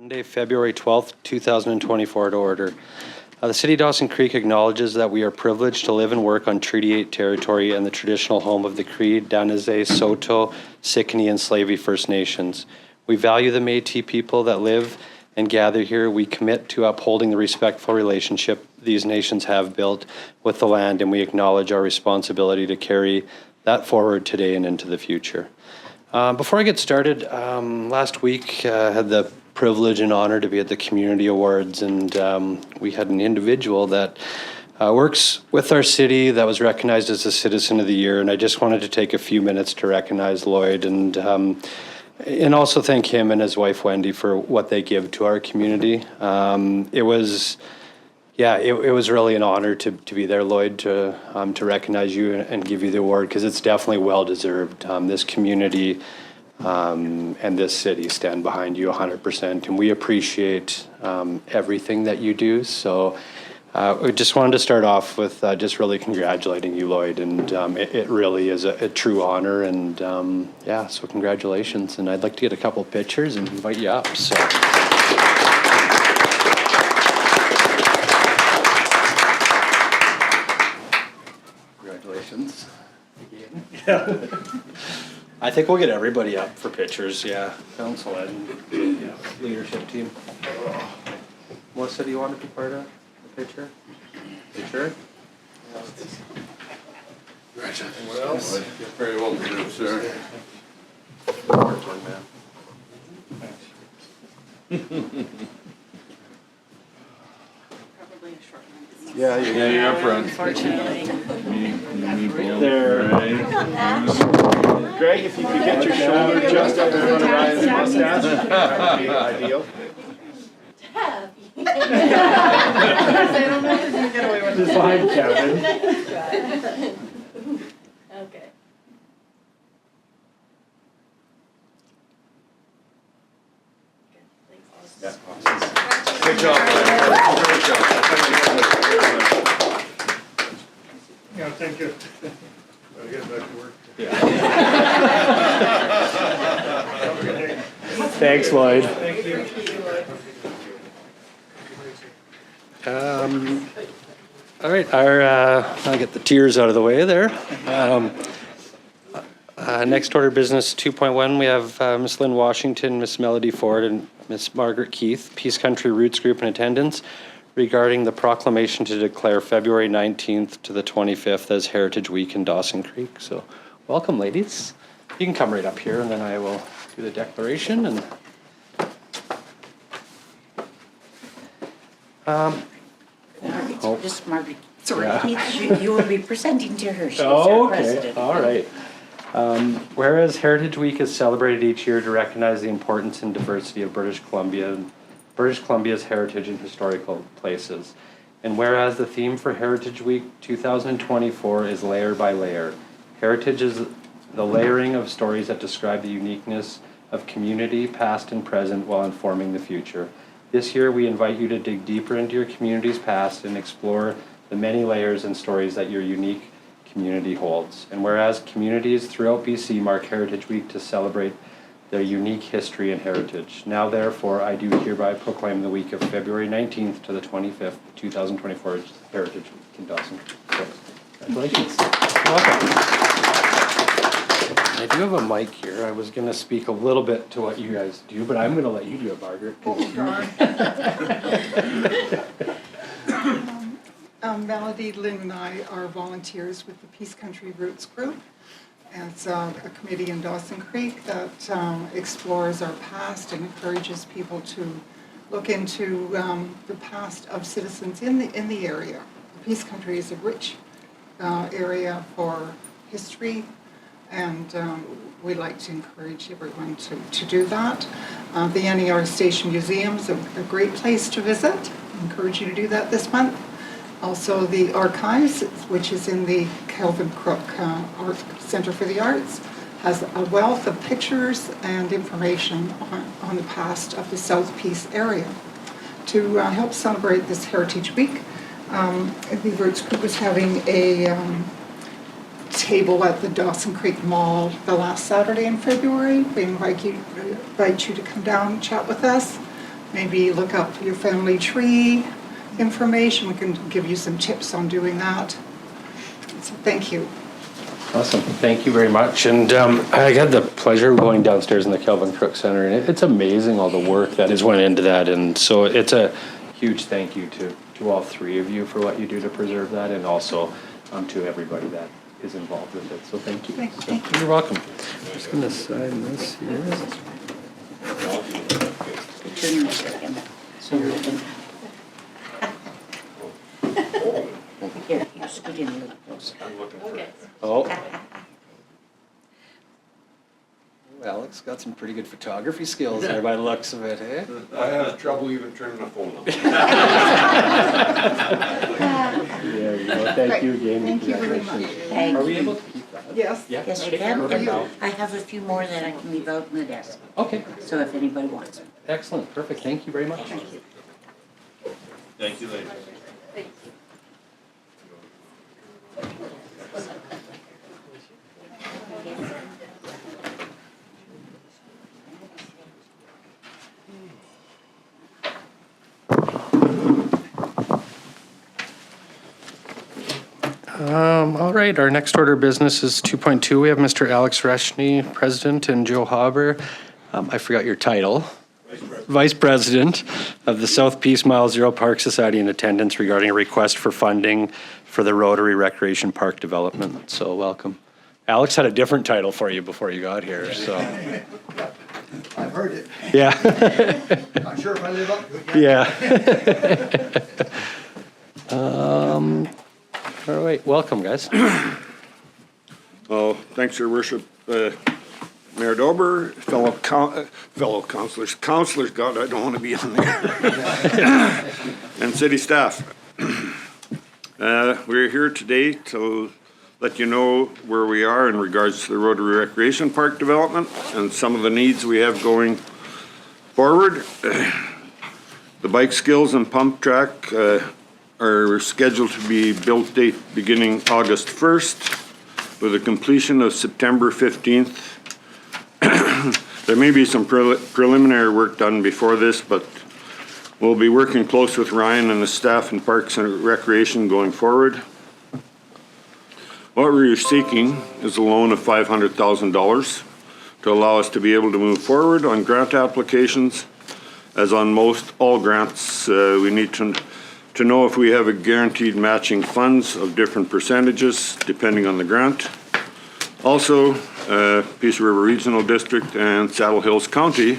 Monday, February 12th, 2024 to order. The City of Dawson Creek acknowledges that we are privileged to live and work on Treaty 8 territory and the traditional home of the Cree, Danizé, Saulteaux, Sicanee, and Slavey First Nations. We value the Métis people that live and gather here. We commit to upholding the respectful relationship these nations have built with the land, and we acknowledge our responsibility to carry that forward today and into the future. Before I get started, last week I had the privilege and honor to be at the Community Awards, and we had an individual that works with our city that was recognized as a Citizen of the Year, and I just wanted to take a few minutes to recognize Lloyd and also thank him and his wife Wendy for what they give to our community. It was really an honor to be there, Lloyd, to recognize you and give you the award, because it's definitely well deserved. This community and this city stand behind you 100%, and we appreciate everything that you do. So we just wanted to start off with just really congratulating you, Lloyd, and it really is a true honor, and so congratulations. And I'd like to get a couple pictures and invite you up. So. Congratulations again. Yeah. I think we'll get everybody up for pictures, yeah. Council and leadership team. Melissa, do you want to be part of the picture? You sure? Congratulations. What else? You're very well deserved, sir. Hard one, man. Probably a short one. Yeah, you're up front. Unfortunately. There. Greg, if you could get your shoulder just up in front of Ryan's mustache, that would be ideal. Get away with Just behind Kevin. Okay. Yeah, awesome. Good job, Ryan. Great job. Yeah, thank you. I'll get back to work. Yeah. Thanks, Lloyd. Thank you. All right, I'll get the tears out of the way there. Next order of business 2.1, we have Miss Lynn Washington, Miss Melody Ford, and Miss Margaret Keith, Peace Country Roots Group in attendance, regarding the proclamation to declare February 19th to the 25th as Heritage Week in Dawson Creek. So welcome, ladies. You can come right up here, and then I will do the declaration. And Margaret, just Margaret. Sorry, Yeah. you will be presenting to her. She's our president. All right. Whereas Heritage Week is celebrated each year to recognize the importance and diversity of British Columbia's heritage and historical places. And whereas the theme for Heritage Week 2024 is Layer by Layer. Heritage is the layering of stories that describe the uniqueness of community, past and present, while informing the future. This year, we invite you to dig deeper into your community's past and explore the many layers and stories that your unique community holds. And whereas communities throughout BC mark Heritage Week to celebrate their unique history and heritage. Now, therefore, I do hereby proclaim the week of February 19th to the 25th, 2024 as Heritage Week in Dawson. So, congratulations. You're welcome. I do have a mic here. I was going to speak a little bit to what you guys do, but I'm going to let you do it, Margaret. Melody, Lynn, and I are volunteers with the Peace Country Roots Group. And it's a committee in Dawson Creek that explores our past and encourages people to look into the past of citizens in the area. The Peace Country is a rich area for history, and we like to encourage everyone to do that. The NER Station Museum is a great place to visit. I encourage you to do that this month. Also, the Archives, which is in the Kelvin Crook Art Center for the Arts, has a wealth of pictures and information on the past of the South Peace area. To help celebrate this Heritage Week, the Roots Group is having a table at the Dawson Creek Mall the last Saturday in February. We invite you to come down and chat with us. maybe look up your family tree information. We can give you some tips on doing that. So thank you. Awesome. Thank you very much. And I had the pleasure of going downstairs in the Kelvin Crook Center, and it's amazing all the work that has went into that. And so it's a huge thank you to all three of you for what you do to preserve that, and also to everybody that is involved with it. So thank you. Thank you. You're welcome. I'm just going to sign this here. Turn this again, so we can. Here, you scoot in a little closer. Okay. Oh. Alex got some pretty good photography skills there by the looks of it, eh? I have trouble even turning the phone on. Yeah, you know, thank you again. Thank you very much. Thank Are we you. able to keep that? Yes. Yeah. Yes, you Okay, can. perfect. Now. I have a few more that I can leave out in the desk, Okay, so if anybody wants them. excellent, perfect. Thank you very much. Thank you. Thank you, ladies. All right, our next order of business is 2.2. We have Mr. Alex Reschny, President, and Joe Hauber. I forgot your title. Vice President of the South Peace Mile Zero Park Society in attendance regarding a request for funding for the Rotary Recreation Park development. So welcome. Alex had a different title for you before you got here, so. I've heard it. Yeah, Not sure if I live up to it yet. yeah. All right, welcome, guys. Oh, thanks, Your Worship. Mayor Dober, fellow councillors, God, I don't want to be on there. And city staff. We're here today to let you know where we are in regards to the Rotary Recreation Park development and some of the needs we have going forward. The bike skills and pump track are scheduled to be built date beginning August 1st with a completion of September 15th. There may be some preliminary work done before this, but we'll be working close with Ryan and the staff in Parks and Recreation going forward. What we're seeking is a loan of $500,000 to allow us to be able to move forward on grant applications. As on most all grants, we need to know if we have a guaranteed matching funds of different percentages depending on the grant. Also, Peace River Regional District and Saddle Hills County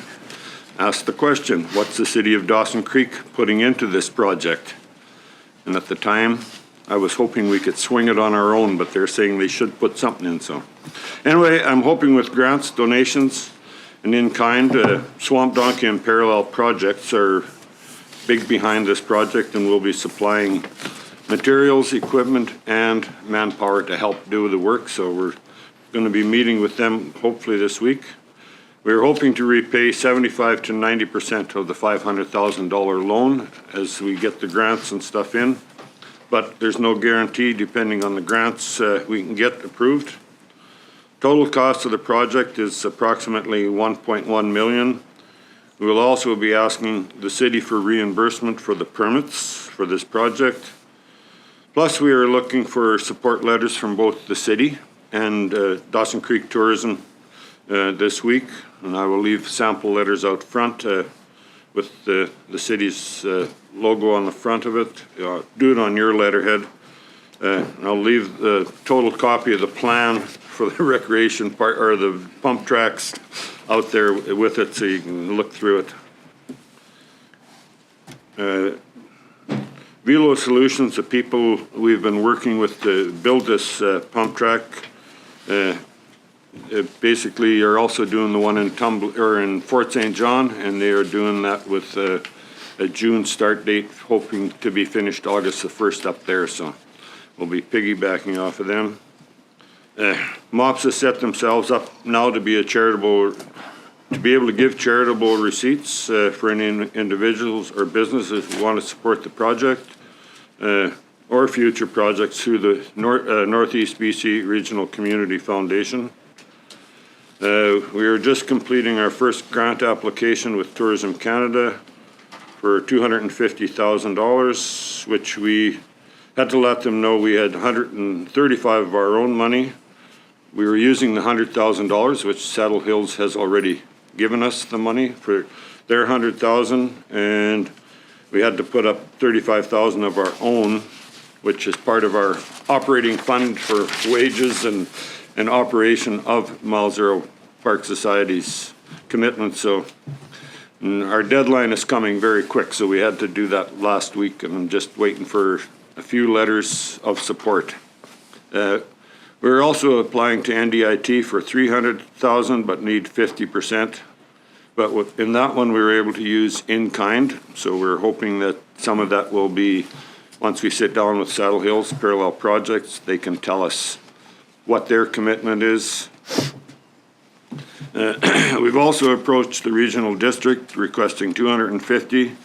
asked the question, what's the city of Dawson Creek putting into this project? And at the time, I was hoping we could swing it on our own, but they're saying they should put something in, so. Anyway, I'm hoping with grants, donations, and in-kind, Swamp Donkey and Parallel projects are big behind this project, and we'll be supplying materials, equipment, and manpower to help do the work, so we're going to be meeting with them hopefully this week. We're hoping to repay 75 to 90% of the $500,000 loan as we get the grants and stuff in, but there's no guarantee depending on the grants we can get approved. Total cost of the project is approximately $1.1 million. We will also be asking the city for reimbursement for the permits for this project. Plus, we are looking for support letters from both the city and Dawson Creek Tourism this week, and I will leave sample letters out front with the city's logo on the front of it. Do it on your letterhead. I'll leave the total copy of the plan for the recreation part or the pump tracks out there with it so you can look through it. Velo Solutions, the people we've been working with to build this pump track, basically are also doing the one in in Fort St. John, and they are doing that with a June start date, hoping to be finished August the 1st up there. So we'll be piggybacking off of them. MOPS has set themselves up now to be a charitable, to be able to give charitable receipts for any individuals or businesses who want to support the project or future projects through the Northeast BC Regional Community Foundation. We are just completing our first grant application with Tourism Canada for $250,000, which we had to let them know we had 135 of our own money. We were using the $100,000, which Saddle Hills has already given us the money for their 100,000, and we had to put up 35,000 of our own, which is part of our operating fund for wages and operation of Mile Zero Park Society's commitment. So our deadline is coming very quick, so we had to do that last week, and I'm just waiting for a few letters of support. We're also applying to NDIT for 300,000, but need 50%. But in that one, we were able to use in-kind, so we're hoping that some of that will be, once we sit down with Saddle Hills Parallel Projects, they can tell us what their commitment is. We've also approached the regional district requesting 250,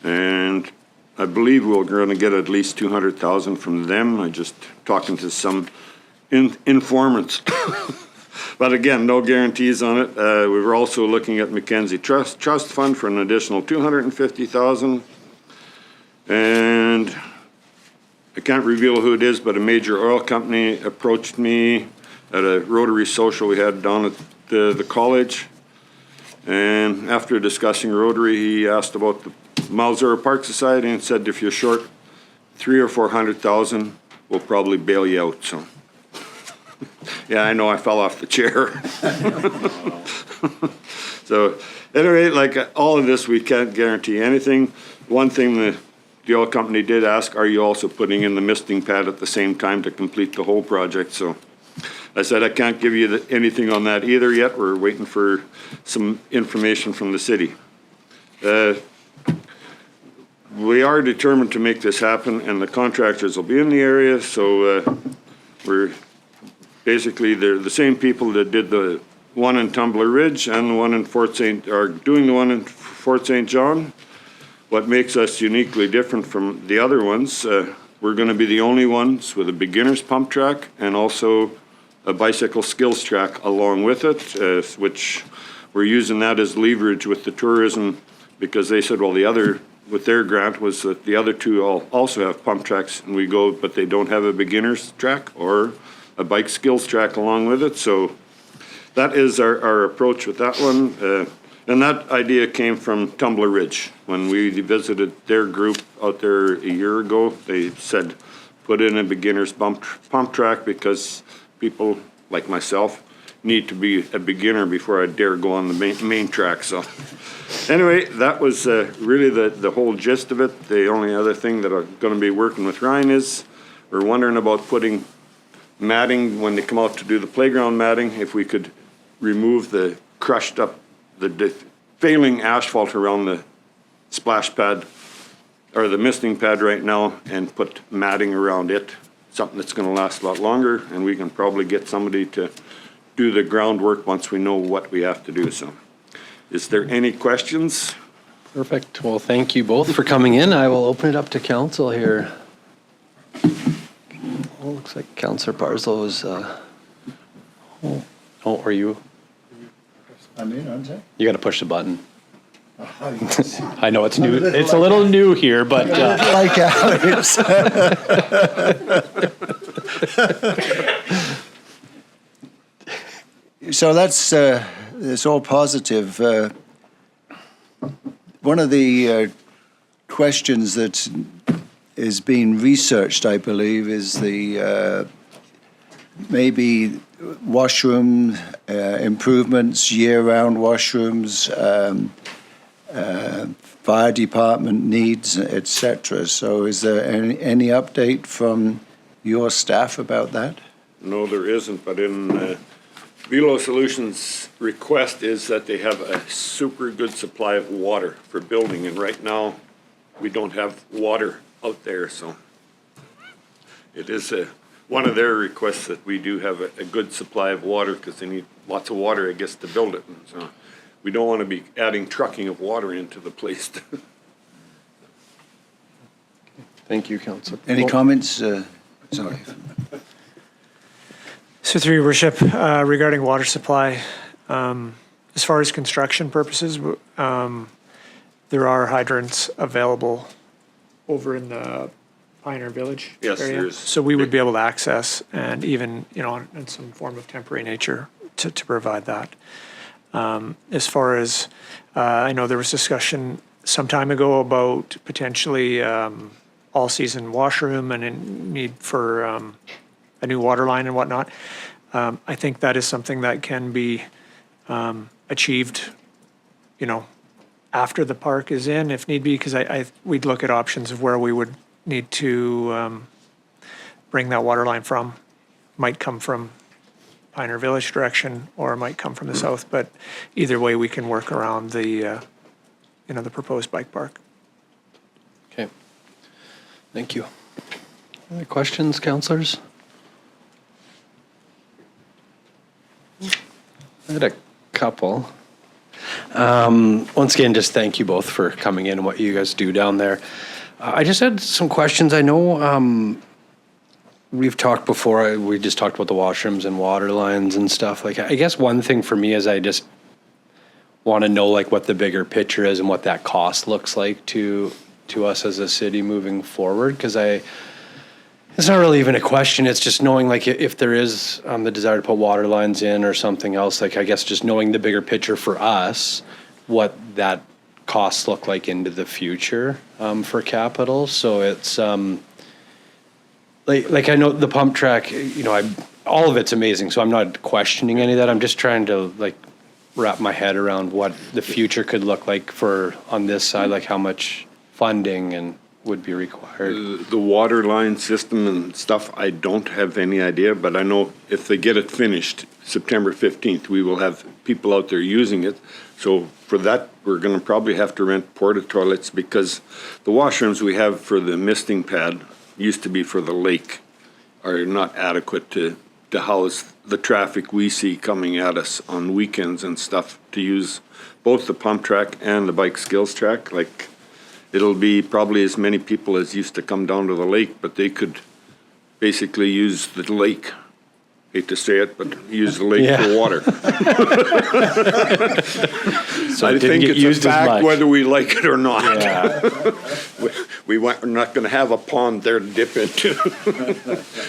and I believe we're going to get at least 200,000 from them. I just talking to some informants. But again, no guarantees on it. We were also looking at Mackenzie Trust Fund for an additional 250,000. And I can't reveal who it is, but a major oil company approached me at a Rotary social we had down at the college. And after discussing Rotary, he asked about the Mile Zero Park Society and said, if you're short 300,000 or 400,000, we'll probably bail you out. So, yeah, I know I fell off the chair. So, anyway, like all of this, we can't guarantee anything. One thing the oil company did ask, are you also putting in the misting pad at the same time to complete the whole project? So I said I can't give you anything on that either yet. We're waiting for some information from the city. We are determined to make this happen, and the contractors will be in the area, so we're basically, they're the same people that did the one in Tumbler Ridge and the one in are doing the one in Fort St. John. What makes us uniquely different from the other ones, we're going to be the only ones with a beginner's pump track and also a bicycle skills track along with it, which we're using that as leverage with the tourism, because they said, well, the other, with their grant, was that the other two also have pump tracks, and we go, but they don't have a beginner's track or a bike skills track along with it. So that is our approach with that one. And that idea came from Tumbler Ridge. When we visited their group out there a year ago, they said, put in a beginner's pump track because people like myself need to be a beginner before I dare go on the main track. So anyway, that was really the whole gist of it. The only other thing that I'm going to be working with Ryan is we're wondering about putting matting when they come out to do the playground matting, if we could remove the crushed up, the failing asphalt around the splash pad or the misting pad right now, and put matting around it, something that's going to last a lot longer, and we can probably get somebody to do the groundwork once we know what we have to do. So is there any questions? Perfect. Well, thank you both for coming in. I will open it up to council here. Well, looks like Councillor Barslow is, are you? I'm in, aren't I? You got to push the button. Oh, yes. I know it's new. It's a little new here, but Like Alex. So it's all positive. One of the questions that is being researched, I believe, is the maybe washroom improvements, year-round washrooms, fire department needs, etc. So is there any update from your staff about that? No, there isn't, but in Velo Solutions' request is that they have a super good supply of water for building, and right now we don't have water out there, so it is one of their requests that we do have a good supply of water, because they need lots of water, I guess, to build it. And so we don't want to be adding trucking of water into the place. thank you, Councillor. Any comments? Sorry. So through your worship, regarding water supply, as far as construction purposes, there are hydrants available over in the Pioneer Village Yes, area. there is. So we would be able to access and even, in some form of temporary nature to provide that. As far as, I know there was discussion some time ago about potentially all-season washroom and a need for a new water line and whatnot. I think that is something that can be achieved, after the park is in, if need be, because we'd look at options of where we would need to bring that water line from. Might come from Pioneer Village direction, or it might come from the south, but either way, we can work around the proposed bike park. Okay. Thank you. Other questions, councillors? I had a couple. Once again, just thank you both for coming in and what you guys do down there. I just had some questions. I know we've talked before, we just talked about the washrooms and water lines and stuff. Like, I guess one thing for me is I just want to know like what the bigger picture is and what that cost looks like to us as a city moving forward. Because it's not really even a question. It's just knowing like if there is the desire to put water lines in or something else, like I guess just knowing the bigger picture for us, what that costs look like into the future for capital. So it's like I know the pump track, all of it's amazing. So I'm not questioning any of that. I'm just trying to like wrap my head around what the future could look like for on this side, like how much funding and would be required. The water line system and stuff, I don't have any idea, but I know if they get it finished September 15th, we will have people out there using it. So for that, we're going to probably have to rent porta toilets because the washrooms we have for the misting pad used to be for the lake are not adequate to house the traffic we see coming at us on weekends and stuff to use both the pump track and the bike skills track. Like, it'll be probably as many people as used to come down to the lake, but they could basically use the lake. Hate to say it, but use the lake for water. So I think it's used a as fact much. whether we like it or not. Yeah. We're not going to have a pond there to dip into.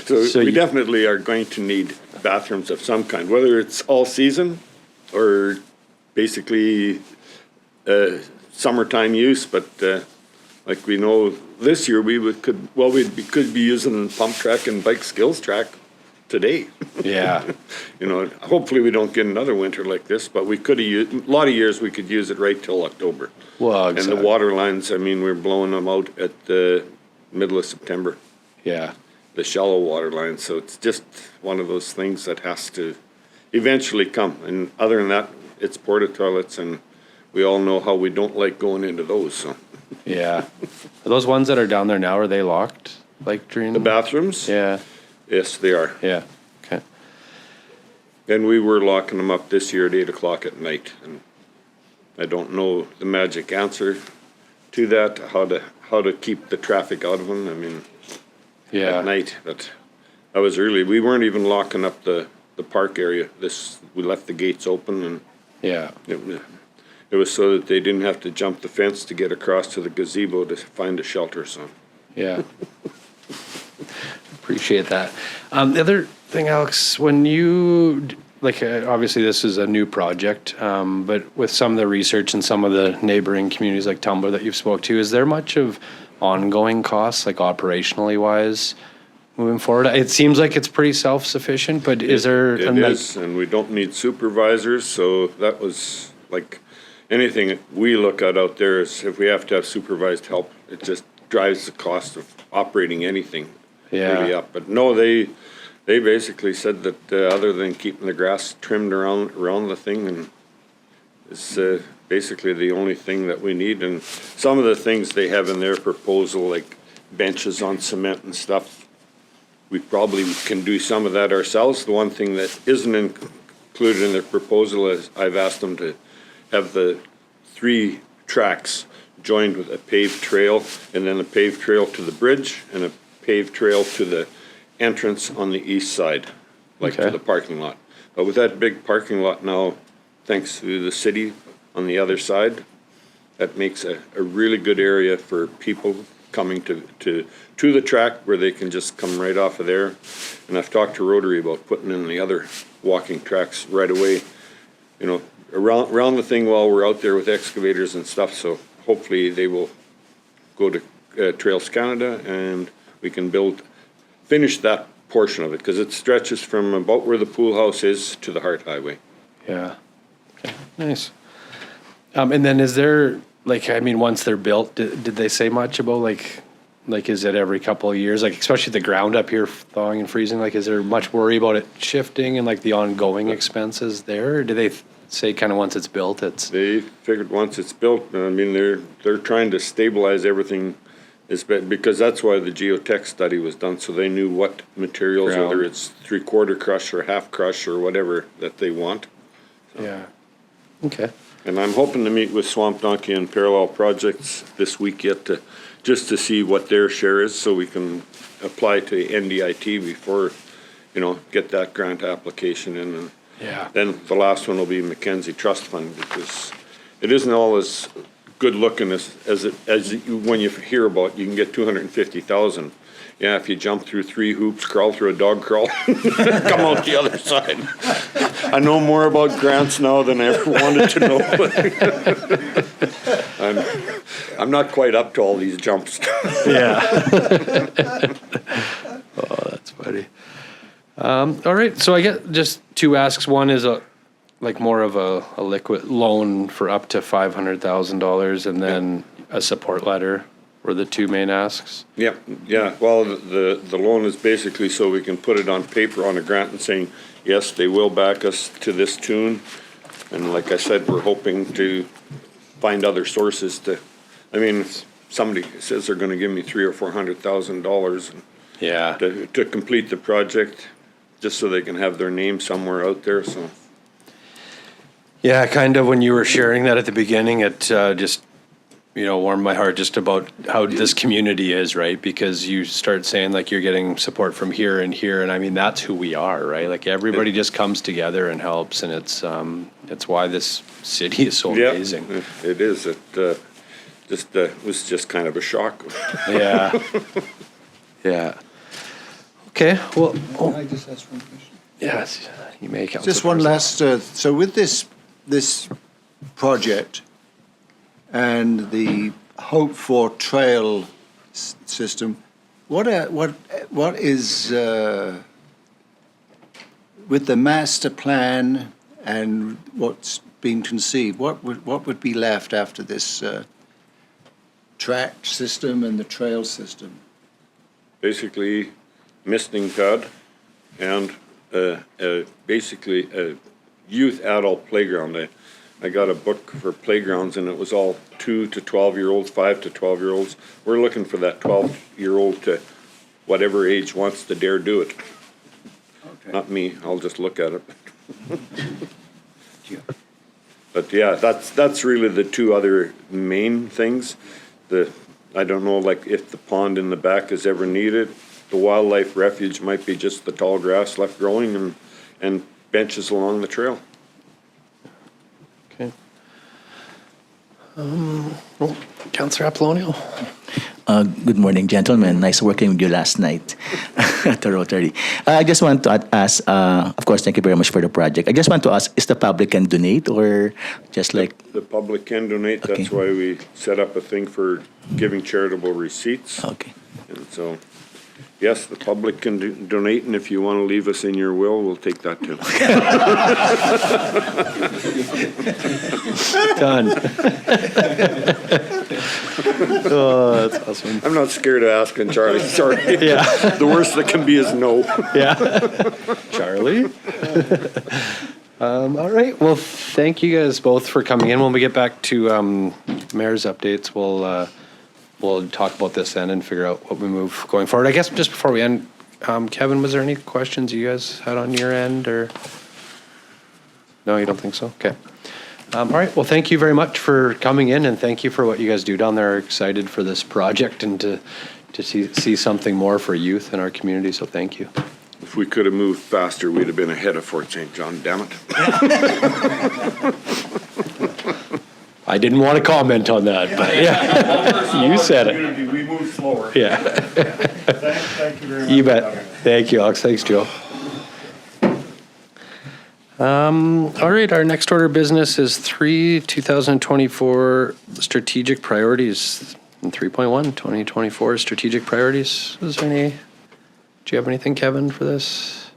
So we definitely are going to need bathrooms of some kind, whether it's all season or basically summertime use. But like we know this year, we could be using pump track and bike skills track today. Yeah. Hopefully we don't get another winter like this, but we could have used, a lot of years we could use it right till October. Well, And the water lines, we're blowing them out at the middle of September, Yeah. the shallow water lines. So it's just one of those things that has to eventually come. And other than that, it's porta toilets, and we all know how we don't like going into those. So Yeah. Are those ones that are down there now, are they locked? Like during the bathrooms, Yeah. yes, they are. Yeah. Okay. And we were locking them up this year at 8 o'clock at night. And I don't know the magic answer to that, how to keep the traffic out of them. Yeah. At night, but that was early. We weren't even locking up the park area. We left the gates open, and Yeah. it was so that they didn't have to jump the fence to get across to the gazebo to find a shelter. So Yeah. Appreciate that. The other thing, Alex, when you, obviously this is a new project, but with some of the research and some of the neighboring communities like Tumblr that you've spoke to, is there much of ongoing costs, like operationally wise, moving forward? It seems like it's pretty self-sufficient, but is there? it is, and we don't need supervisors. So that was like anything we look at out there is if we have to have supervised help, it just drives the cost of operating anything really up. But no, they basically said that other than keeping the grass trimmed around the thing, and it's basically the only thing that we need. And some of the things they have in their proposal, like benches on cement and stuff, we probably can do some of that ourselves. The one thing that isn't included in their proposal is I've asked them to have the 3 tracks joined with a paved trail, and then a paved trail to the bridge and a paved trail to the entrance on the east side, to the parking lot. But with that big parking lot now, thanks to the city on the other side, that makes a really good area for people coming to the track where they can just come right off of there. And I've talked to Rotary about putting in the other walking tracks right away, you know, around the thing while we're out there with excavators and stuff. So hopefully they will go to Trails Canada and we can finish that portion of it, because it stretches from about where the pool house is to the Hart Highway. Yeah. Okay, nice. And then is there, like, I mean, once they're built, did they say much about, like, is it every couple of years? Like, especially the ground up here thawing and freezing, like, is there much worry about it shifting and, like, the ongoing expenses there? Or do they say kind of once it's built, it's... They figured once it's built, I mean, they're trying to stabilize everything, because that's why the geotech study was done, so they knew what materials, Ground. whether it's 3/4 crush or half crush or whatever that they want. Yeah. Okay. And I'm hoping to meet with Swamp Donkey and Parallel Projects this week yet just to see what their share is, so we can apply to NDIT before, you know, get that grant application in. And Yeah. then the last one will be Mackenzie Trust Fund, because it isn't all as good looking as when you hear about, you can get 250,000. Yeah, if you jump through 3 hoops, crawl through a dog crawl, come out the other side. I know more about grants now than I ever wanted to know. I'm not quite up to all these jumps. Yeah. Oh, that's funny. All right, so I get just 2 asks. One is more of a liquid loan for up to $500,000, and then a support letter were the 2 main asks. Yeah. Well, the loan is basically so we can put it on paper on a grant and saying, yes, they will back us to this tune. And like I said, we're hoping to find other sources to, I mean, if somebody says they're gonna give me $300,000 or $400,000 Yeah. to complete the project, just so they can have their name somewhere out there, so. Yeah, kind of when you were sharing that at the beginning, it just, you know, warmed my heart just about how this community is, right? Because you start saying like you're getting support from here and here, and I mean, that's who we are, right? Like everybody just comes together and helps, and it's why this city is so Yeah, amazing. it is. It was just kind of a shock. Yeah. Yeah. Okay, well, Can I just ask one question? yes, you may, Councillor. Just one Business. last, so with this project and the hope for trail system, what is, with the master plan and what's been conceived, what would be left after this track system and the trail system? Basically, misting pad and basically a youth adult playground. I got a book for playgrounds, and it was all 2 to 12-year-olds, 5 to 12-year-olds. We're looking for that 12-year-old to whatever age wants to dare do it. Okay. Not me, I'll just look at it. But yeah, that's really the 2 other main things. I don't know, like, if the pond in the back is ever needed. The wildlife refuge might be just the tall grass left growing and benches along the trail. Okay. Councillor Apollonio. Good morning, gentlemen. Nice working with you last night at the Rotary. I just want to ask, of course, thank you very much for the project. I just want to ask, is the public can donate or just like... The public can donate. Okay. That's why we set up a thing for giving charitable receipts. Okay. And so, yes, the public can donate, and if you want to leave us in your will, we'll take that too. Done. Oh, that's awesome. I'm not scared of asking Charlie, sorry. Yeah. The worst that can be is no. Yeah. Charlie? All right. Well, thank you guys both for coming in. When we get back to mayor's updates, we'll talk about this then and figure out what we move going forward. I guess just before we end, Kevin, was there any questions you guys had on your end, or? No, you don't think so? Okay. All right. Well, thank you very much for coming in, and thank you for what you guys do down there. Excited for this project and to see something more for youth in our community. So thank you. If we could have moved faster, we'd have been ahead of Fort St. John, damn it. I didn't want to comment on that, but yeah, you said it. We move slower. Yeah, Thank you very much. you bet. Thank you, Alex. Thanks, Joe. All right, our next order of business is 2024 strategic priorities. And 3.1, 2024 strategic priorities. Do you have anything, Kevin, for this?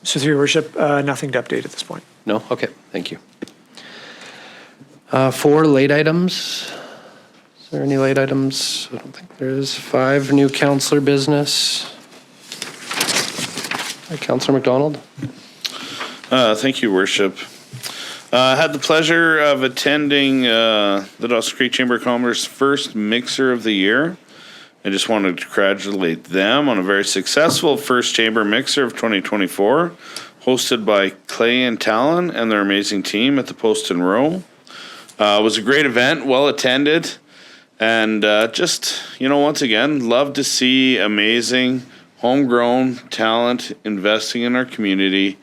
So through your worship, nothing to update at this point. No? Okay, thank you. 4 late items. Is there any late items? I don't think there is. 5 new councillor business. Councillor McDonald? Thank you, Worship. I had the pleasure of attending the Dawson Creek Chamber of Commerce first mixer of the year. I just wanted to congratulate them on a very successful first chamber mixer of 2024, hosted by Clay and Talon and their amazing team at the Post and Row. It was a great event, well attended, and just, once again, love to see amazing homegrown talent investing in our community.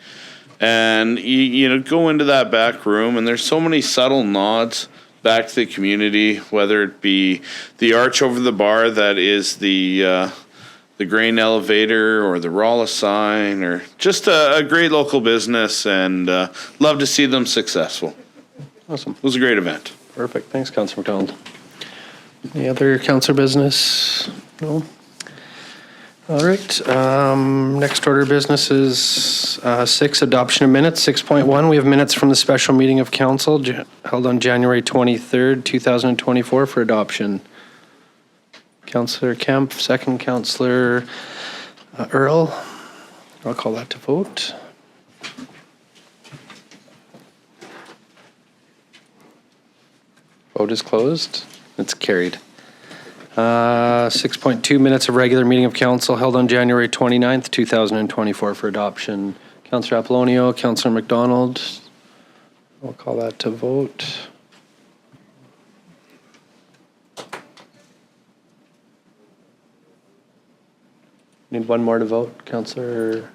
And you go into that back room, and there's so many subtle nods back to the community, whether it be the arch over the bar that is the grain elevator or the Rolla sign, or just a great local business, and love to see them successful. Awesome. It was a great event. Perfect. Thanks, Councillor McDonald. Any other councillor business? No? All right. Next order of business is 6, adoption of minutes. 6.1, we have minutes from the special meeting of council held on January 23rd, 2024 for adoption. Councillor Kemp, second Councillor Earl. I'll call that to vote. Vote is closed. It's carried. 6.2, minutes of regular meeting of council held on January 29th, 2024 for adoption. Councillor Apollonio, Councillor McDonald. I'll call that to vote. Need one more to vote, Councillor?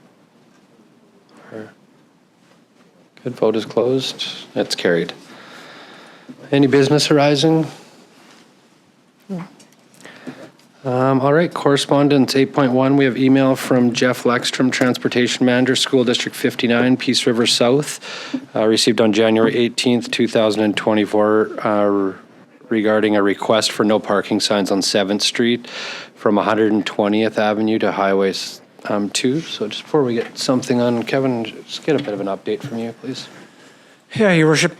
Good, vote is closed. It's carried. Any business arising? All right, correspondence 8.1, we have email from Jeff Lekstrom, Transportation Manager, School District 59, Peace River South, received on January 18th, 2024, regarding a request for no parking signs on 7th Street from 120th Avenue to Highway 2. So just before we get something on, Kevin, just get a bit of an update from you, please. Yeah, Your Worship.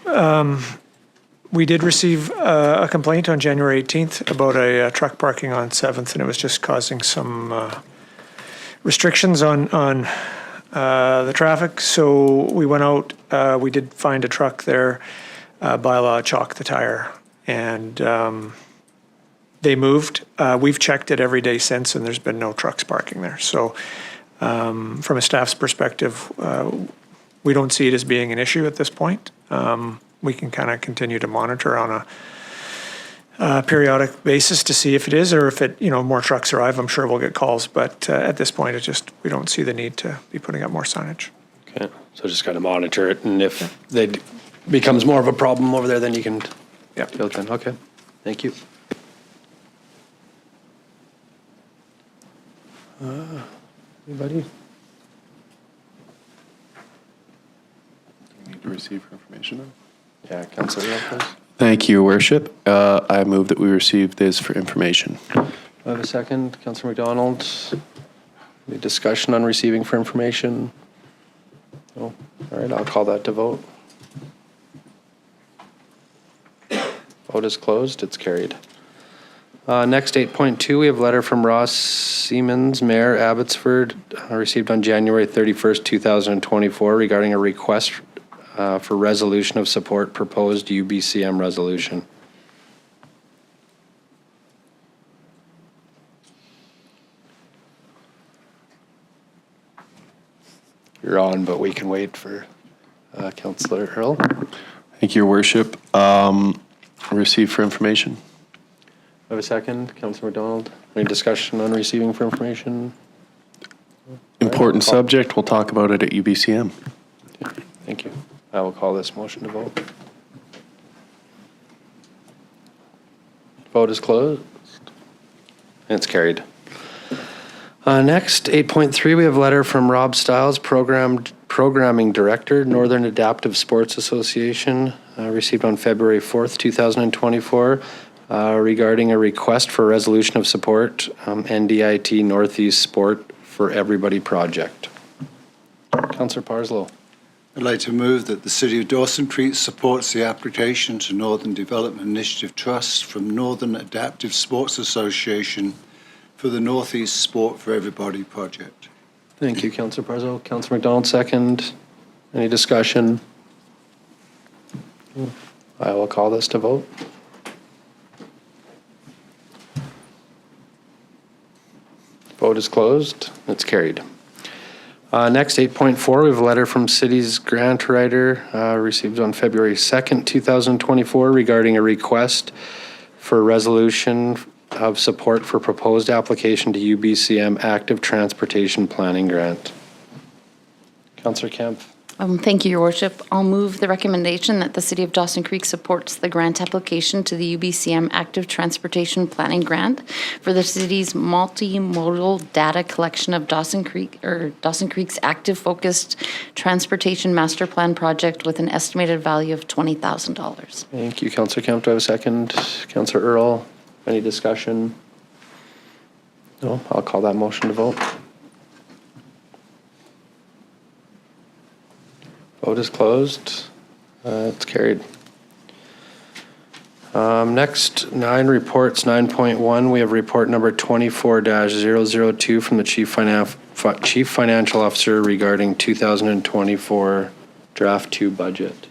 We did receive a complaint on January 18th about a truck parking on 7th, and it was just causing some restrictions on the traffic. So we went out, we did find a truck there, Bylaws chalked the tire, and they moved. We've checked it every day since, and there's been no trucks parking there. So from a staff's perspective, we don't see it as being an issue at this point. We can kind of continue to monitor on a periodic basis to see if it is, or if it, more trucks arrive. I'm sure we'll get calls, but at this point, we don't see the need to be putting up more signage. Okay, so just kind of monitor it, and if it becomes more of a problem over there, then you can deal with it. Okay, thank you. Anybody? Need to receive information now? Yeah, Councillor Earl, please. Thank you, Your Worship. I move that we receive this for information. Do I have a second? Councillor McDonald? Any discussion on receiving for information? No? All right, I'll call that to vote. Vote is closed. It's carried. Next, 8.2, we have a letter from Ross Siemens, Mayor, Abbotsford, received on January 31st, 2024 regarding a request for resolution of support proposed UBCM resolution. You're on, but we can wait for Councillor Earl. Thank you, Your Worship. Receive for information. I have a second. Councillor McDonald. Any discussion on receiving for information? Important subject. We'll talk about it at UBCM. Thank you. I will call this motion to vote. Vote is closed. And it's carried. Next, 8.3, we have a letter from Rob Stiles, Programming Director, Northern Adaptive Sports Association, received on February 4th, 2024, regarding a request for a resolution of support, NDIT Northeast Sport for Everybody project. Councillor Parslow. I'd like to move that the City of Dawson Creek supports the application to Northern Development Initiative Trust from Northern Adaptive Sports Association for the Northeast Sport for Everybody project. Thank you, Councillor Parslow. Councillor McDonald, second. Any discussion? I will call this to vote. Vote is closed. It's carried. Next, 8.4, we have a letter from City's grant writer received on February 2nd, 2024, regarding a request for a resolution of support for proposed application to UBCM Active Transportation Planning Grant. Councillor Kemp. Thank you, Your Worship. I'll move the recommendation that the City of Dawson Creek supports the grant application to the UBCM Active Transportation Planning Grant for the city's multimodal data collection of Dawson Creek's active focused transportation master plan project with an estimated value of $20,000. Thank you, Councillor Kemp. Do I have a second? Councillor Earl, any discussion? No, I'll call that motion to vote. Vote is closed. It's carried. Next, 9 reports, 9.1. We have report number 24-002 from the Chief Financial Officer regarding 2024 Draft 2 budget.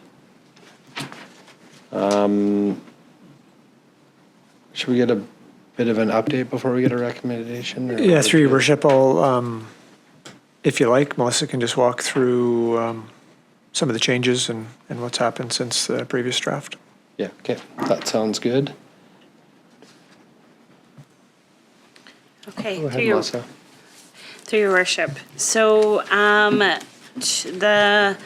Should we get a bit of an update before we get a recommendation? Yeah, through your worship, I'll, if you like, Melissa can just walk through some of the changes and what's happened since the previous draft. Yeah, okay, that sounds good. Okay, Go ahead, Melissa. through your worship. So the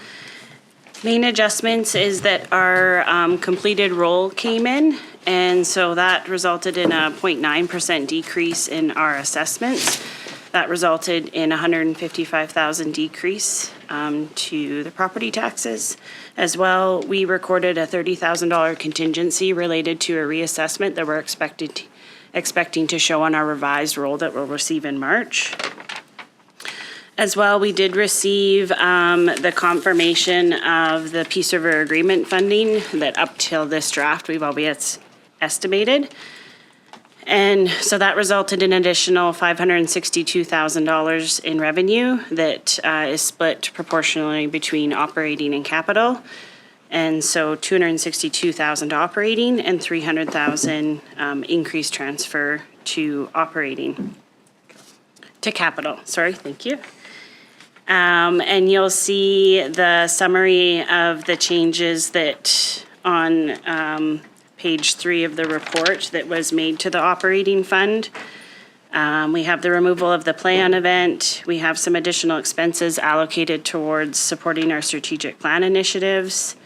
main adjustments is that our completed roll came in, and so that resulted in a 0.9% decrease in our assessments. That resulted in a $155,000 decrease to the property taxes. As well, we recorded a $30,000 contingency related to a reassessment that we're expecting to show on our revised roll that we'll receive in March. As well, we did receive the confirmation of the Peace River Agreement funding that up till this draft we've always estimated. And so that resulted in an additional $562,000 in revenue that is split proportionally between operating and capital. And so $262,000 operating and $300,000 increased transfer to capital. Sorry, thank you. And you'll see the summary of the changes that on page 3 of the report that was made to the operating fund. We have the removal of the plan event. We have some additional expenses allocated towards supporting our strategic plan initiatives.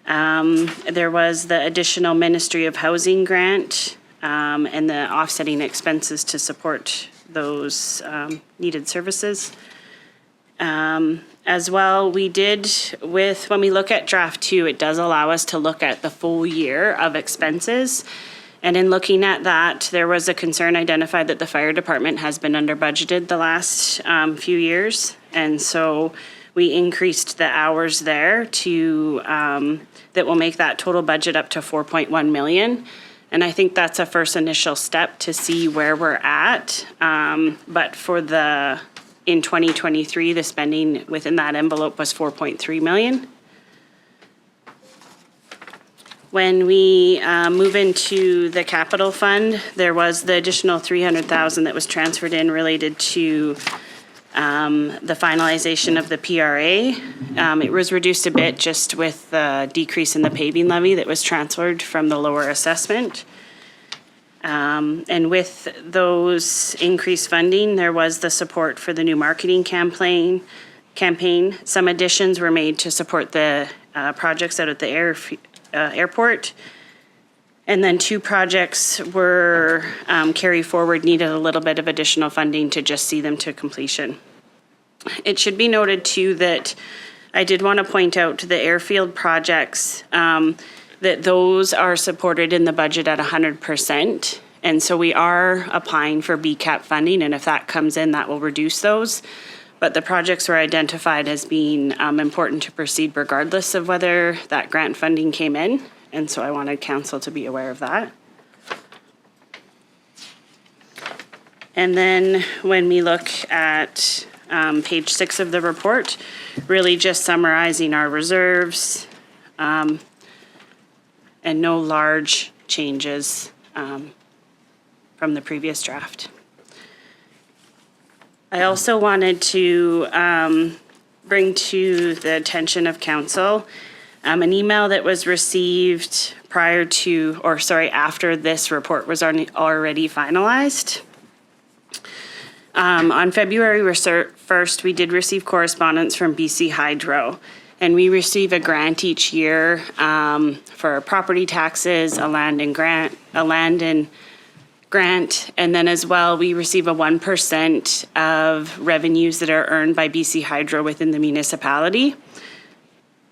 There was the additional Ministry of Housing grant and the offsetting expenses to support those needed services. As well, we did when we look at draft 2, it does allow us to look at the full year of expenses. And in looking at that, there was a concern identified that the fire department has been under budgeted the last few years. And so we increased the hours there to, that will make that total budget up to 4.1 million. And I think that's a first initial step to see where we're at. But in 2023, the spending within that envelope was 4.3 million. When we move into the capital fund, there was the additional 300,000 that was transferred in related to the finalization of the PRA. It was reduced a bit just with the decrease in the paving levy that was transferred from the lower assessment. And with those increased funding, there was the support for the new marketing campaign. Some additions were made to support the projects out at the airport. And then 2 projects were carry forward, needed a little bit of additional funding to just see them to completion. It should be noted too that I did want to point out to the airfield projects that those are supported in the budget at 100%. And so we are applying for BCAP funding, and if that comes in, that will reduce those. But the projects were identified as being important to proceed regardless of whether that grant funding came in. And so I wanted council to be aware of that. And then when we look at page 6 of the report, really just summarizing our reserves and no large changes from the previous draft. I also wanted to bring to the attention of council an email that was received after this report was already finalized. On February 1st, we did receive correspondence from BC Hydro, and we receive a grant each year for property taxes, a land and grant, and then as well, we receive a 1% of revenues that are earned by BC Hydro within the municipality.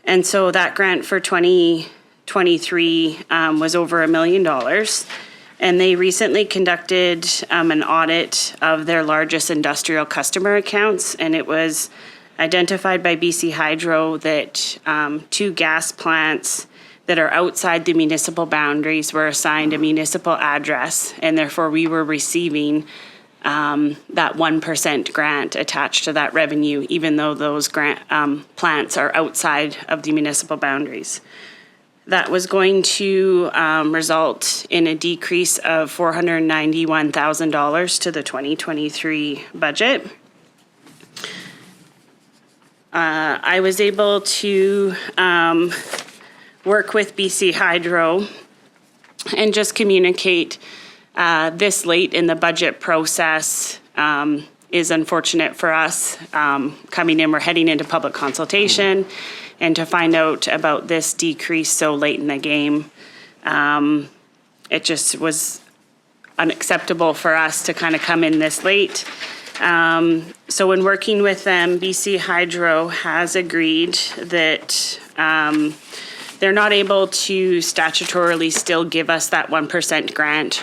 And so that grant for 2023 was over $1 million. And they recently conducted an audit of their largest industrial customer accounts, and it was identified by BC Hydro that 2 gas plants that are outside the municipal boundaries were assigned a municipal address, and therefore we were receiving that 1% grant attached to that revenue, even though those plants are outside of the municipal boundaries. That was going to result in a decrease of $491,000 to the 2023 budget. I was able to work with BC Hydro and just communicate this late in the budget process is unfortunate for us. Coming in, we're heading into public consultation, and to find out about this decrease so late in the game, it just was unacceptable for us to kind of come in this late. So when working with them, BC Hydro has agreed that they're not able to statutorily still give us that 1% grant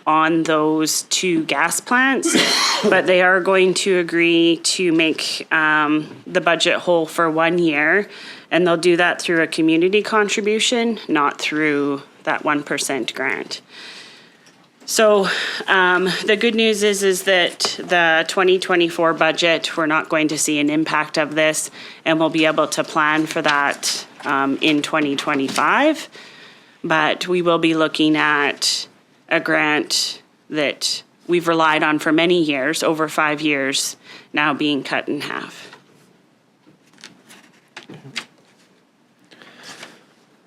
on those 2 gas plants, but they are going to agree to make the budget whole for 1 year, and they'll do that through a community contribution, not through that 1% grant. So the good news is that the 2024 budget, we're not going to see an impact of this, and we'll be able to plan for that in 2025. But we will be looking at a grant that we've relied on for many years, over 5 years, now being cut in half.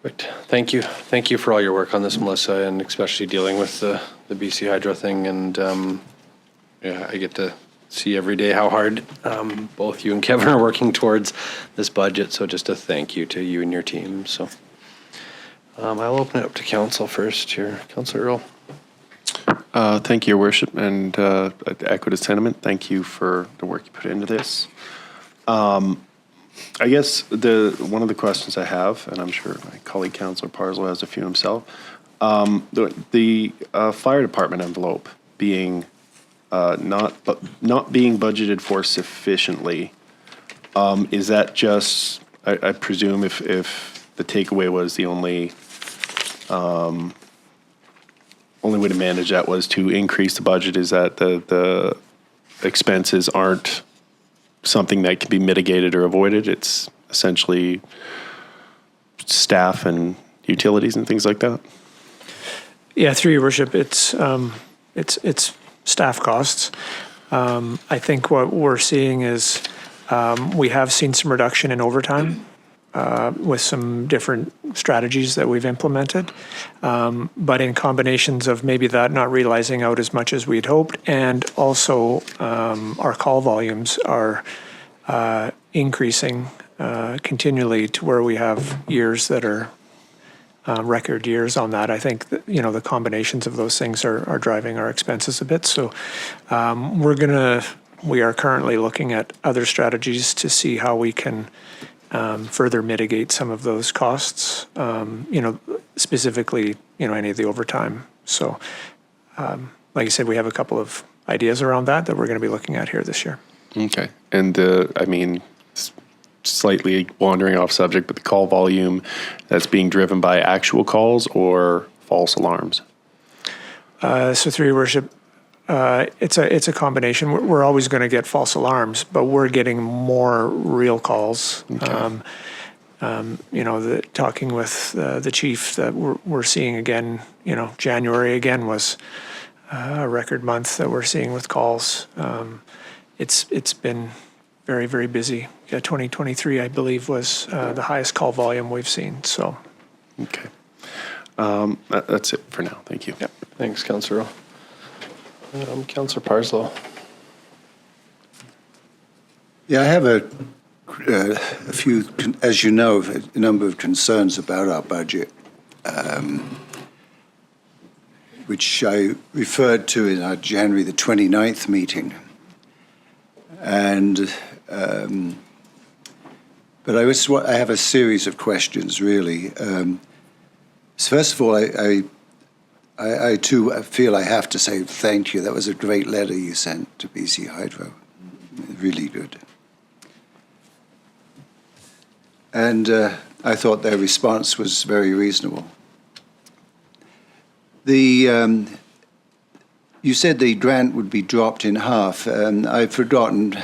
Right. Thank you. Thank you for all your work on this, Melissa, and especially dealing with the BC Hydro thing. And I get to see every day how hard both you and Kevin are working towards this budget. So just a thank you to you and your team. So I'll open it up to council first here. Councillor Earl. Thank you, Your Worship, and I echo the sentiment. Thank you for the work you put into this. I guess one of the questions I have, and I'm sure my colleague Councillor Parslow has a few himself, the fire department envelope being not being budgeted for sufficiently. Is that just? I presume if the takeaway was the only way to manage that was to increase the budget, is that the expenses aren't something that can be mitigated or avoided. It's essentially staff and utilities and things like that. Yeah, through your worship, it's staff costs. I think what we're seeing is we have seen some reduction in overtime with some different strategies that we've implemented, but in combinations of maybe that not realizing out as much as we'd hoped, and also our call volumes are increasing continually to where we have years that are record years on that. I think that, the combinations of those things are driving our expenses a bit. So we are currently looking at other strategies to see how we can further mitigate some of those costs, specifically, any of the overtime. So, like I said, we have a couple of ideas around that we're going to be looking at here this year. Okay. And slightly wandering off subject, but the call volume that's being driven by actual calls or false alarms? So through your worship, it's a combination. We're always going to get false alarms, but we're getting more real calls. Okay. Talking with the chief, that we're seeing again. January again was a record month that we're seeing with calls. It's been very, very busy. Yeah, 2023, I believe, was the highest call volume we've seen. So, okay, that's it for now. Thank you. Yep. Thanks, Councillor. Councillor Parslow. Yeah, I have a few, as you know, a number of concerns about our budget, which I referred to in our January the 29th meeting. And but I have a series of questions, really. So first of all, I too feel I have to say thank you. That was a great letter you sent to BC Hydro. Really good. And I thought their response was very reasonable. You said the grant would be dropped in half. I've forgotten,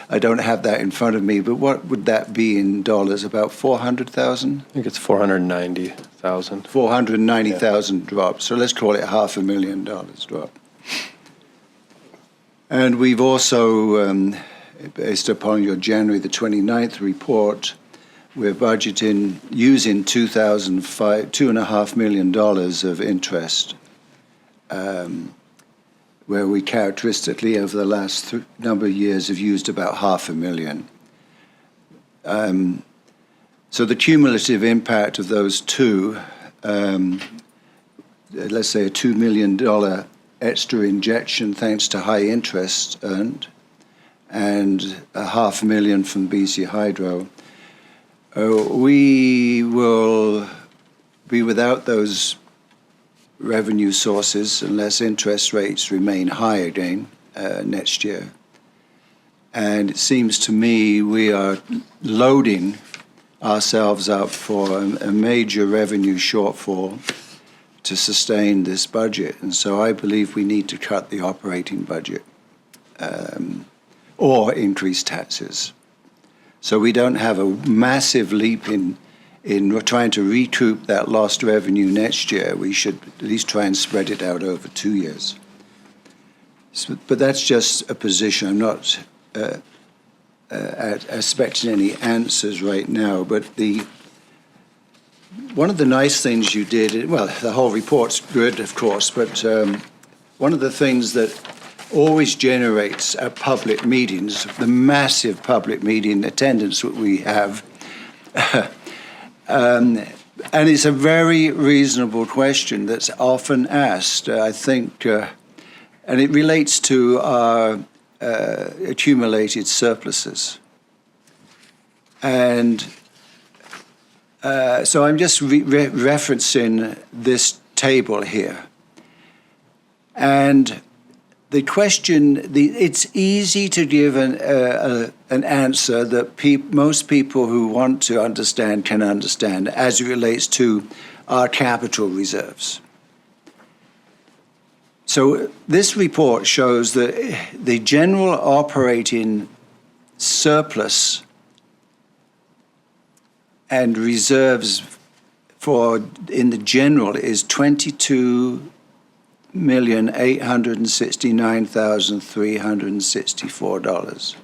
I don't have that in front of me, but what would that be in dollars? About 400,000? I think it's 490,000. 490,000 drop. So let's call it $500,000 drop. And we've also, based upon your January the 29th report, we're budgeting using $2.5 million of interest, where we characteristically over the last number of years have used about $500,000. So the cumulative impact of those two, let's say a $2 million extra injection thanks to high interest earned, and $500,000 from BC Hydro, we will be without those revenue sources unless interest rates remain high again next year. And it seems to me we are loading ourselves up for a major revenue shortfall to sustain this budget. And so I believe we need to cut the operating budget or increase taxes. So we don't have a massive leap in trying to recoup that lost revenue next year. We should at least try and spread it out over 2 years. But that's just a position. I'm not expecting any answers right now. But one of the nice things you did, well, the whole report's good, of course, but one of the things that always generates at public meetings, the massive public meeting attendance that we have, and it's a very reasonable question that's often asked, I think, and it relates to our accumulated surpluses. And so I'm just referencing this table here. And the question, it's easy to give an answer that most people who want to understand can understand as it relates to our capital reserves. So this report shows that the general operating surplus and reserves in the general is $22,869,364.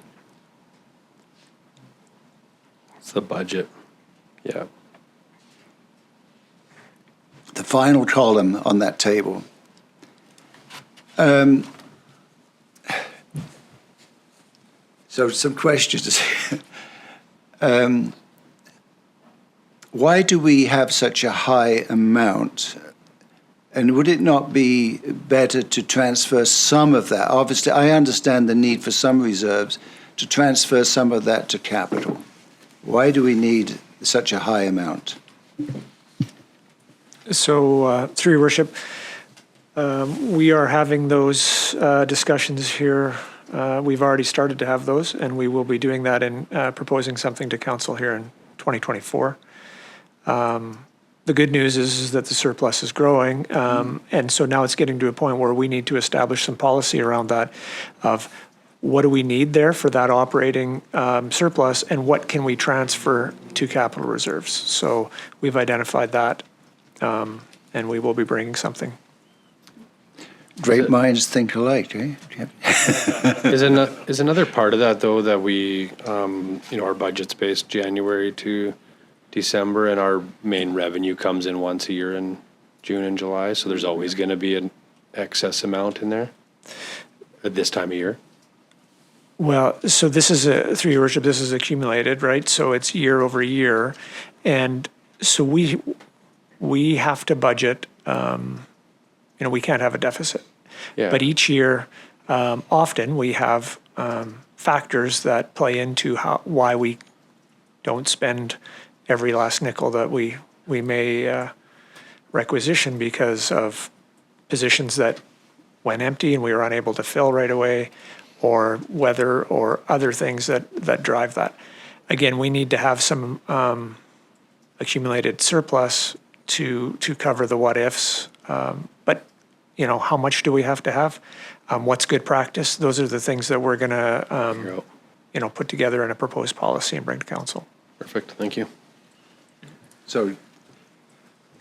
It's the budget. Yeah. The final column on that table. So some questions. why do we have such a high amount? And would it not be better to transfer some of that? Obviously, I understand the need for some reserves, to transfer some of that to capital. Why do we need such a high amount? So, through your worship, we are having those discussions here. We've already started to have those, and we will be doing that in proposing something to council here in 2024. The good news is that the surplus is growing, and so now it's getting to a point where we need to establish some policy around that of what do we need there for that operating surplus, and what can we transfer to capital reserves. So we've identified that, and we will be bringing something. Great minds think alike, eh? Is another part of that, though, that we, our budget's based January to December, and our main revenue comes in once a year in June and July, so there's always going to be an excess amount in there at this time of year? Well, so this is through your worship, this is accumulated, right? So it's year over year. And so we have to budget, we can't have a deficit. Yeah. But each year, often we have factors that play into why we don't spend every last nickel that we may requisition because of positions that went empty and we were unable to fill right away, or weather or other things that drive that. Again, we need to have some accumulated surplus to cover the what ifs. But how much do we have to have? What's good practice? Those are the things that we're going to put together in a proposed policy and bring to council. Perfect, thank you. So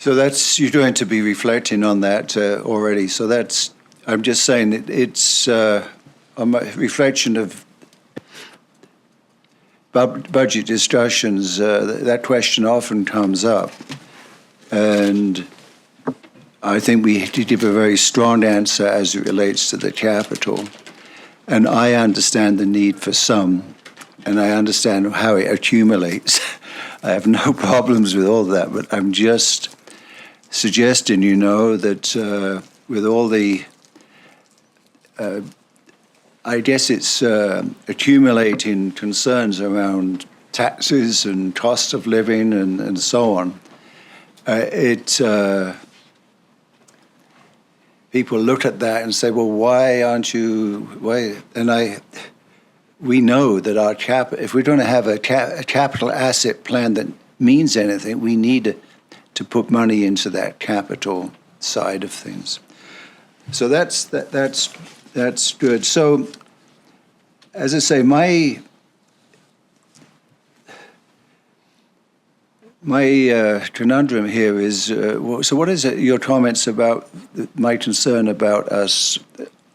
that's, you're going to be reflecting on that already. So that's, I'm just saying it's a reflection of budget discussions. That question often comes up. And I think we have to give a very strong answer as it relates to the capital. And I understand the need for some, and I understand how it accumulates. I have no problems with all that, but I'm just suggesting, that with all the, I guess it's accumulating concerns around taxes and cost of living and so on, people look at that and say, well, why aren't you, why? And we know that if we're going to have a capital asset plan that means anything, we need to put money into that capital side of things. So that's good. So, as I say, my conundrum here is, so what is it, your comments about my concern about us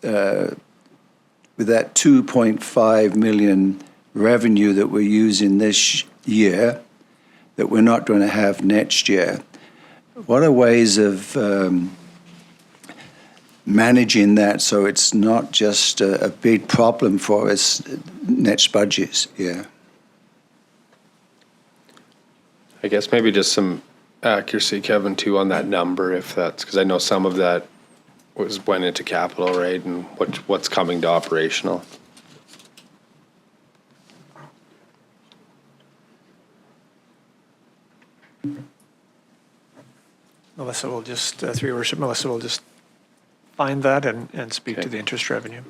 with that 2.5 million revenue that we're using this year, that we're not going to have next year? What are ways of managing that so it's not just a big problem for us next budget year? I guess maybe just some accuracy, Kevin, too, on that number, if that's, because I know some of that went into capital, right, and what's coming to operational. Melissa will just, through your worship, Melissa will just find that and speak Okay. to the interest revenue.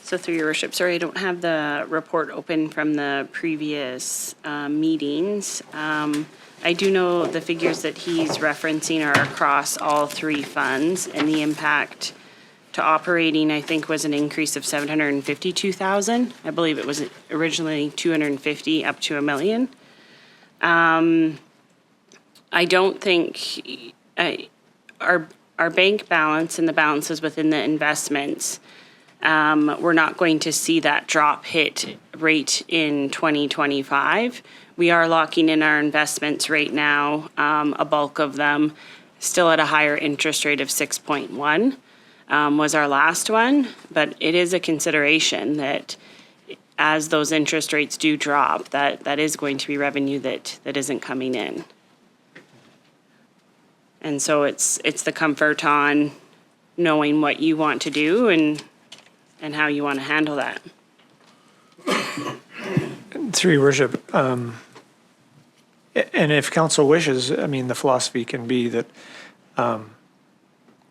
So through your worship, sorry, I don't have the report open from the previous meetings. I do know the figures that he's referencing are across all three funds, and the impact to operating, I think, was an increase of 752,000. I believe it was originally 250 up to $1 million. I don't think our bank balance and the balances within the investments, we're not going to see that drop hit rate in 2025. We are locking in our investments right now, a bulk of them, still at a higher interest rate of 6.1 was our last one, but it is a consideration that as those interest rates do drop, that is going to be revenue that isn't coming in. And so it's the comfort on knowing what you want to do and how you want to handle that. Through your worship, and if council wishes, I mean, the philosophy can be that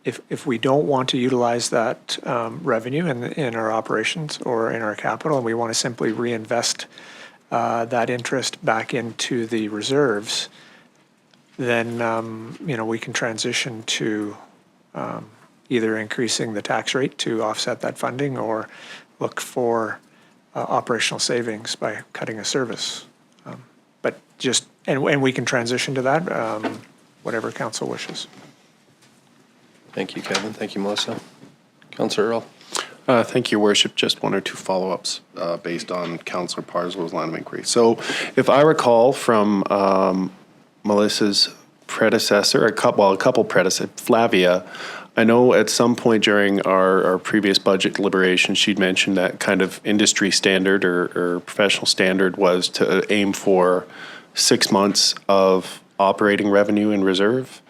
if we don't want to utilize that revenue in our operations or in our capital, and we want to simply reinvest that interest back into the reserves, then we can transition to either increasing the tax rate to offset that funding or look for operational savings by cutting a service. But just, and we can transition to that, whatever council wishes. Thank you, Kevin. Thank you, Melissa. Councillor Earl. Thank you, Worship. Just one or two follow-ups based on Councillor Parslow's line of inquiry. So if I recall from Melissa's predecessor, a couple predecessors, Flavia, I know at some point during our previous budget deliberation, she'd mentioned that kind of industry standard or professional standard was to aim for 6 months of operating revenue in reserve,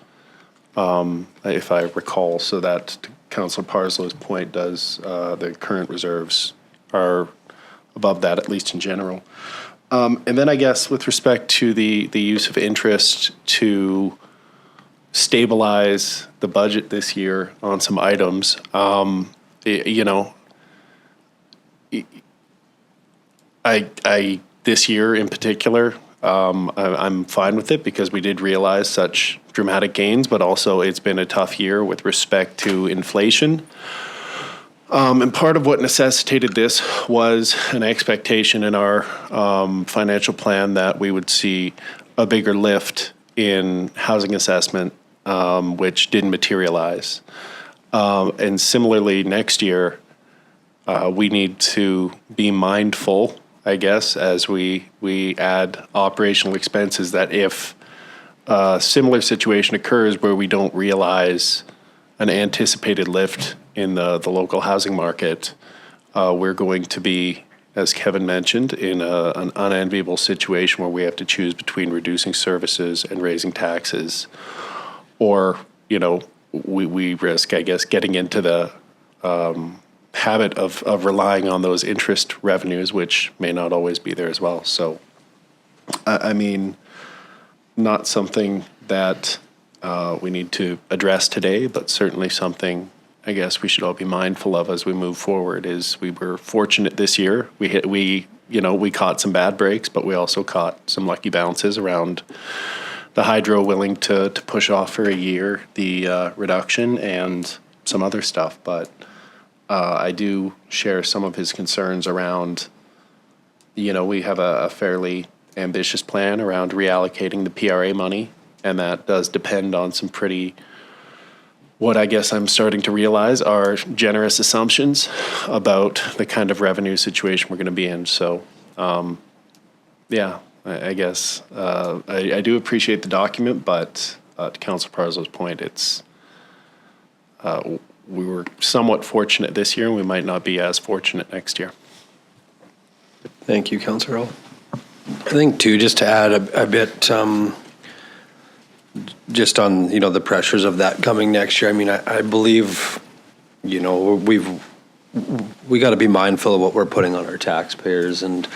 if I recall. So that, to Councillor Parslow's point, does the current reserves are above that, at least in general. And then I guess with respect to the use of interest to stabilize the budget this year on some items, I this year in particular, I'm fine with it because we did realize such dramatic gains, but also it's been a tough year with respect to inflation. And part of what necessitated this was an expectation in our financial plan that we would see a bigger lift in housing assessment, which didn't materialize. And similarly, next year, we need to be mindful, I guess, as we add operational expenses, that if a similar situation occurs where we don't realize an anticipated lift in the local housing market, we're going to be, as Kevin mentioned, in an unenviable situation where we have to choose between reducing services and raising taxes. Or, we risk, I guess, getting into the habit of relying on those interest revenues, which may not always be there as well. So, I mean, not something that we need to address today, but certainly something I guess we should all be mindful of as we move forward. Is we were fortunate this year. We caught some bad breaks, but we also caught some lucky bounces around the hydro willing to push off for a year the reduction and some other stuff. But I do share some of his concerns around, we have a fairly ambitious plan around reallocating the PRA money, and that does depend on some pretty, what I guess I'm starting to realize are generous assumptions about the kind of revenue situation we're going to be in. So, I guess I do appreciate the document, but to Councillor Parslow's point, it's we were somewhat fortunate this year, and we might not be as fortunate next year. Thank you, Councillor Earl. I think too, just to add a bit, just on the pressures of that coming next year. I mean, I believe we got to be mindful of what we're putting on our taxpayers, and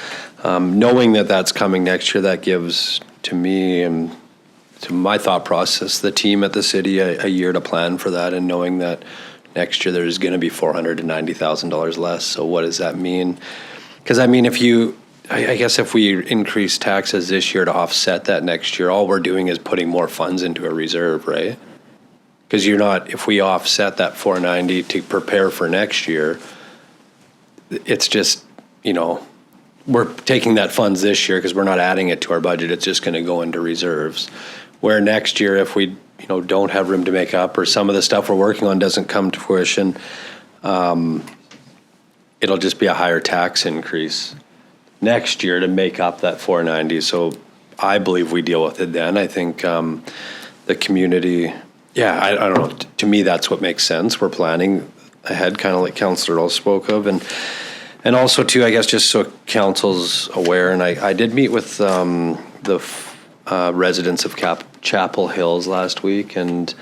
knowing that that's coming next year, that gives to me and to my thought process, the team at the city, a year to plan for that, and knowing that next year there's going to be $490,000 less. So what does that mean? Because I mean, I guess if we increase taxes this year to offset that next year, all we're doing is putting more funds into a reserve, right? Because if we offset that 490 to prepare for next year, it's just, we're taking that funds this year because we're not adding it to our budget. It's just going to go into reserves. Where next year, if we, don't have room to make up, or some of the stuff we're working on doesn't come to fruition, it'll just be a higher tax increase next year to make up that 490. So I believe we deal with it then. I think the community, Yeah, I don't know. To me, that's what makes sense. We're planning ahead, kind of like Councillor Earl spoke of. And also, too, I guess just so council's aware, and I did meet with the residents of Chapel Hills last week, and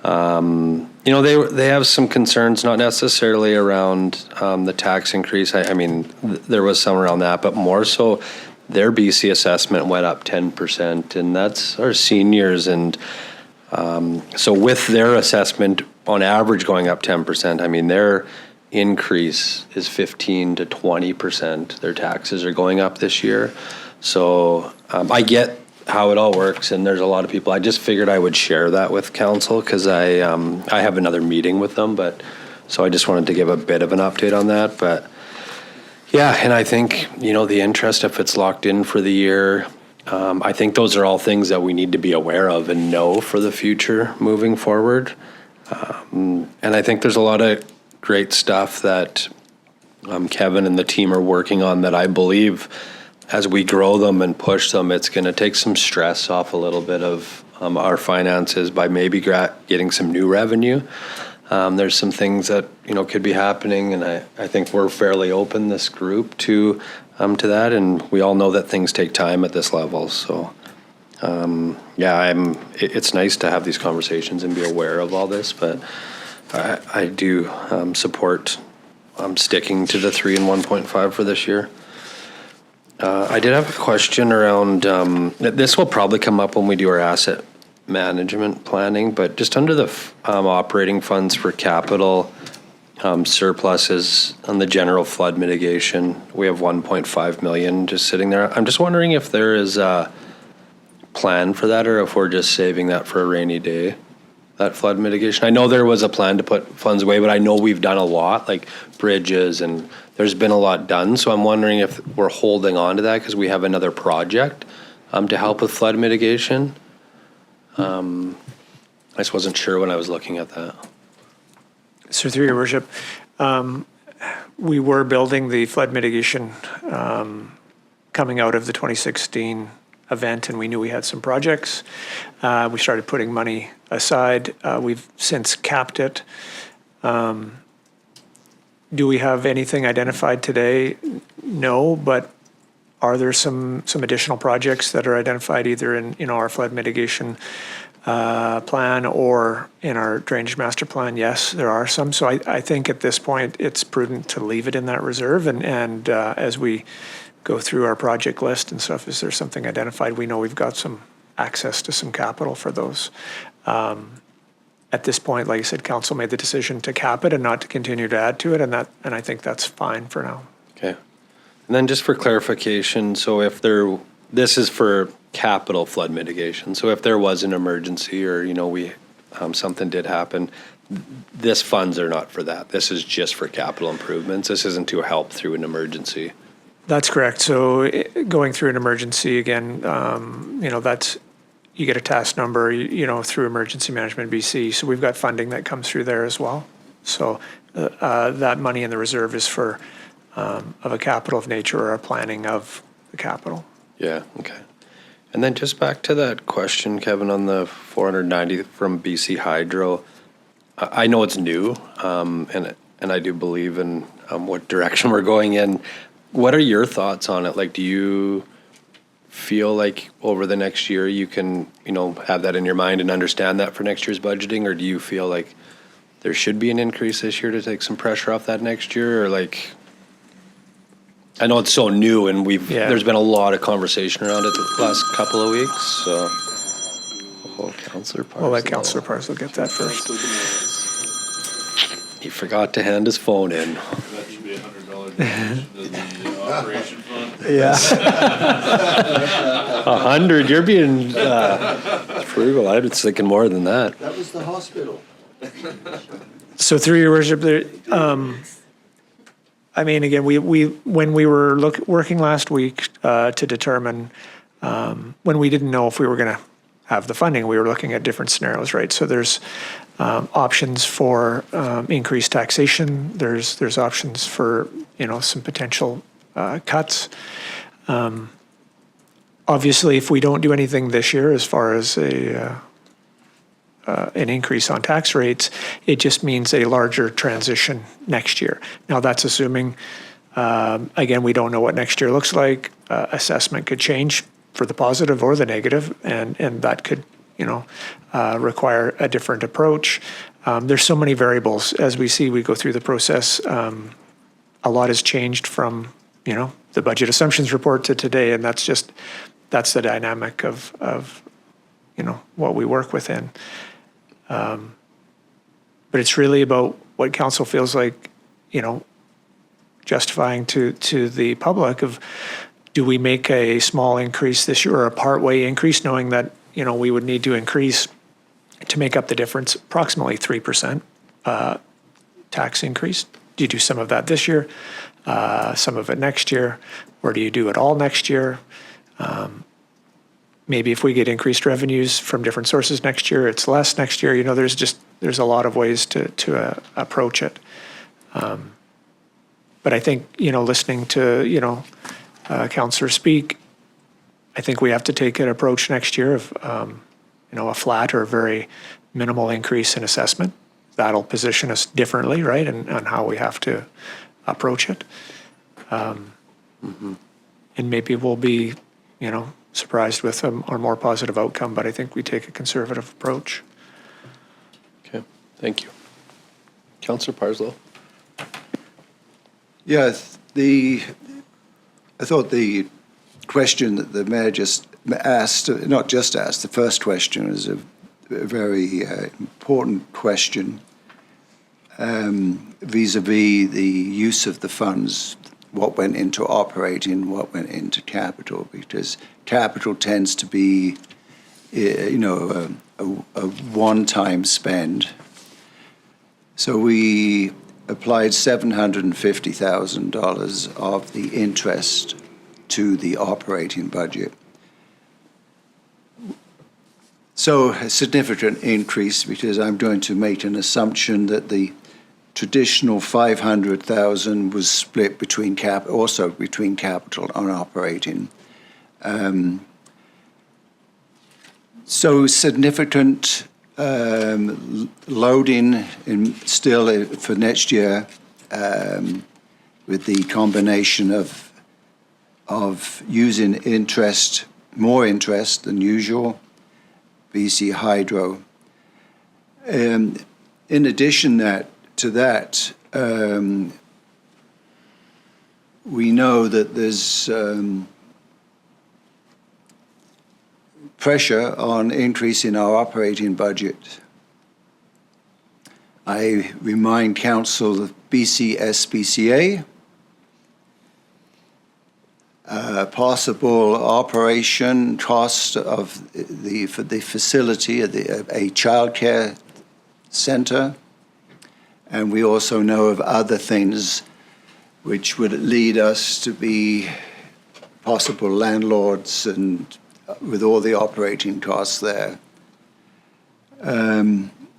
they have some concerns, not necessarily around the tax increase. I mean, there was some around that, but more so their BC assessment went up 10%, and that's our seniors. And so with their assessment on average going up 10%, I mean, their increase is 15 to 20%. Their taxes are going up this year. So I get how it all works, and there's a lot of people. I just figured I would share that with council because I have another meeting with them, but so I just wanted to give a bit of an update on that. But yeah, and I think, the interest, if it's locked in for the year, I think those are all things that we need to be aware of and know for the future moving forward. And I think there's a lot of great stuff that Kevin and the team are working on that I believe as we grow them and push them, it's going to take some stress off a little bit of our finances by maybe getting some new revenue. There's some things that, could be happening, and I think we're fairly open, this group, to that, and we all know that things take time at this level. So, it's nice to have these conversations and be aware of all this, but I do support sticking to the 3 and 1.5 for this year. I did have a question around, this will probably come up when we do our asset management planning, but just under the operating funds for capital surpluses on the general flood mitigation, we have 1.5 million just sitting there. I'm just wondering if there is a plan for that, or if we're just saving that for a rainy day, that flood mitigation. I know there was a plan to put funds away, but I know we've done a lot, like bridges, and there's been a lot done. So I'm wondering if we're holding on to that because we have another project to help with flood mitigation. I just wasn't sure when I was looking at that. So through your worship, we were building the flood mitigation coming out of the 2016 event, and we knew we had some projects. We started putting money aside. We've since capped it. Do we have anything identified today? No, but are there some additional projects that are identified either in our flood mitigation plan or in our drainage master plan? Yes, there are some. So I think at this point it's prudent to leave it in that reserve, and as we go through our project list and stuff, is there something identified? We know we've got some access to some capital for those. At this point, like I said, council made the decision to cap it and not to continue to add to it, and I think that's fine for now. Okay. And then just for clarification, so this is for capital flood mitigation. So if there was an emergency or, something did happen, this funds are not for that. This is just for capital improvements. This isn't to help through an emergency. That's correct. So going through an emergency, again, that's, you get a task number, through Emergency Management BC. So we've got funding that comes through there as well. So that money in the reserve is for of a capital of nature or a planning of the capital. Yeah, okay. And then just back to that question, Kevin, on the 490 from BC Hydro. I know it's new, and I do believe in what direction we're going in. What are your thoughts on it? Like, do you feel like over the next year you can, have that in your mind and understand that for next year's budgeting? Or do you feel like there should be an increase this year to take some pressure off that next year? Or like, I know it's so new and there's been a lot of conversation around it the last couple of weeks, so. Councillor Parslow. We'll let Councillor Parslow get that first. He forgot to hand his phone in. That should be $100 to the operation fund. Yeah. 100, you're being frugal. I was thinking more than that. That was the hospital. So through your worship, again, we when we were working last week to determine when we didn't know if we were going to have the funding, we were looking at different scenarios, right? So there's options for increased taxation. There's options for some potential cuts. Obviously, if we don't do anything this year, as far as a an increase on tax rates. It just means a larger transition next year. Now, that's assuming, again, we don't know what next year looks like. Assessment could change for the positive or the negative, and that could, require a different approach. There's so many variables. As we go through the process, a lot has changed from, the budget assumptions report to today, and that's the dynamic of what we work within. But it's really about what council feels like, justifying to the public of, do we make a small increase this year or a partway increase, knowing that, we would need to increase to make up the difference, approximately 3% tax increase. Do you do some of that this year, some of it next year, or do you do it all next year? Maybe if we get increased revenues from different sources next year, it's less next year. There's a lot of ways to approach it. But I think, listening to, Councillor speak, I think we have to take an approach next year of, a flat or a very minimal increase in assessment. That'll position us differently, right, and on how we have to approach it. And maybe we'll be, surprised with a more positive outcome, but I think we take a conservative approach. Okay, thank you. Councillor Parslow? Yeah, I thought the question that the mayor just asked, not just asked, the first question was a very important question vis-a-vis the use of the funds, what went into operating, what went into capital, because capital tends to be, a one-time spend. So we applied $750,000 of the interest to the operating budget. So a significant increase, because I'm going to make an assumption that the traditional $500,000 was split between capital and operating. So significant loading still for next year, with the combination of using more interest than usual, BC Hydro. In addition to that, we know that there's pressure on increasing our operating budget. I remind Council of BC SPCA, possible operation cost of for the facility of a childcare centre, and we also know of other things which would lead us to be possible landlords and with all the operating costs there.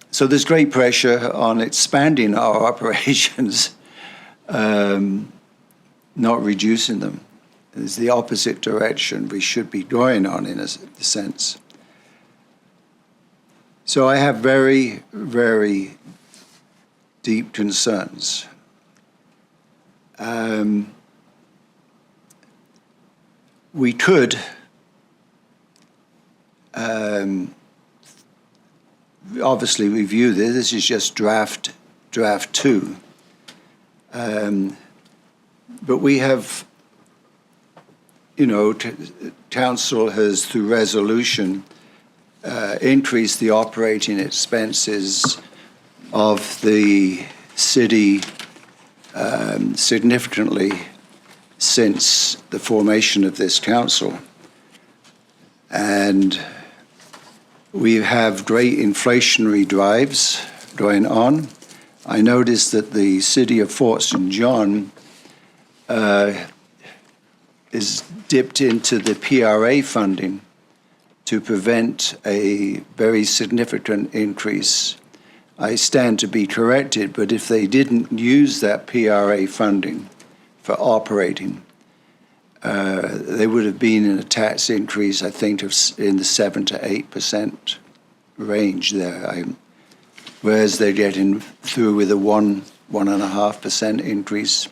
So there's great pressure on expanding our operations, not reducing them. It's the opposite direction we should be going on in a sense. So I have very, very deep concerns. We could obviously review this. This is just draft 2. But we have, Council has, through resolution, increased the operating expenses of the city significantly since the formation of this council. And we have great inflationary drives going on. I noticed that the city of Fort St. John is dipped into the PRA funding to prevent a very significant increase. I stand to be corrected, but if they didn't use that PRA funding for operating, they would have been in a tax increase, I think, in the 7 to 8%. range there. Whereas they're getting through with a 1.5% increase.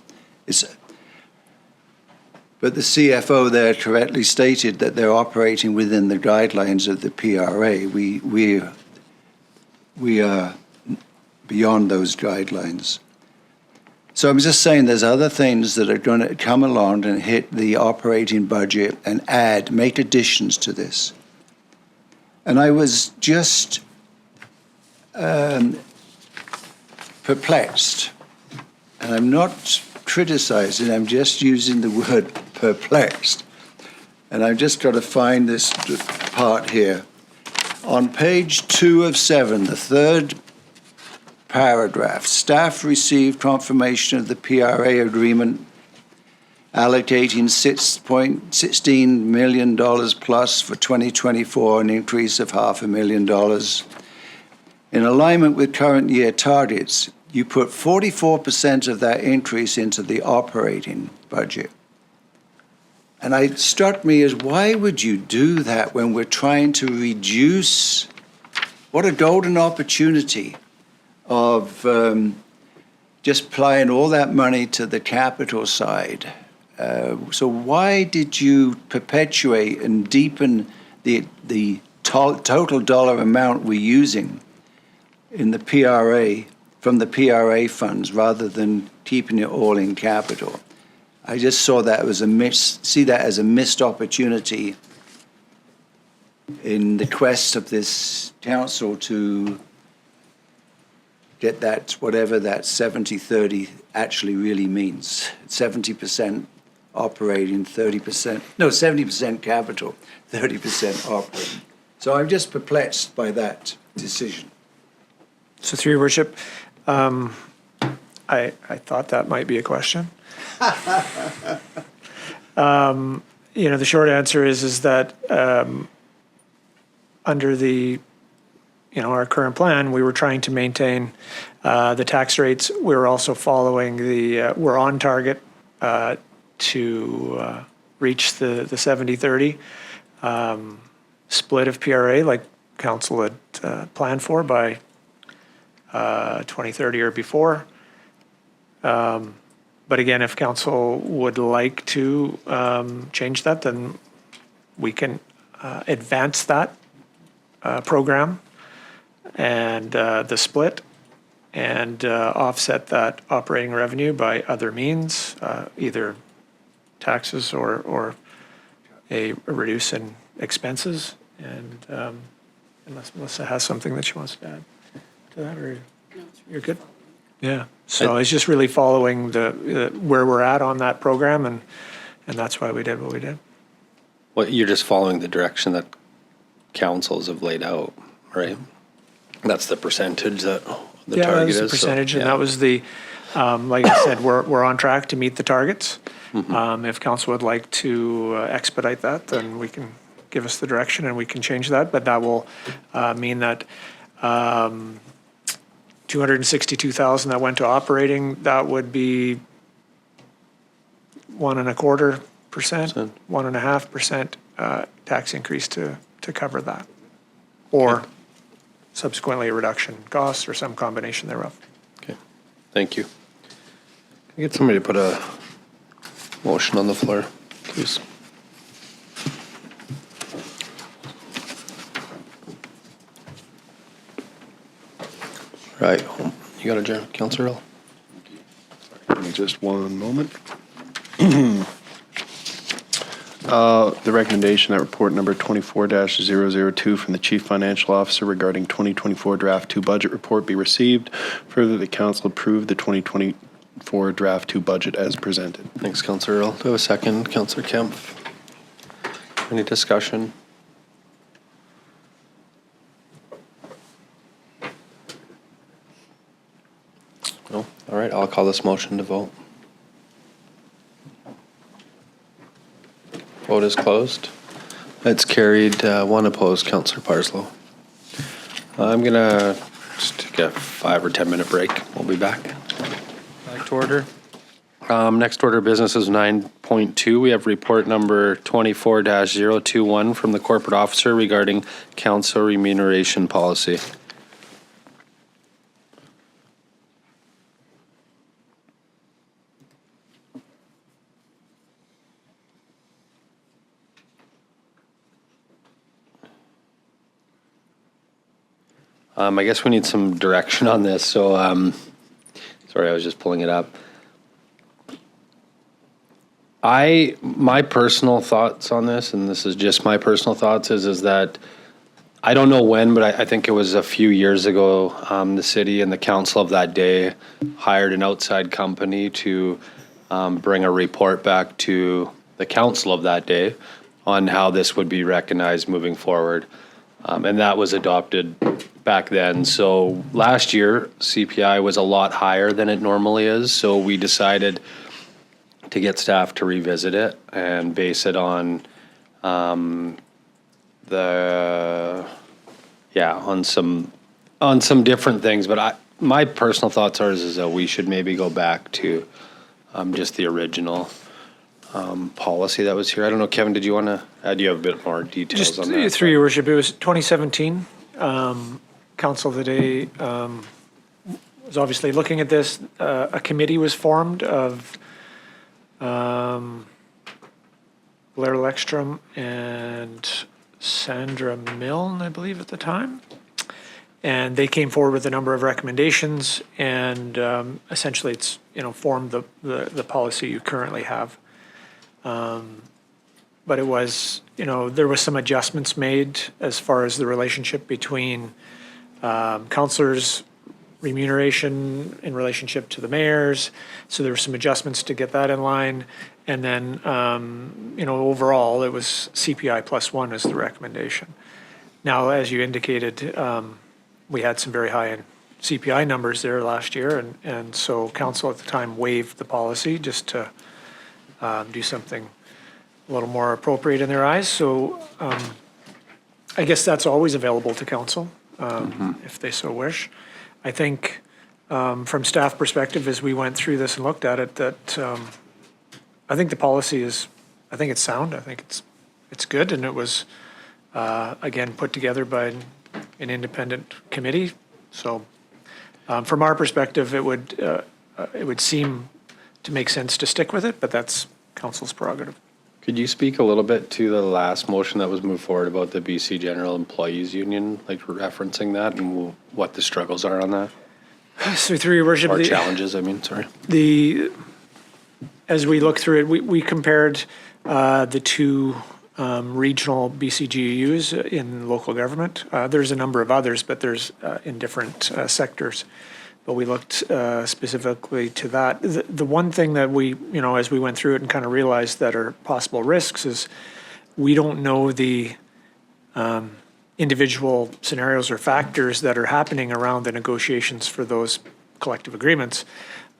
But the CFO there correctly stated that they're operating within the guidelines of the PRA. We are beyond those guidelines. So I'm just saying there's other things that are going to come along and hit the operating budget and make additions to this. And I was just perplexed. And I'm not criticizing, I'm just using the word perplexed. And I've just got to find this part here. On page 2 of 7, the third paragraph, staff received confirmation of the PRA agreement allocating $6.16 million plus for 2024, an increase of $500,000. In alignment with current year targets, you put 44% of that increase into the operating budget. And it struck me as, why would you do that when we're trying to reduce? What a golden opportunity of just applying all that money to the capital side. So why did you perpetuate and deepen the total dollar amount we're using in the PRA, from the PRA funds, rather than keeping it all in capital? I just saw that as a missed opportunity in the quest of this council to get that, whatever that 70-30 actually really means. 70% operating, 70% capital, 30% operating. So I'm just perplexed by that decision. So through your worship, I thought that might be a question. The short answer is that under the our current plan, we were trying to maintain the tax rates. We were also following we're on target to reach the 70-30 split of PRA like council had planned for by 2030 or before. But again, if council would like to change that, then we can advance that program and the split and offset that operating revenue by other means, either taxes or a reduce in expenses. And unless Melissa has something that she wants to add to that, or you're good? Yeah. So it's just really following where we're at on that program, and that's why we did what we did. Well, you're just following the direction that councils have laid out, right? That's the percentage that the target is. Yeah, that's the percentage, and that was the, like I said, we're on track to meet the targets. Mm-hmm. If council would like to expedite that, then we can give us the direction and we can change that, but that will mean that 262,000 that went to operating, that would be 1.25%, 1.5% tax increase to cover that, or subsequently a reduction in costs or some combination thereof. Okay, thank you. Can I get somebody to put a motion on the floor, please? Right, you got it, Councillor Earl. Give me just one moment. The recommendation that report number 24-002 from the Chief Financial Officer regarding 2024 Draft 2 Budget Report be received. Further, the Council approve the 2024 Draft 2 Budget as presented. Thanks, Councillor Earl. Do we have a second? Councillor Kemp. Any discussion? No? All right, I'll call this motion to vote. Vote is closed. It's carried, one opposed, Councillor Parslow. I'm going to just take a 5 or 10 minute break. We'll be back. Back to order. Next order of business is 9.1. 5.2, we have report number 24-021 from the corporate officer regarding council remuneration policy. I guess we need some direction on this, so, sorry, I was just pulling it up. My personal thoughts on this, and this is just my personal thoughts, is that I don't know when, but I think it was a few years ago, the city and the council of that day hired an outside company to bring a report back to the council of that day on how this would be recognized moving forward. And that was adopted back then. So last year, CPI was a lot higher than it normally is. So we decided to get staff to revisit it and base it on on some different things. But my personal thoughts is that we should maybe go back to just the original policy that was here. I don't know, Kevin, did you want to add? Do you have a bit more details Just on that? through your worship, it was 2017. Council of the day was obviously looking at this. A committee was formed of Blair Lekstrom and Sandra Milne, I believe, at the time. And they came forward with a number of recommendations, and essentially it's, formed the policy you currently have. But it was, there was some adjustments made as far as the relationship between councillors' remuneration in relationship to the mayor's. So there were some adjustments to get that in line. And then, overall, it was CPI +1 as the recommendation. Now, as you indicated, we had some very high CPI numbers there last year. And so council at the time waived the policy just to do something a little more appropriate in their eyes. So I guess that's always available to council if they so wish. I think from staff perspective, as we went through this and looked at it, that I think the policy is, I think it's sound. I think it's good. And it was, again, put together by an independent committee. So from our perspective, it would seem to make sense to stick with it, but that's council's prerogative. Could you speak a little bit to the last motion that was moved forward about the BC General Employees Union, like referencing that and what the struggles are on that? So through your worship, Or challenges, I mean, sorry. As we look through it, we compared the two regional BCGEUs in local government. There's a number of others, but there's in different sectors. But we looked specifically to that. The one thing that we, as we went through it and kind of realized that are possible risks is we don't know the individual scenarios or factors that are happening around the negotiations for those collective agreements.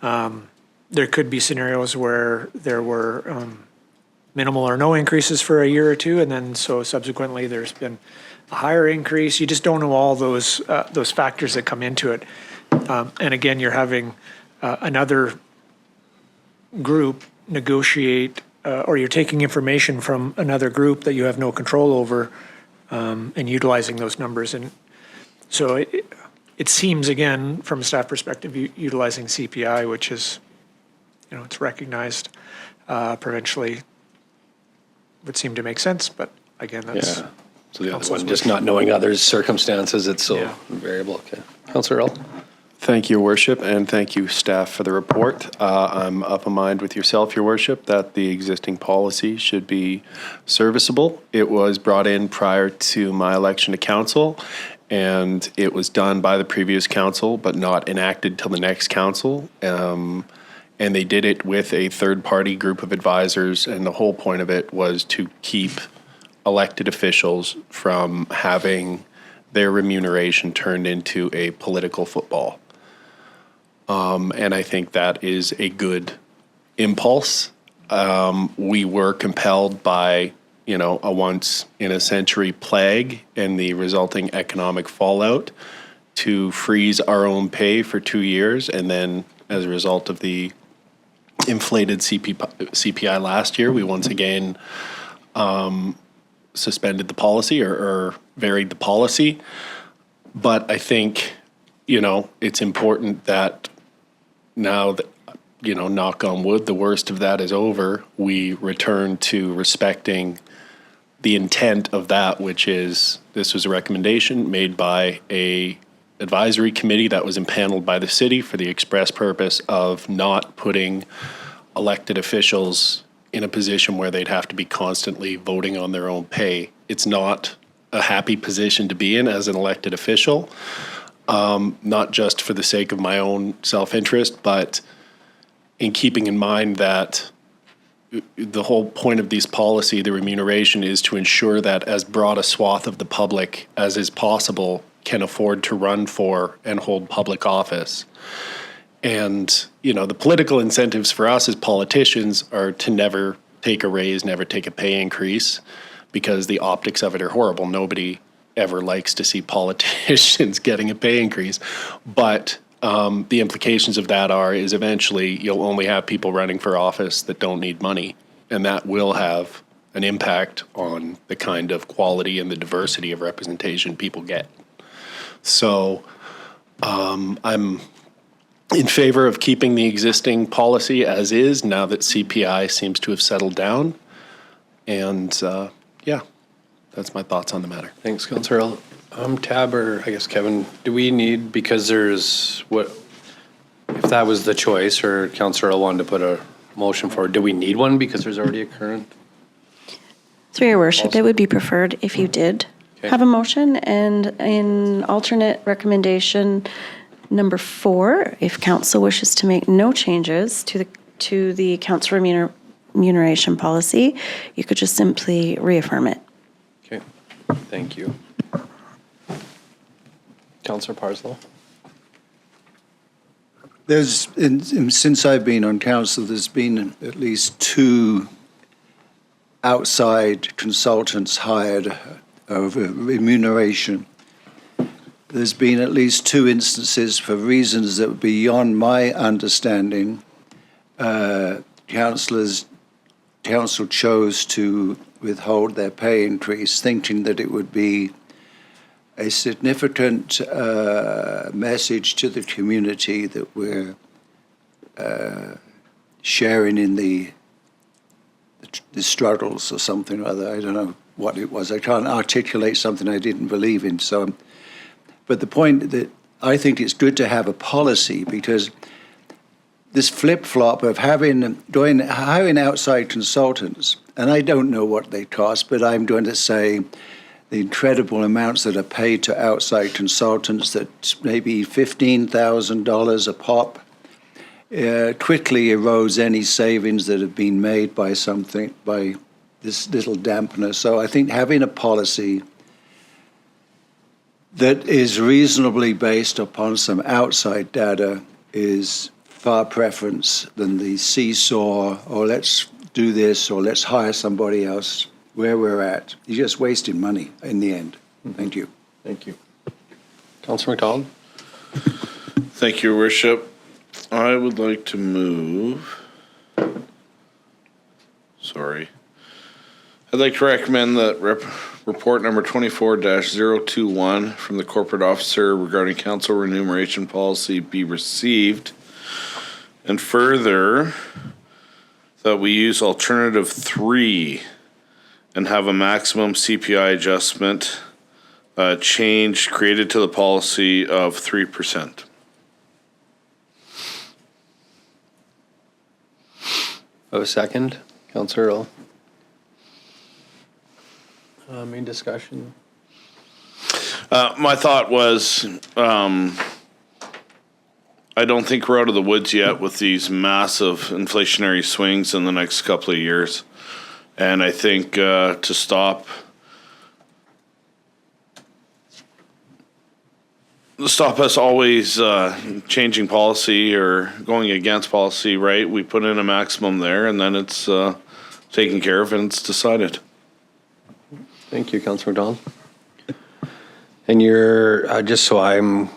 There could be scenarios where there were minimal or no increases for a year or two, and then so subsequently there's been a higher increase. You just don't know all those factors that come into it. And again, you're having another group negotiate, or you're taking information from another group that you have no control over and utilizing those numbers. And so it seems, again, from a staff perspective, utilizing CPI, which is, it's recognized provincially, would seem to make sense. But again, that's... Yeah. So the other one, just not knowing others' circumstances, it's so variable. Okay. Councillor Earl. Thank you, Your Worship, and thank you, staff, for the report. I'm up in mind with yourself, Your Worship, that the existing policy should be serviceable. It was brought in prior to my election to council, and it was done by the previous council, but not enacted till the next council. And they did it with a third-party group of advisors, and the whole point of it was to keep elected officials from having their remuneration turned into a political football. And I think that is a good impulse. We were compelled by, a once-in-a-century plague and the resulting economic fallout to freeze our own pay for 2 years. And then as a result of the inflated CPI last year, we once again suspended the policy or varied the policy. But I think, it's important that now that, knock on wood, the worst of that is over, we return to respecting the intent of that, which is this was a recommendation made by a advisory committee that was impaneled by the city for the express purpose of not putting elected officials in a position where they'd have to be constantly voting on their own pay. It's not a happy position to be in as an elected official, not just for the sake of my own self-interest, but in keeping in mind that the whole point of this policy, the remuneration, is to ensure that as broad a swath of the public as is possible can afford to run for and hold public office. And, the political incentives for us as politicians are to never take a raise, never take a pay increase, because the optics of it are horrible. Nobody ever likes to see politicians getting a pay increase. But the implications of that is eventually you'll only have people running for office that don't need money. And that will have an impact on the kind of quality and the diversity of representation people get. So I'm in favor of keeping the existing policy as is now that CPI seems to have settled down. And that's my thoughts on the matter. Thanks, Councillor Earl. Tab, or I guess Kevin, do we need, because if that was the choice, or Councillor Earl wanted to put a motion forward, do we need one because there's already a current? Through your worship, it would be preferred if you did have a motion, and in alternate recommendation number 4, if council wishes to make no changes to the council remuneration policy, you could just simply reaffirm it. Okay, thank you. Councillor Parslow. Since I've been on council, there's been at least 2 outside consultants hired over remuneration. There's been at least 2 instances for reasons that were beyond my understanding. Council chose to withhold their pay increase, thinking that it would be a significant message to the community that we're sharing in the struggles or something or other. I don't know what it was. I can't articulate something I didn't believe in. But the point that I think it's good to have a policy, because this flip-flop of hiring outside consultants, and I don't know what they cost, but I'm going to say the incredible amounts that are paid to outside consultants, that maybe $15,000 a pop, quickly erodes any savings that have been made by this little dampener. So I think having a policy that is reasonably based upon some outside data is far preference than the seesaw, or let's do this, or let's hire somebody else. Where we're at, you're just wasting money in the end. Thank you. Thank you. Councillor McDonald. Thank you, Your Worship. I would like to move. I'd like to recommend that report number 24-021 from the corporate officer regarding council remuneration policy be received, and further that we use alternative 3 and have a maximum CPI adjustment change created to the policy of 3%. A second, Councillor Earl. Main discussion. My thought was, I don't think we're out of the woods yet with these massive inflationary swings in the next couple of years. And I think to stop us always changing policy or going against policy, right? We put in a maximum there, and then it's taken care of and it's decided. Thank you, Councillor McDonald. And your, just so I'm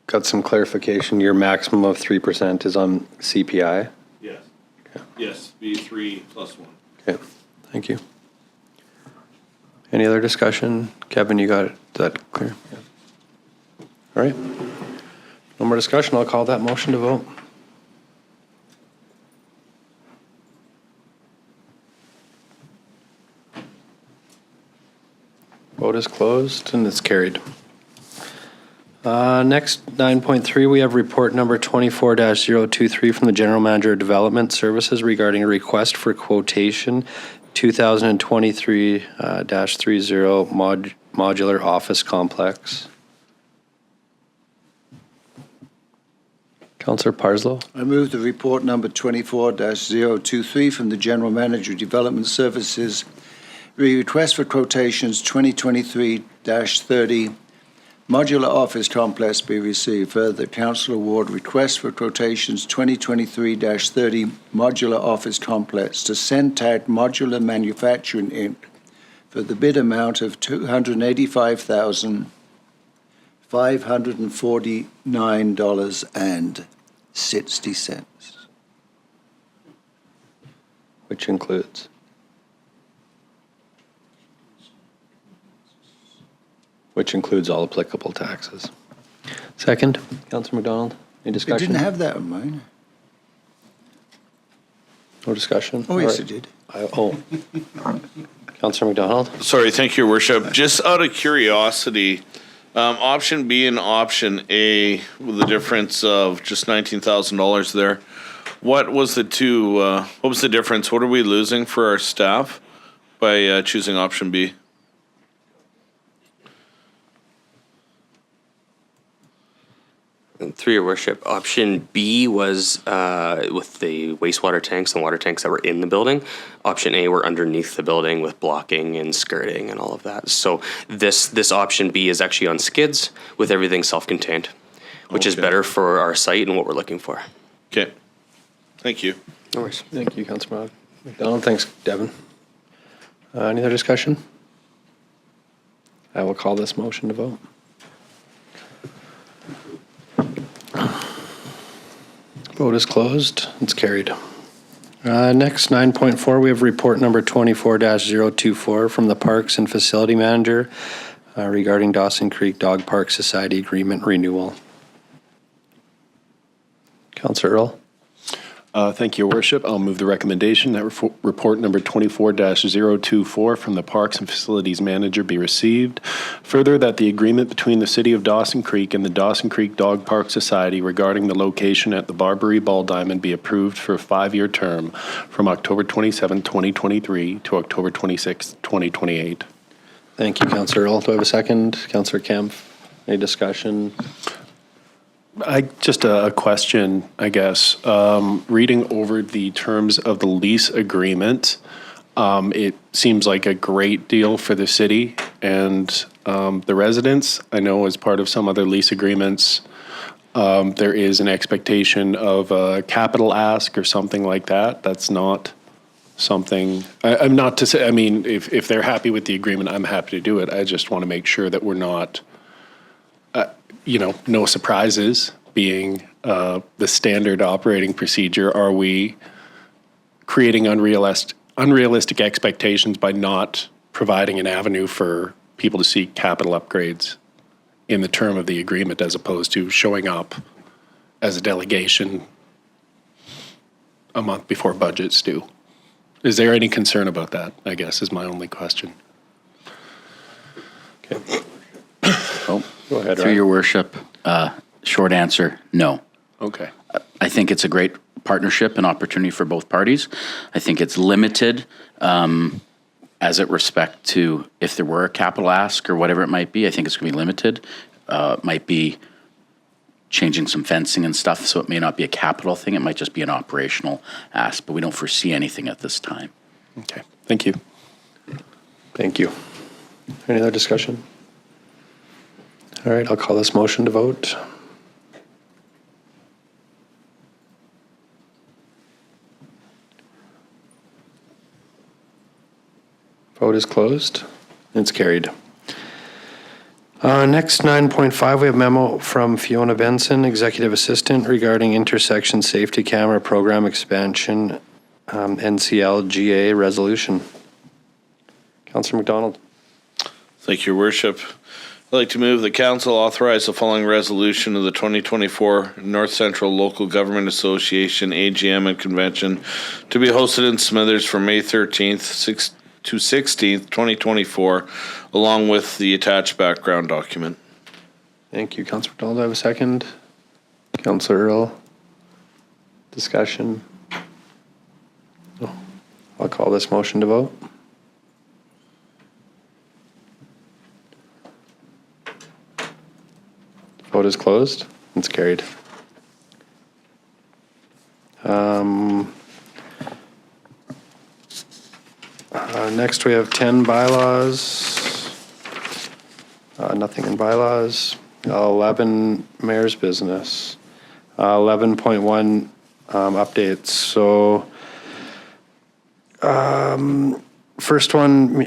got some clarification, your maximum of 3% is on CPI? Yes. be 3 plus 1. Okay, thank you. Any other discussion? Kevin, you got it? Is that clear? Yeah. All right. No more discussion. I'll call that motion to vote. Vote is closed and it's carried. Next, 9.3, we have report number 24-023 from the General Manager of Development Services regarding a request for quotation 2023-30 modular office complex. Councillor Parslow. I move the report number 24-023 from the General Manager of Development Services. Request for quotations 2023-30 modular office complex be received. Further, Council award request for quotations 2023-30 modular office complex to Centag Modular Manufacturing Inc. for the bid amount of $285,549.60. Which includes? Which includes all applicable taxes. Second, Councillor McDonald, any I discussion? didn't have that on mine. No discussion? Oh, yes, All it did. Councillor McDonald? Sorry, thank you, Your Worship. Just out of curiosity, option B and option A, with the difference of just $19,000 there, what was the difference? What are we losing for our staff by choosing option B? Through your worship, option B was with the wastewater tanks and water tanks that were in the building. Option A were underneath the building with blocking and skirting and all of that. So this option B is actually on skids with everything self-contained, which is better for our site and what we're looking for. Okay. Thank you. No worries. Thank you, Councillor McDonald. Thanks, Devin. Any other discussion? I will call this motion to vote. Vote is closed. It's carried. Next, 9.4, we have report number 24-024 from the Parks and Facility Manager regarding Dawson Creek Dog Park Society Agreement Renewal. Councillor Earl. Thank you, Your Worship. I'll move the recommendation that report number 24-024 from the Parks and Facilities Manager be received. Further, that the agreement between the City of Dawson Creek and the Dawson Creek Dog Park Society regarding the location at the Barbary Ball Diamond be approved for a 5-year term from October 27, 2023 to October 26, 2028. Thank you, Councillor Earl. Do I have a second? Councillor Kemp, any discussion? Just a question, I guess. Reading over the terms of the lease agreement, it seems like a great deal for the city and the residents. I know as part of some other lease agreements, there is an expectation of a capital ask or something like that. That's not something, I'm not to say, I mean, if they're happy with the agreement, I'm happy to do it. I just want to make sure that we're not no surprises being the standard operating procedure. Are we creating unrealistic expectations by not providing an avenue for people to seek capital upgrades in the term of the agreement as opposed to showing up as a delegation a month before budget's due? Is there any concern about that, I guess, is my only question. Okay. Oh, go ahead, through Ryan. your worship, short answer, no. Okay. I think it's a great partnership and opportunity for both parties. I think it's limited as it respect to if there were a capital ask or whatever it might be. I think it's going to be limited. Might be changing some fencing and stuff, so it may not be a capital thing. It might just be an operational ask, but we don't foresee anything at this time. Okay. Thank you. Thank you. Any other discussion? All right, I'll call this motion to vote. Vote is closed. It's carried. Next, 9.5, we have memo from Fiona Benson, Executive Assistant, regarding intersection safety camera program expansion NCLGA resolution. Councillor McDonald. Thank you, Your Worship. I'd like to move the council authorize the following resolution of the 2024 North Central Local Government Association AGM and Convention to be hosted in Smithers from May 13th to 16th, 2024, along with the attached background document. Thank you, Councillor McDonald. Do I have a second? Councillor Earl. Discussion. No. I'll call this motion to vote. Vote is closed. It's carried. Next, we have 10 bylaws. Nothing in bylaws. 11 mayor's business. 11.1 updates. So, first one, we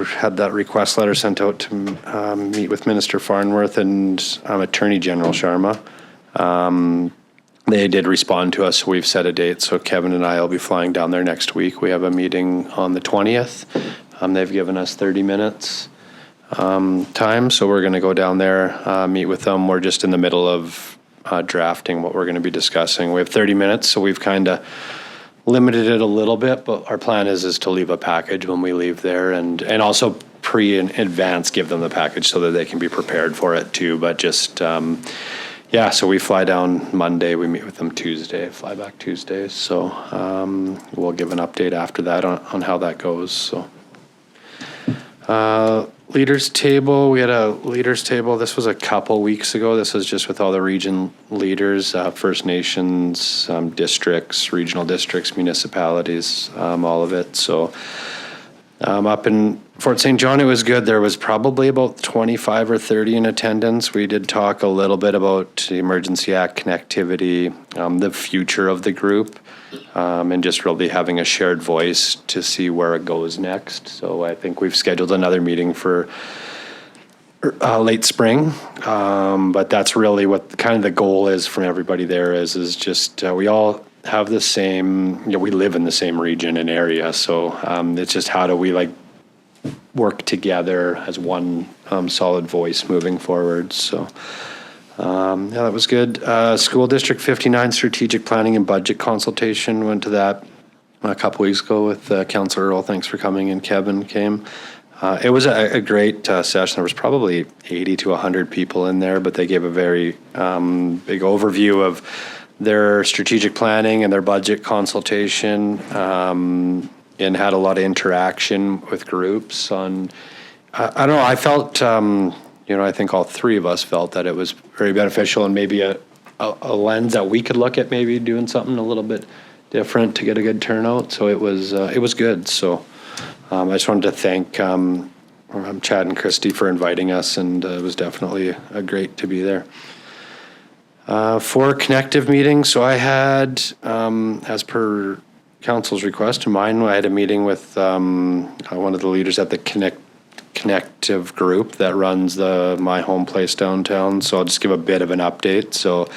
had that request letter sent out to meet with Minister Farnworth and Attorney General Sharma. They did respond to us, so we've set a date. So Kevin and I will be flying down there next week. We have a meeting on the 20th. They've given us 30 minutes time, so we're going to go down there, meet with them. We're just in the middle of drafting what we're going to be discussing. We have 30 minutes, so we've kind of limited it a little bit, but our plan is to leave a package when we leave there, and also in advance give them the package so that they can be prepared for it too. But just so we fly down Monday, we meet with them Tuesday, fly back Tuesday. So we'll give an update after that on how that goes. So leaders table, we had a leaders table. This was a couple weeks ago. This was just with all the region leaders, First Nations, districts, regional districts, municipalities, all of it. So up in Fort St. John, it was good. There was probably about 25 or 30 in attendance. We did talk a little bit about the Emergency Act connectivity, the future of the group, and just really having a shared voice to see where it goes next. So I think we've scheduled another meeting for late spring, but that's really what kind of the goal is from everybody there is just we all have the same, we live in the same region and area. So it's just how do we work together as one solid voice moving forward. So that was good. School District 59 strategic planning and budget consultation. Went to that a couple weeks ago with Councillor Earl. Thanks for coming, and Kevin came. It was a great session. There was probably 80 to 100 people in there, but they gave a very big overview of their strategic planning and their budget consultation, and had a lot of interaction with groups on, I don't know, I felt, I think all three of us felt that it was very beneficial, and maybe a lens that we could look at maybe doing something a little bit different to get a good turnout. So it was good. So I just wanted to thank Chad and Christy for inviting us, and it was definitely great to be there. For connective meetings, so I had, as per council's request, mine, I had a meeting with one of the leaders at the connective group that runs my home place downtown. So I'll just give a bit of an update. So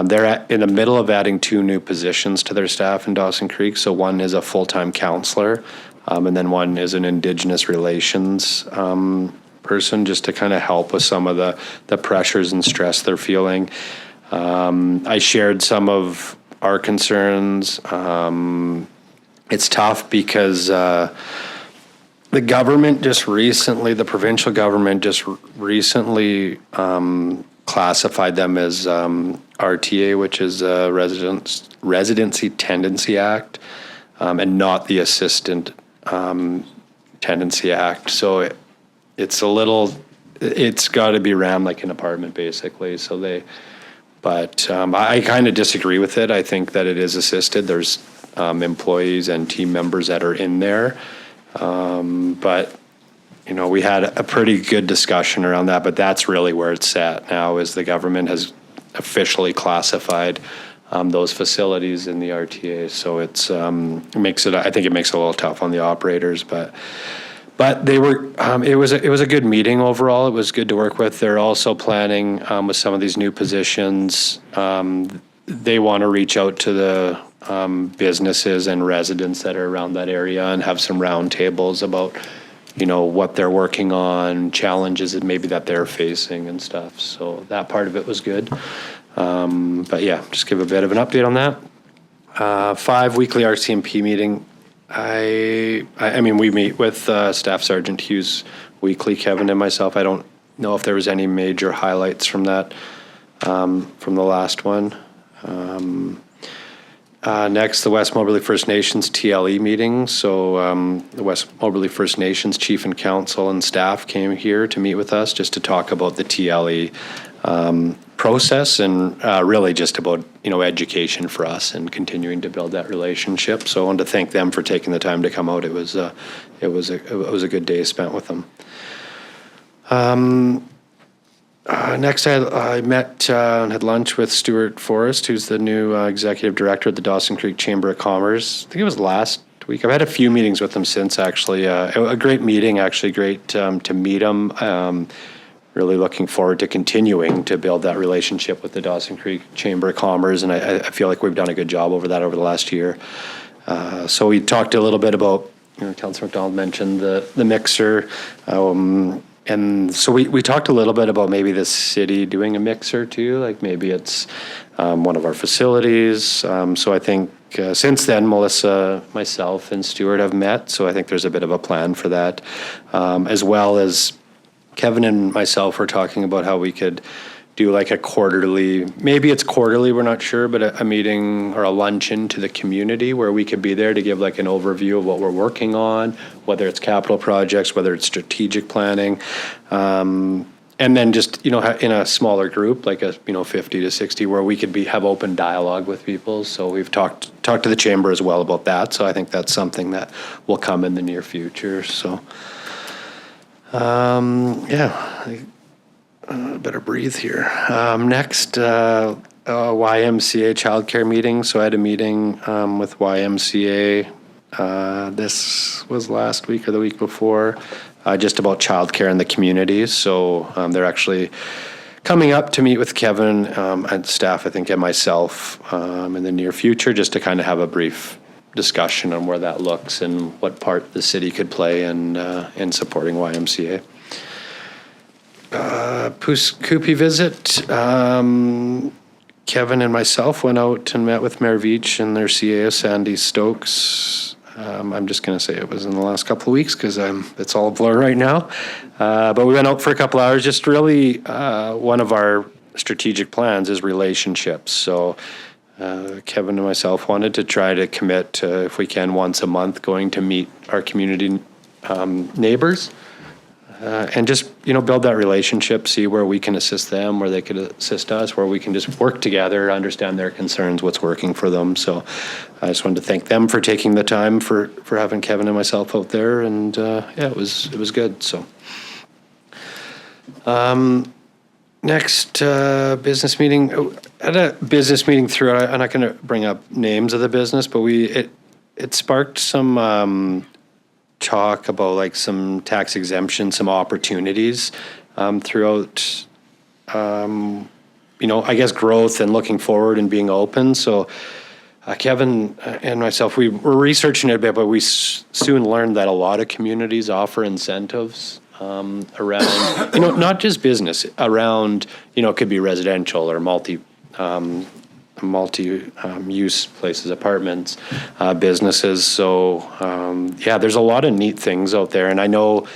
they're in the middle of adding 2 new positions to their staff in Dawson Creek. So one is a full-time counselor, and then one is an Indigenous relations person, just to kind of help with some of the pressures and stress they're feeling. I shared some of our concerns. It's tough because the government the provincial government just recently classified them as RTA, which is a Residency Tendency Act, and not the Assistant Tendency Act. So it's got to be ran like an apartment, basically. So But I kind of disagree with it. I think that it is assisted. There's employees and team members that are in there. But, we had a pretty good discussion around that, but that's really where it's at now, is the government has officially classified those facilities in the RTA. So I think it makes it a little tough on the operators, but they were, it was a good meeting overall. It was good to work with. They're also planning with some of these new positions. They want to reach out to the businesses and residents that are around that area and have some round tables about, what they're working on, challenges that maybe that they're facing and stuff. So that part of it was good. But yeah, just give a bit of an update on that. 5 weekly RCMP meeting. I mean, we meet with Staff Sergeant Hughes weekly, Kevin and myself. I don't know if there was any major highlights from that, from the last one. Next, the West Moberly First Nations TLE meeting. So the West Moberly First Nations Chief and Council and staff came here to meet with us just to talk about the TLE process and really just about, education for us and continuing to build that relationship. So I wanted to thank them for taking the time to come out. It was a good day spent with them. Next, I met and had lunch with Stuart Forrest, who's the new executive director at the Dawson Creek Chamber of Commerce. I think it was last week. I've had a few meetings with him since, actually. A great meeting, actually. Great to meet him. Really looking forward to continuing to build that relationship with the Dawson Creek Chamber of Commerce, and I feel like we've done a good job over the last year. So we talked a little bit about, Councillor McDonald mentioned the mixer. And so we talked a little bit about maybe the city doing a mixer too, like maybe it's one of our facilities. So I think since then, Melissa, myself, and Stuart have met. So I think there's a bit of a plan for that, as well as Kevin and myself were talking about how we could do like a quarterly, maybe it's quarterly, we're not sure, but a meeting or a luncheon to the community where we could be there to give like an overview of what we're working on, whether it's capital projects, whether it's strategic planning, and then just, in a smaller group, like a, 50 to 60, where we could have open dialogue with people. So we've talked to the chamber as well about that. So I think that's something that will come in the near future. So, better breathe here. Next, YMCA childcare meeting. So I had a meeting with YMCA. This was last week or the week before, just about childcare in the community. So they're actually coming up to meet with Kevin and staff, I think, and myself in the near future, just to kind of have a brief discussion on where that looks and what part the city could play in supporting YMCA. Coopy visit. Kevin and myself went out and met with Mayor Veach and their CA, Sandy Stokes. I'm just going to say it was in the last couple of weeks because it's all a blur right now. But we went out for a couple hours. Just really one of our strategic plans is relationships. So Kevin and myself wanted to try to commit to, if we can, once a month going to meet our community neighbors. And just, build that relationship, see where we can assist them, where they could assist us, where we can just work together, understand their concerns, what's working for them. So I just wanted to thank them for taking the time for having Kevin and myself out there. And it was good. So next business meeting, at a business meeting through, I'm not going to bring up names of the business, but it sparked some talk about like some tax exemption, some opportunities throughout, I guess growth and looking forward and being open. So Kevin and myself, we were researching it a bit, but we soon learned that a lot of communities offer incentives around, not just business, around, it could be residential or multi-use places, apartments, businesses. So there's a lot of neat things out there. And I know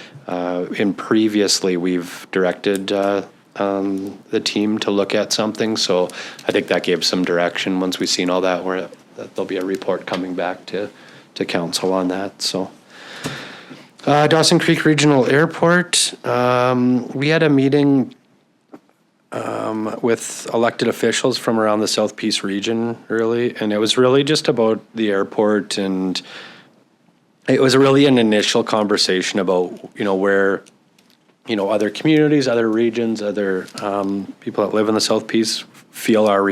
previously we've directed the team to look at something. So I think that gave some direction once we've seen all that, where that there'll be a report coming back to council on that. So Dawson Creek Regional Airport, we had a meeting with elected officials from around the South Peace region, really, and it was really just about the airport, and it was really an initial conversation about, where, other communities, other regions, other people that live in the South Peace feel our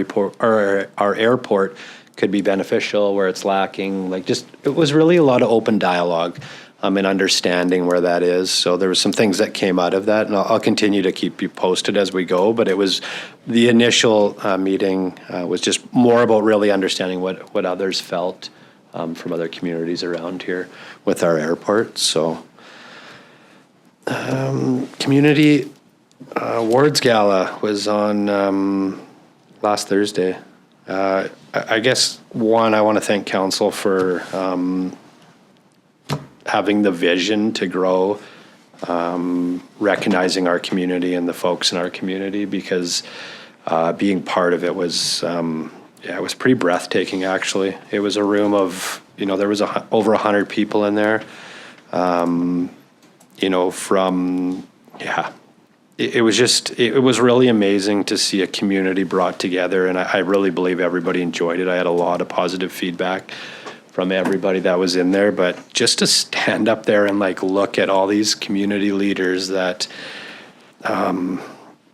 airport could be beneficial, where it's lacking. It was really a lot of open dialogue and understanding where that is. So there were some things that came out of that, and I'll continue to keep you posted as we go. But it was the initial meeting was just more about really understanding what others felt from other communities around here with our airport. So community awards gala was on last Thursday. I guess I want to thank council for having the vision to grow, recognizing our community and the folks in our community, because being part of it was, it was pretty breathtaking, actually. It was a room of, there was over 100 people in there, it was really amazing to see a community brought together, and I really believe everybody enjoyed it. I had a lot of positive feedback from everybody that was in there, but just to stand up there and look at all these community leaders that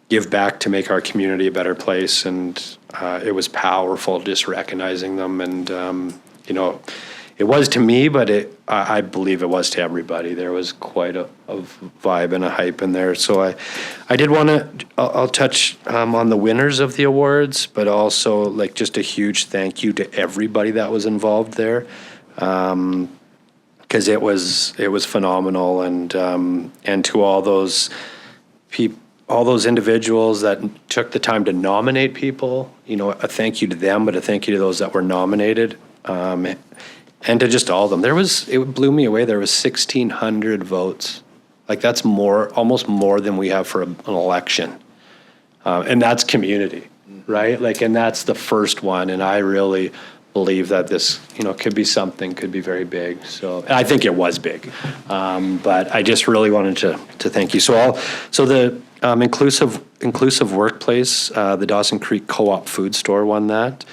give back to make our community a better place, and it was powerful just recognizing them, and it was to me, but I believe it was to everybody. There was quite a vibe and a hype in there. So I did want to, I'll touch on the winners of the awards, but also just a huge thank you to everybody that was involved there. Because it was phenomenal, and to all those people, all those individuals that took the time to nominate people, a thank you to them, but a thank you to those that were nominated. And to just all of them. It blew me away. There was 1,600 votes. That's almost more than we have for an election. And that's community, right? And that's the first one. And I really believe that this, could be very big. So I think it was big. But I just really wanted to thank you. So the inclusive workplace, the Dawson Creek Co-op food store won that.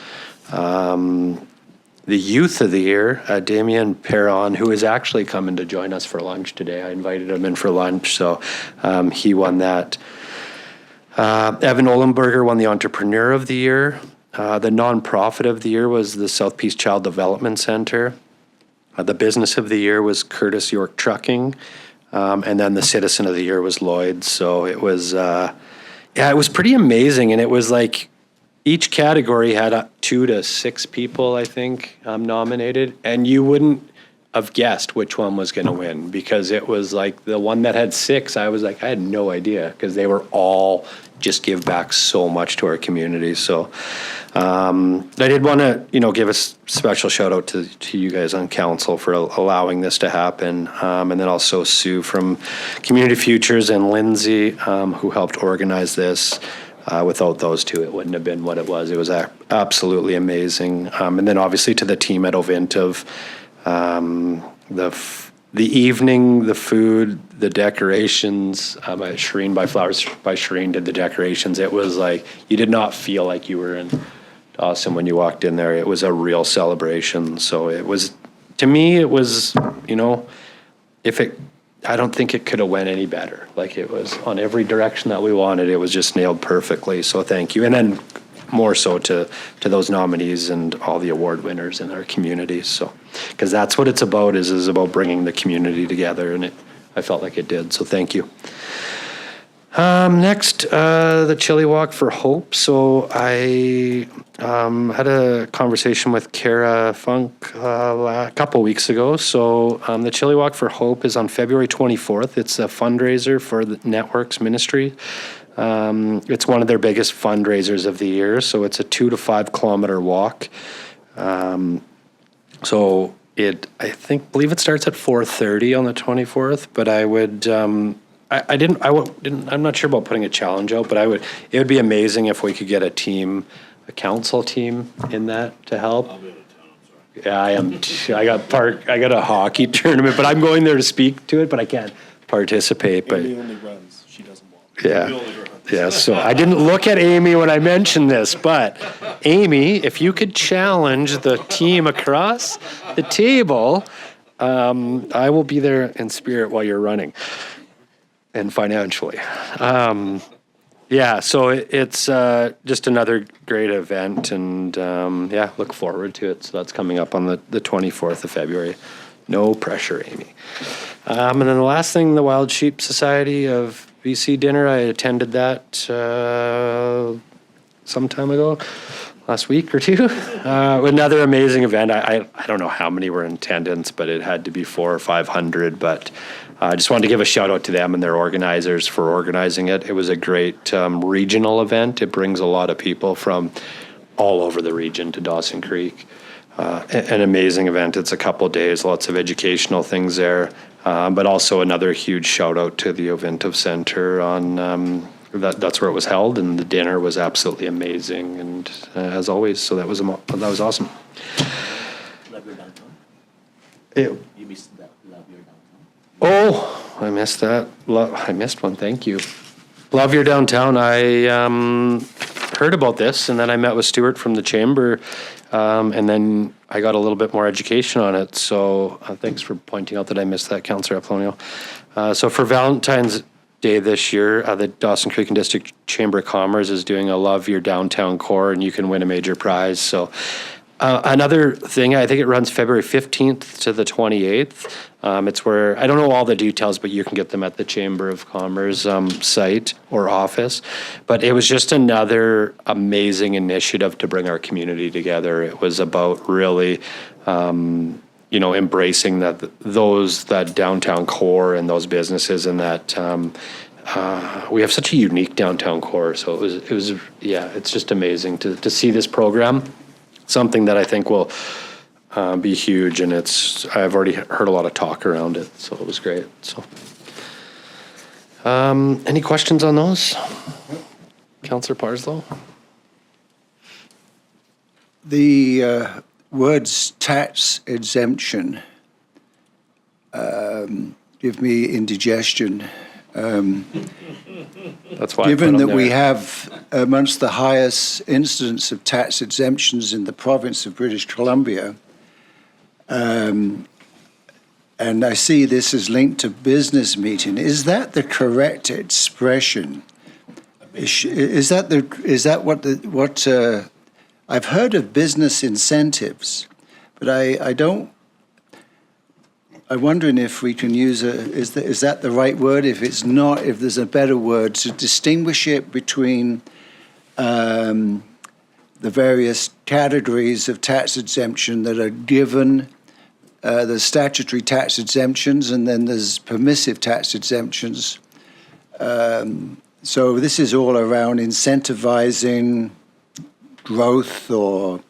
The Youth of the Year, Damien Perron, who is actually coming to join us for lunch today. I invited him in for lunch, so he won that. Evan Olenberger won the Entrepreneur of the Year. The Nonprofit of the Year was the South Peace Child Development Center. The Business of the Year was Curtis York Trucking. And then the Citizen of the Year was Lloyd. So it was, it was pretty amazing. And it was each category had 2 to 6 people, I think, nominated, and you wouldn't have guessed which one was going to win, because it was the one that had 6. I was I had no idea, because they were all just give back so much to our community. So I did want to, give a special shout out to you guys on council for allowing this to happen, and then also Sue from Community Futures and Lindsay, who helped organize this. Without those two, it wouldn't have been what it was. It was absolutely amazing. And then obviously to the team at Ovintiv, the evening, the food, the decorations, Shireen by Flowers by Shireen did the decorations. It was you did not feel like you were in Dawson when you walked in there. It was a real celebration. So it was, to me, it was, I don't think it could have went any better. It was on every direction that we wanted. It was just nailed perfectly. So thank you. And then more so to those nominees and all the award winners in our community. So, because that's what it's about, is about bringing the community together. And I felt like it did. So thank you. Next, the Chili Walk for Hope. So I had a conversation with Kara Funk a couple weeks ago. So the Chili Walk for Hope is on February 24th. It's a fundraiser for the Networks Ministry. It's one of their biggest fundraisers of the year. So it's a 2 to 5 kilometer walk. So believe it starts at 4:30 on the 24th, but I would, I'm not sure about putting a challenge out, but it would be amazing if we could get a council team in that to help. I'll be out of town, I'm sorry. Yeah, I am. I got a hockey tournament, but I'm going there to speak to it, but I can't participate. But Amy only runs, she doesn't walk. Yeah. Yeah, so I didn't look at Amy when I mentioned this, but Amy, if you could challenge the team across the table, I will be there in spirit while you're running. And financially. So it's just another great event, and look forward to it. So that's coming up on the 24th of February. No pressure, Amy. And then the last thing, the Wild Sheep Society of BC dinner, I attended that some time ago, last week or two. Another amazing event. I don't know how many were in attendance, but it had to be 400 or 500. But I just wanted to give a shout out to them and their organizers for organizing it. It was a great regional event. It brings a lot of people from all over the region to Dawson Creek. An amazing event. It's a couple of days, lots of educational things there, but also another huge shout out to the Ovintiv Center on that's where it was held, and the dinner was absolutely amazing, and as always, so that was awesome. Love your downtown. You missed that. Love your downtown. Oh, I missed that. I missed one. Thank you. Love your downtown. I heard about this, and then I met with Stuart from the chamber, and then I got a little bit more education on it. So thanks for pointing out that I missed that, Councillor Apollonio. So for Valentine's Day this year, the Dawson Creek and District Chamber of Commerce is doing a Love Your Downtown Core, and you can win a major prize. So another thing, I think it runs February 15th to the 28th. It's where, I don't know all the details, but you can get them at the Chamber of Commerce site or office. But it was just another amazing initiative to bring our community together. It was about really, embracing that downtown core and those businesses, and that we have such a unique downtown core. So it was it's just amazing to see this program. Something that I think will be huge, and I've already heard a lot of talk around it, so it was great. So, any questions on those? Councillor Parslow? The words tax exemption give me indigestion. That's why. Given that we have amongst the highest incidence of tax exemptions in the province of British Columbia, and I see this is linked to business meeting, is that the correct expression? Is that what I've heard of business incentives, but I'm wondering if we can use is that the right word? If it's not, if there's a better word to distinguish it between the various categories of tax exemption that are given, the statutory tax exemptions, and then there's permissive tax exemptions. So this is all around incentivizing growth or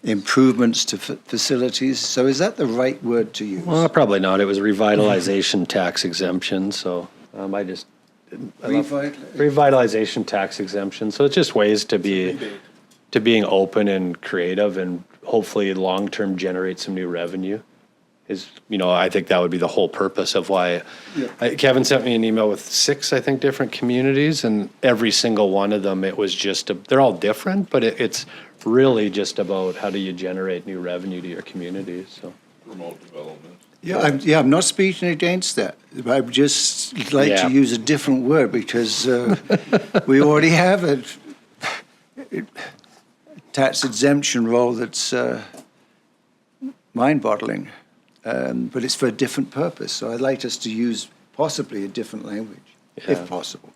improvements to facilities. So is that the right word to use? Well, probably not. It was revitalization tax exemption. So revitalization tax exemption. So it's just ways to being open and creative, and hopefully long-term generate some new revenue. I think that would be the whole purpose of why. Yeah. Kevin sent me an email with 6, I think, different communities, and every single one of them, it was just they're all different, but it's really just about how do you generate new revenue to your community. So remote development. I'm not speaking against that. I'd just like to use a different word, because we already have a tax exemption role that's mind-boggling. But it's for a different purpose. So I'd like us to use possibly a different language, if possible.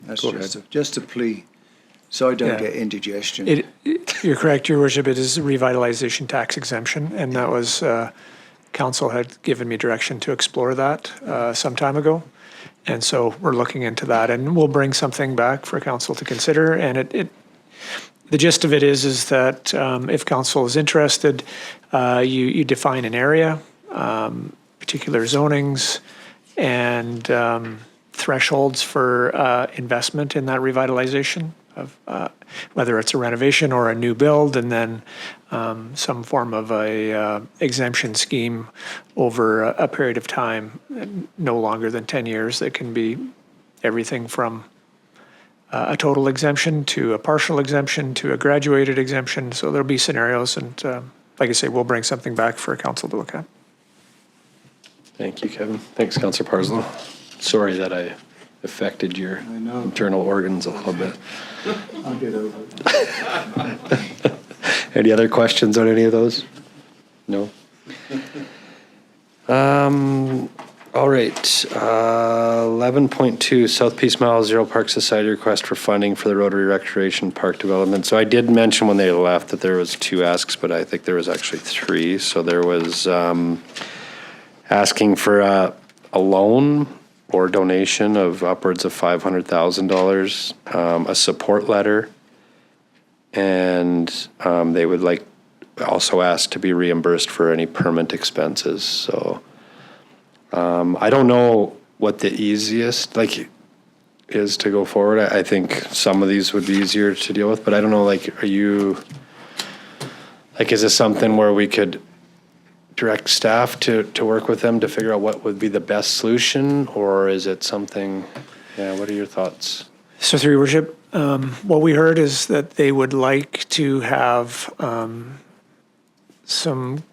That's just a plea, so I don't get indigestion. You're correct, Your Worship. It is a revitalization tax exemption, and that was, Council had given me direction to explore that some time ago. And so we're looking into that, and we'll bring something back for Council to consider. And the gist of it is that if Council is interested, you define an area, particular zonings, and thresholds for investment in that revitalization of whether it's a renovation or a new build, and then some form of a exemption scheme over a period of time, no longer than 10 years. That can be everything from a total exemption to a partial exemption to a graduated exemption. So there'll be scenarios, and like I say, we'll bring something back for Council to look at. thank you, Kevin. Thanks, Councillor Parslow. Sorry that I affected your internal organs a little bit. I'll get over it. Any other questions on any of those? No? All right, 11.2, South Peace Mile Zero Park Society request for funding for the Rotary Recreation Park development. So I did mention when they left that there was 2 asks, but I think there was actually 3. So there was asking for a loan or donation of upwards of $500,000, a support letter, and they would like also ask to be reimbursed for any permit expenses. So I don't know what the easiest is to go forward. I think some of these would be easier to deal with, but I don't know, are you, is this something where we could direct staff to work with them to figure out what would be the best solution, or is it something, what are your thoughts? So through your worship, what we heard is that they would like to have some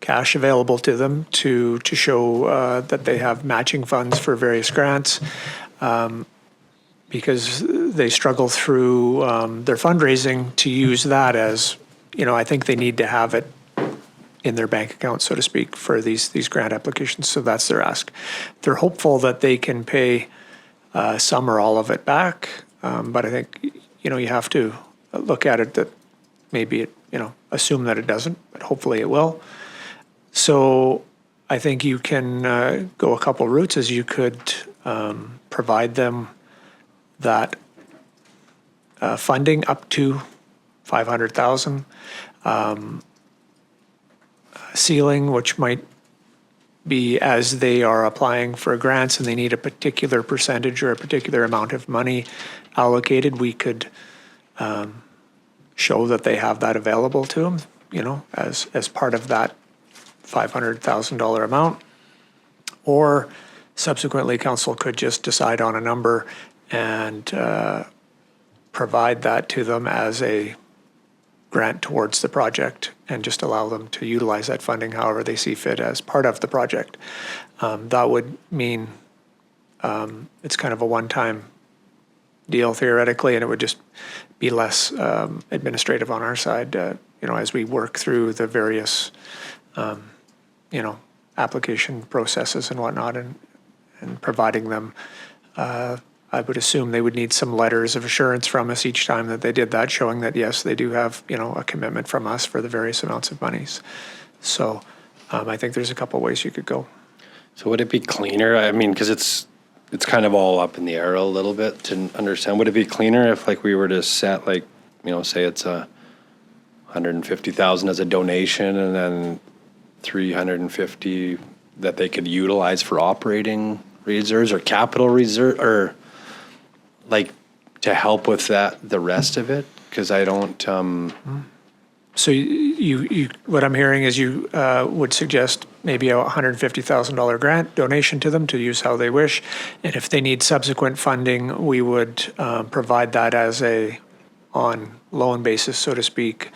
cash available to them to show that they have matching funds for various grants, because they struggle through their fundraising to use that as, I think they need to have it in their bank account, so to speak, for these grant applications. So that's their ask. They're hopeful that they can pay some or all of it back, but I think, you have to look at it that maybe it, assume that it doesn't, but hopefully it will. So I think you can go a couple routes, as you could provide them that funding up to $500,000, ceiling, which might be as they are applying for grants and they need a particular percentage or a particular amount of money allocated, we could show that they have that available to them, as part of that $500,000 amount. Or subsequently, council could just decide on a number and provide that to them as a grant towards the project and just allow them to utilize that funding however they see fit as part of the project. That would mean it's kind of a one-time deal theoretically, and it would just be less administrative on our side, as we work through the various, application processes and whatnot, and providing them. I would assume they would need some letters of assurance from us each time that they did that, showing that, yes, they do have, a commitment from us for the various amounts of monies. So I think there's a couple ways you could go. So would it be cleaner? I mean, because it's kind of all up in the air a little bit to understand. Would it be cleaner if we were to set say it's $150,000 as a donation and then $350 that they could utilize for operating reserves or capital reserve, or to help with the rest of it? Because I don't. So you what I'm hearing is you would suggest maybe a $150,000 grant donation to them to use how they wish, and if they need subsequent funding, we would provide that as a on loan basis, so to speak,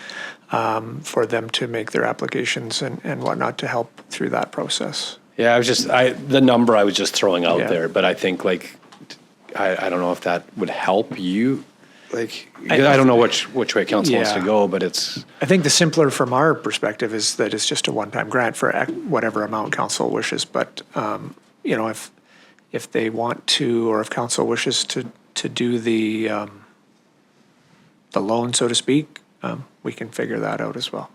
for them to make their applications and whatnot to help through that process. Yeah, the number I was just throwing out Yeah. there, but I think I don't know if that would help you. I don't know which way council wants to Yeah. go, but it's. I think the simpler from our perspective is that it's just a one-time grant for whatever amount council wishes. But if they want to, or if council wishes to do the loan, so to speak, we can figure that out as well.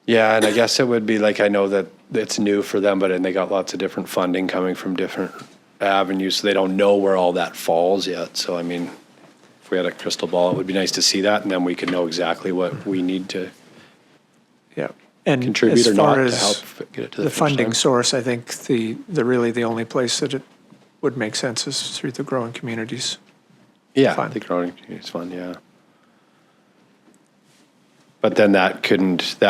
Yeah, and I guess it would be I know that it's new for them, and they got lots of different funding coming from different avenues, so they don't know where all that falls yet. So, I mean, if we had a crystal ball, it would be nice to see that, and then we could know exactly what we need to And contribute as or far not as to help get it to the finish funding line. source, I think the only place that it would make sense is through the growing communities. Yeah, Fund. the growing communities fund, yeah. But then that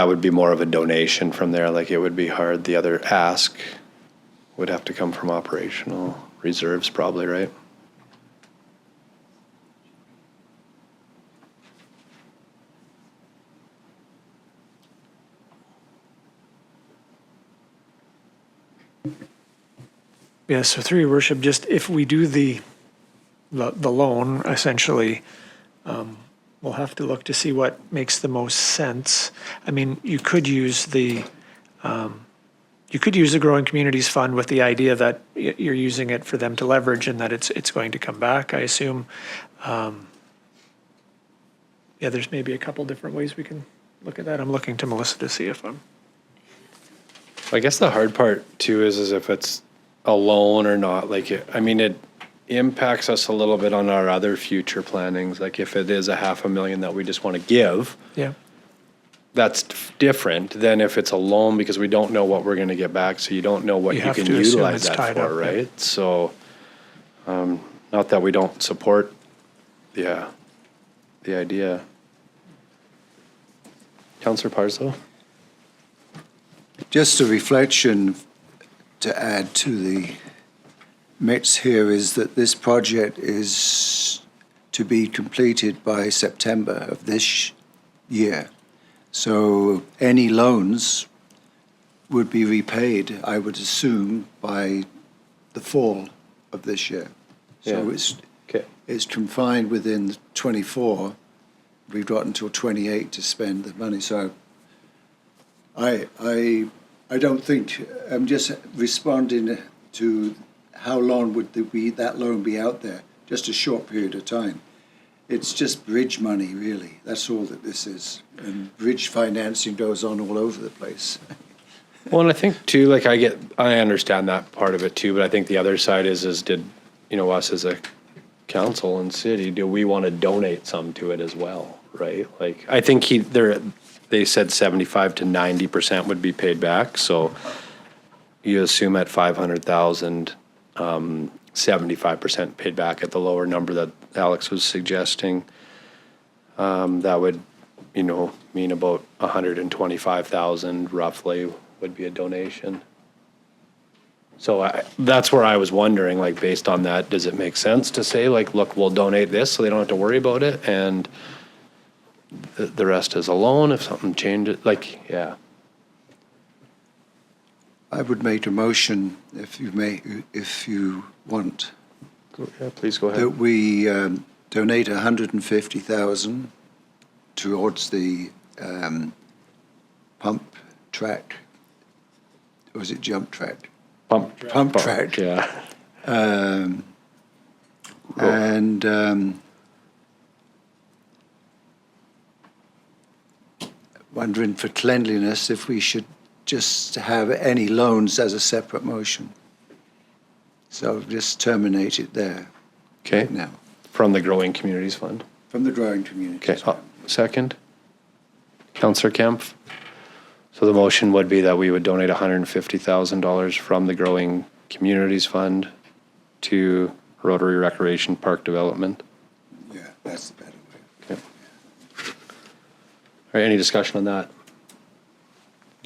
would be more of a donation from there, it would be hard. The other ask would have to come from operational reserves probably, right? Yeah, so through your worship, just if we do the loan, essentially, we'll have to look to see what makes the most sense. I mean, you could use the you could use the Growing Communities Fund with the idea that you're using it for them to leverage and that it's going to come back, I assume. Yeah, there's maybe a couple different ways we can look at that. I'm looking to Melissa to see if I'm. I guess the hard part too is if it's a loan or not. Like, it impacts us a little bit on our other future plannings. Like if it is a $500,000 that we just want to give, Yeah. that's different than if it's a loan because we don't know what we're going to get back. So you don't know what You you have can to assume utilize it's that tied for, up, yeah. right? So, not that we don't support, the idea. Councillor Parslow? Just a reflection to add to the mix here is that this project is to be completed by September of this year. So any loans would be repaid, I would assume, by the fall of this year. So Okay. it's confined within 24. We've got until 28 to spend the money. So I don't think, I'm just responding to how long would that loan be out there? Just a short period of time. It's just bridge money, really. That's all that this is. And bridge financing goes on all over the place. Well, and I think too, like I understand that part of it too, but I think the other side is did, us as a council and city, do we want to donate some to it as well, right? Like, I think they said 75 to 90% would be paid back, so you assume at 500,000, 75% paid back at the lower number that Alex was suggesting. That would, mean about 125,000 roughly would be a donation. So that's where I was wondering, like, based on that, does it make sense to say, like, look, we'll donate this so they don't have to worry about it, and the rest is a loan if something changes? Like, yeah. I would make a motion, if you want, Yeah, please go ahead. that we donate 150,000 towards the pump track, or is it jump track? Pump track. Yeah. And wondering for cleanliness if we should just have any loans as a separate motion. So just terminate it there. Okay. Now. From the Growing Communities Fund. From the Growing Communities. Okay, second. Councillor Kemp. So the motion would be that we would donate $150,000 from the Growing Communities Fund to Rotary Recreation Park Development. Yeah, that's the better way. Okay. All right, any discussion on that?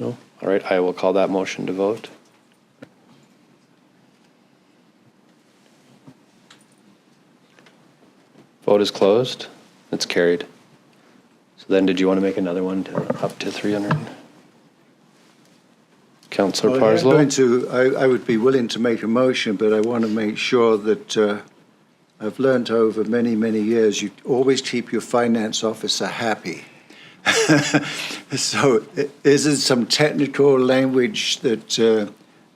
No? All right, I will call that motion to vote. Vote is closed. It's carried. So then did you want to make another one to up to 300? Councillor Parslow? I would be willing to make a motion, but I want to make sure that I've learned over many, many years, you always keep your finance officer happy. So is there some technical language that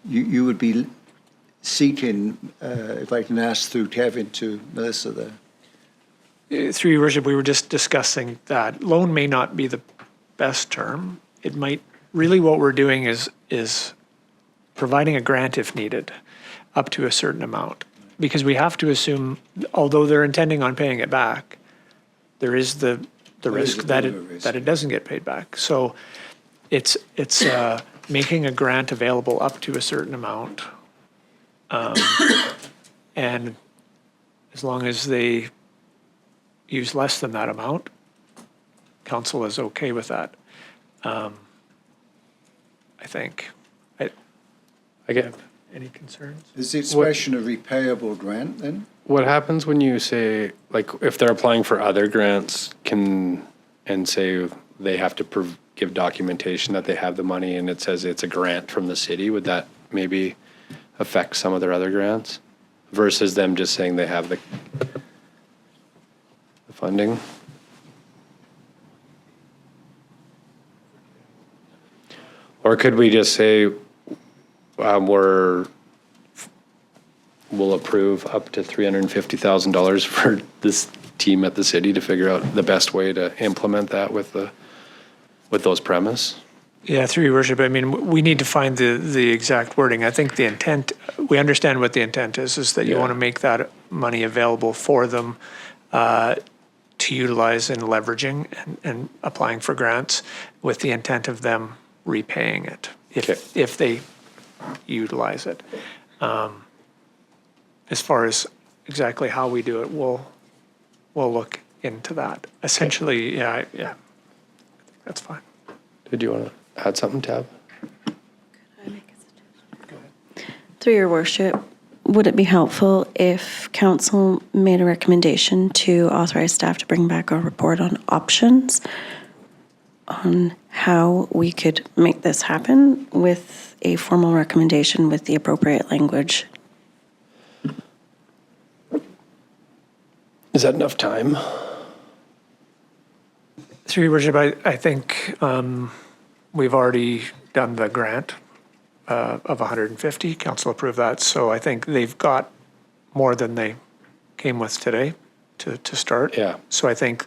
you would be seeking, if I can ask through Kevin to Melissa there? Through your worship, we were just discussing that loan may not be the best term. It might, really what we're doing is providing a grant if needed, up to a certain amount. Because we have to assume, although they're intending on paying it back, there is the risk that it doesn't get paid back. So it's making a grant available up to a certain amount. And as long as they use less than that amount, council is okay with that. I think. I get any concerns? Is the expression a repayable grant then? What happens when you say, like, if they're applying for other grants, and say they have to give documentation that they have the money and it says it's a grant from the city, would that maybe affect some of their other grants versus them just saying they have the funding? Or could we just say we'll approve up to $350,000 for this team at the city to figure out the best way to implement that with those premise. Yeah, through your worship, I mean, we need to find the exact wording. I think the intent, we understand what the intent is that you want to make that money available for them to utilize in leveraging and applying for grants with the intent of them repaying it if they utilize it. As far as exactly how we do it, we'll look into that. Essentially, yeah, that's fine. Did you want to add something, Tab? Through your worship, would it be helpful if council made a recommendation to authorize staff to bring back a report on options on how we could make this happen with a formal recommendation with the appropriate language? Is that enough time? Through your worship, I think we've already done the grant of 150. Council approved that, so I think they've got more than they came with today to start. Yeah. So I think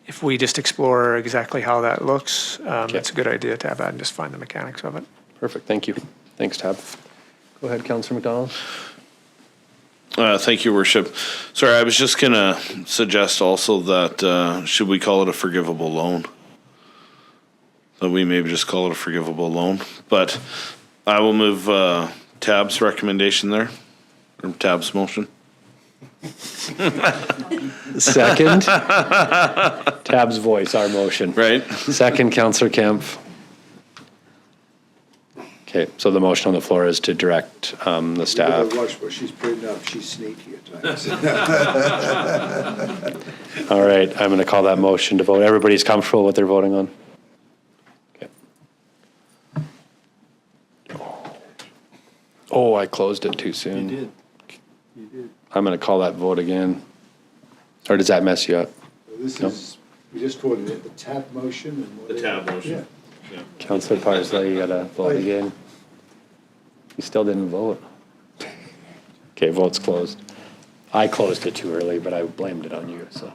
if we just explore exactly how that looks, it's a good idea to have that and just find the mechanics of it. Perfect, thank you. Thanks, Tab. Go ahead, Councillor McDonald. Thank you, Worship. Sorry, I was just going to suggest also that should we call it a forgivable loan? That we maybe just call it a forgivable loan. But I will move Tab's recommendation there, or Tab's motion. Second. Tab's voice, our motion. Right. Second, Councillor Kemp. Okay, so the motion on the floor is to direct the staff. Watch what she's putting up. She's sneaky at times. All right, I'm going to call that motion to vote. Everybody's comfortable with what they're voting on? Okay. Oh, I closed it too soon. You did. I'm going to call that vote again. Or does that mess you up? This is, we just voted it, the TAB motion. And The TAB motion. Yeah. Councillor Parsley, you got to vote again. You still didn't vote. Okay, vote's closed. I closed it too early, but I blamed it on you, so.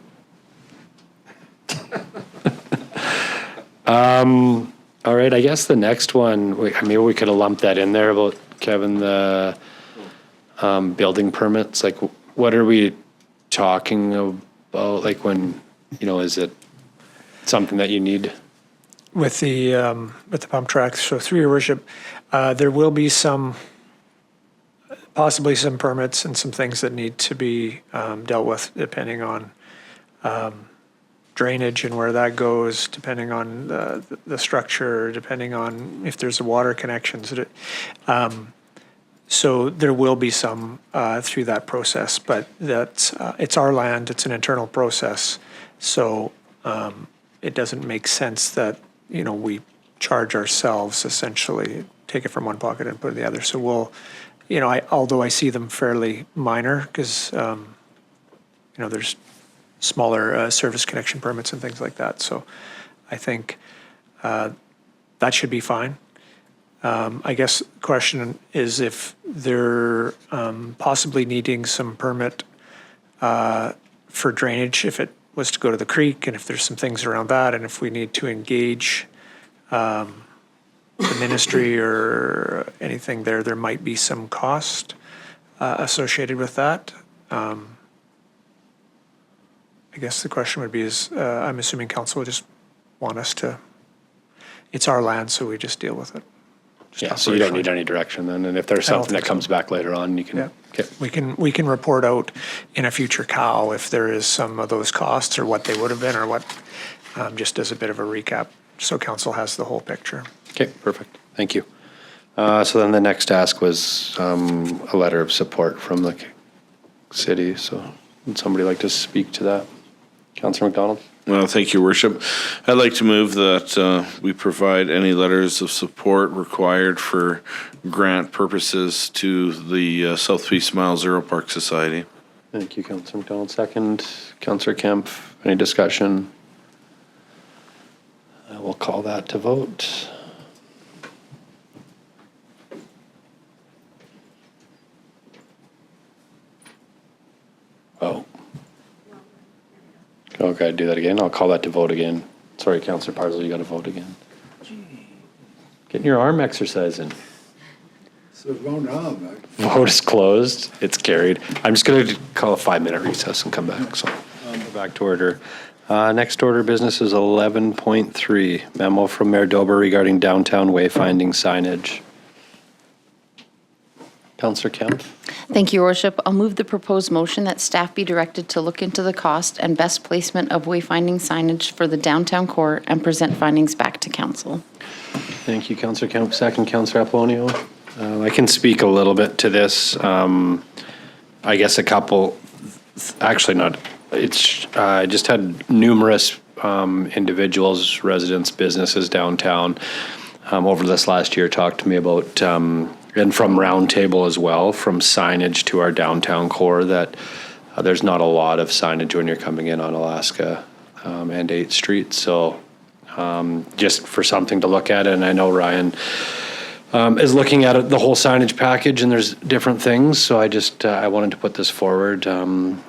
All right, I guess the next one, maybe we could have lumped that in there about, Kevin, the building permits. Like, what are we talking about? Like when, is it something that you need? With the pump tracks, so through your worship, there will be possibly some permits and some things that need to be dealt with depending on drainage and where that goes, depending on the structure, depending on if there's a water connections. So there will be some through that process, but that's it's our land, it's an internal process, so it doesn't make sense that we charge ourselves, essentially, take it from one pocket and put it in the other. So we'll, although I see them fairly minor, because, there's smaller service connection permits and things like that. So I think that should be fine. I guess the question is if they're possibly needing some permit for drainage, if it was to go to the creek, and if there's some things around that, and if we need to engage the ministry or anything there might be some cost associated with that. I guess the question would be is, I'm assuming council would just want us to, it's our land, so we just deal with it. Yeah, so you don't need any direction then, and if there's something that comes back later on, you can. Yeah. Okay. We can report out in a future COW if there is some of those costs or what they would have been or what, just as a bit of a recap, so council has the whole picture. Okay, perfect. Thank you. So then the next task was a letter of support from the city. So would somebody like to speak to that? Councillor McDonald? Well, thank you, Worship. I'd like to move that we provide any letters of support required for grant purposes to the Southwest Mile Zero Park Society. Thank you, Councillor McDonald. Second, Councillor Kemp. Any discussion? We'll call that to vote. Oh. Okay, do that again. I'll call that to vote again. Sorry, Councillor Parslow, you got to vote again. Getting your arm exercising. So wrong arm, Vote is closed. It's carried. I'm just going to call a 5-minute recess and come back. So go back to order. Next order of business is 11.3, memo from Mayor Dober regarding downtown wayfinding signage. Councillor Kemp. Thank you, Your Worship. I'll move the proposed motion that staff be directed to look into the cost and best placement of wayfinding signage for the downtown core and present findings back to council. Thank you, Councillor Kemp. Second, Councillor Apollonio. I can speak a little bit to this. I guess a couple, actually not, it's, I just had numerous individuals, residents, businesses downtown over this last year talk to me about, and from Roundtable as well, from signage to our downtown core, that there's not a lot of signage when you're coming in on Alaska and 8th Street. So just for something to look at, and I know Ryan is looking at the whole signage package, and there's different things. So I just I wanted to put this forward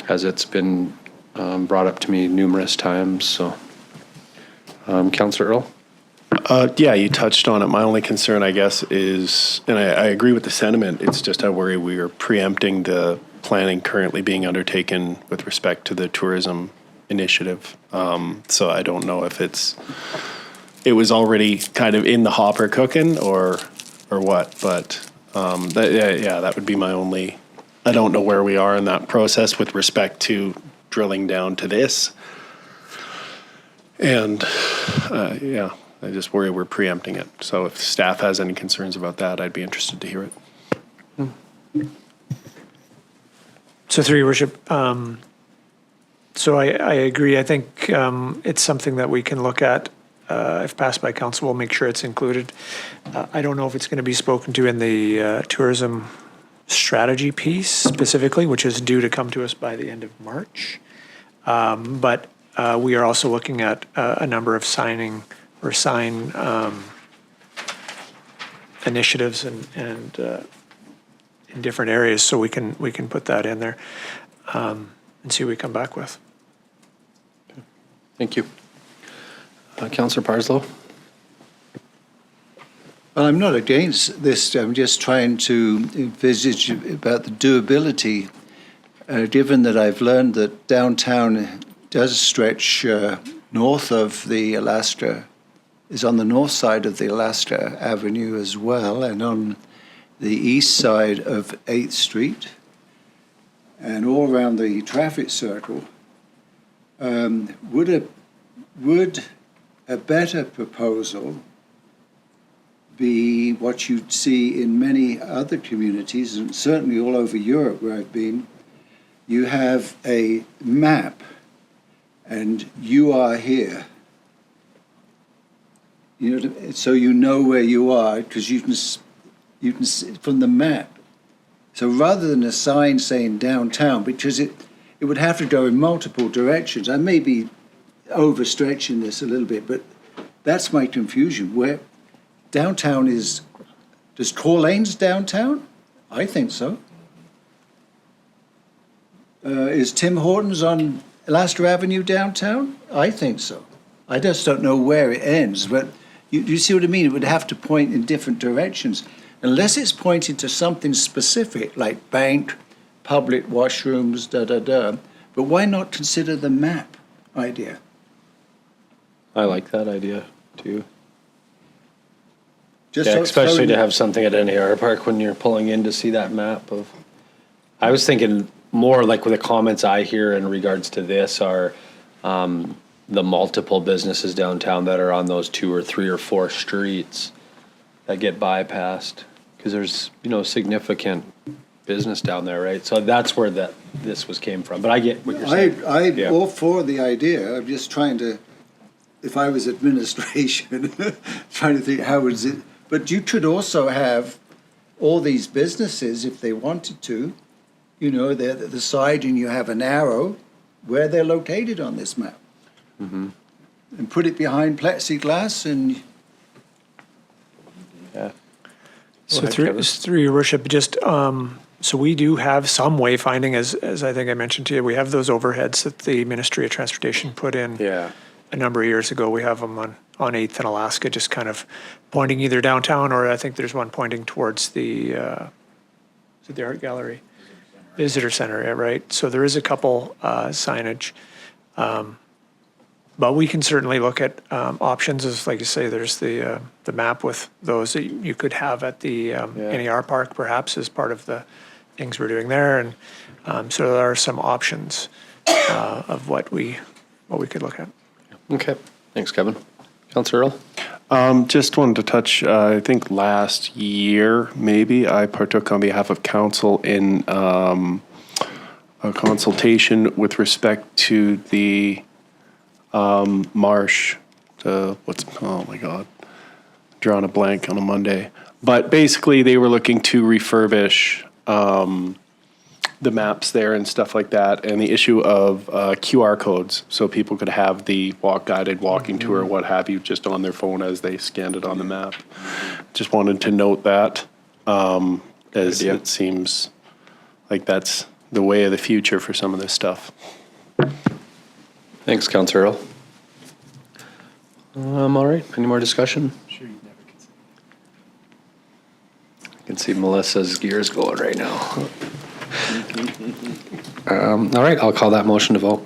as it's been brought up to me numerous times. So, Councillor Earl. Yeah, you touched on it. My only concern, I guess, is, and I agree with the sentiment, it's just I worry we are preempting the planning currently being undertaken with respect to the tourism initiative. So I don't know if it was already kind of in the hopper cooking or what, but that would be my only, I don't know where we are in that process with respect to drilling down to this. And I just worry we're preempting it. So if staff has any concerns about that, I'd be interested to hear it. So through your worship, so I agree. I think it's something that we can look at. If passed by council, we'll make sure it's included. I don't know if it's going to be spoken to in the tourism strategy piece specifically, which is due to come to us by the end of March. But we are also looking at a number of sign initiatives and in different areas, so we can put that in there and see what we come back with. Thank you. Councillor Parslow. Well, I'm not against this. I'm just trying to envisage about the doability, given that I've learned that downtown does stretch north of the Alaska, is on the north side of the Alaska Avenue as well, and on the east side of 8th Street, and all around the traffic circle. Would a better proposal be what you'd see in many other communities, and certainly all over Europe where I've been? You have a map, and you are here. You know, so you know where you are because you can see from the map. So rather than a sign saying downtown, because it would have to go in multiple directions. I may be overstretching this a little bit, but that's my confusion. Where downtown is, does Core Lanes downtown? I think so. Is Tim Hortons on Alaska Avenue downtown? I think so. I just don't know where it ends, but you see what I mean? It would have to point in different directions. Unless it's pointing to something specific, like bank, public washrooms, da-da-da. But why not consider the map idea? I like that idea too. Just Yeah, so- especially so- to have something at NAR Park when you're pulling in to see that map of. I was thinking more like with the comments I hear in regards to this are the multiple businesses downtown that are on those 2 or 3 or 4 streets that get bypassed because there's significant business down there, right? So that's where this came from. But I get what you're saying. I'm all for the idea. I'm just trying to, if I was administration, trying to think how is it. But you could also have all these businesses, if they wanted to, they're at the side and you have an arrow where they're located on this map. Mm-hmm. And put it behind plexiglass and... Yeah. So through your worship, just So we do have some wayfinding, as I think I mentioned to you. We have those overheads that the Ministry of Transportation put in a number of years ago. We have them on 8th and Alaska, just kind of pointing either downtown, or I think there's one pointing towards the, is it the art gallery? Visitor Center, yeah, right? So there is a couple signage. But we can certainly look at options, as like you say, there's the map with those that you could have at the NER Park, perhaps, as part of the things we're doing there. And so there are some options of what we could look at. Okay, thanks, Kevin. Councillor Earl? Just wanted to touch, I think last year, maybe, I partook on behalf of council in a consultation with respect to the marsh, oh my God, drawing a blank on a Monday. But basically, they were looking to refurbish the maps there and stuff like that, and the issue of QR codes, so people could have the guided walking tour or what have you just on their phone as they scanned it on the map. Just wanted to note that, as it seems like that's the way of the future for some of this stuff. Thanks, Councillor Earl. All right, any more discussion? I can see Melissa's gears going right now. All right, I'll call that motion to vote.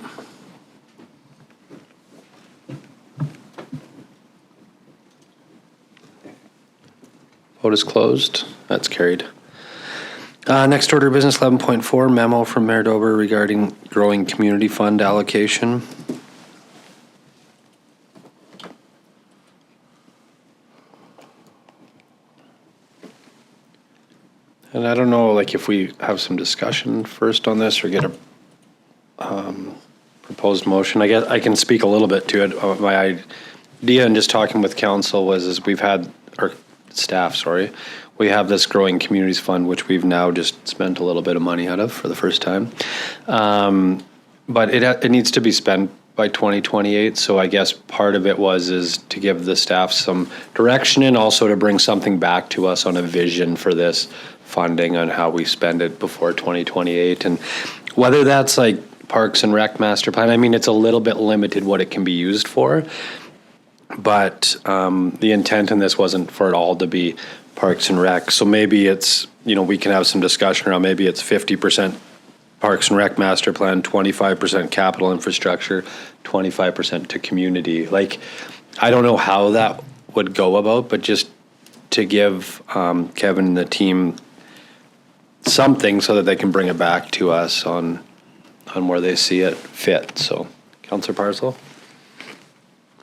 Vote is closed. That's carried. Next order of business, 11.4, memo from Mayor Dober regarding growing community fund allocation. And I don't know, like, if we have some discussion first on this or get a proposed motion. I guess I can speak a little bit to it. My idea in just talking with council was we've had, our staff, sorry, we have this growing communities fund, which we've now just spent a little bit of money out of for the first time. But it needs to be spent by 2028. So I guess part of it is to give the staff some direction and also to bring something back to us on a vision for this funding on how we spend it before 2028. And whether that's like Parks and Rec master plan, I mean, it's a little bit limited what it can be used for. But the intent in this wasn't for it all to be Parks and Rec. So maybe it's, we can have some discussion around maybe it's 50% Parks and Rec master plan, 25% capital infrastructure, 25% to community. Like, I don't know how that would go about, but just to give Kevin and the team something so that they can bring it back to us on where they see it fit. So, Councillor Parslow?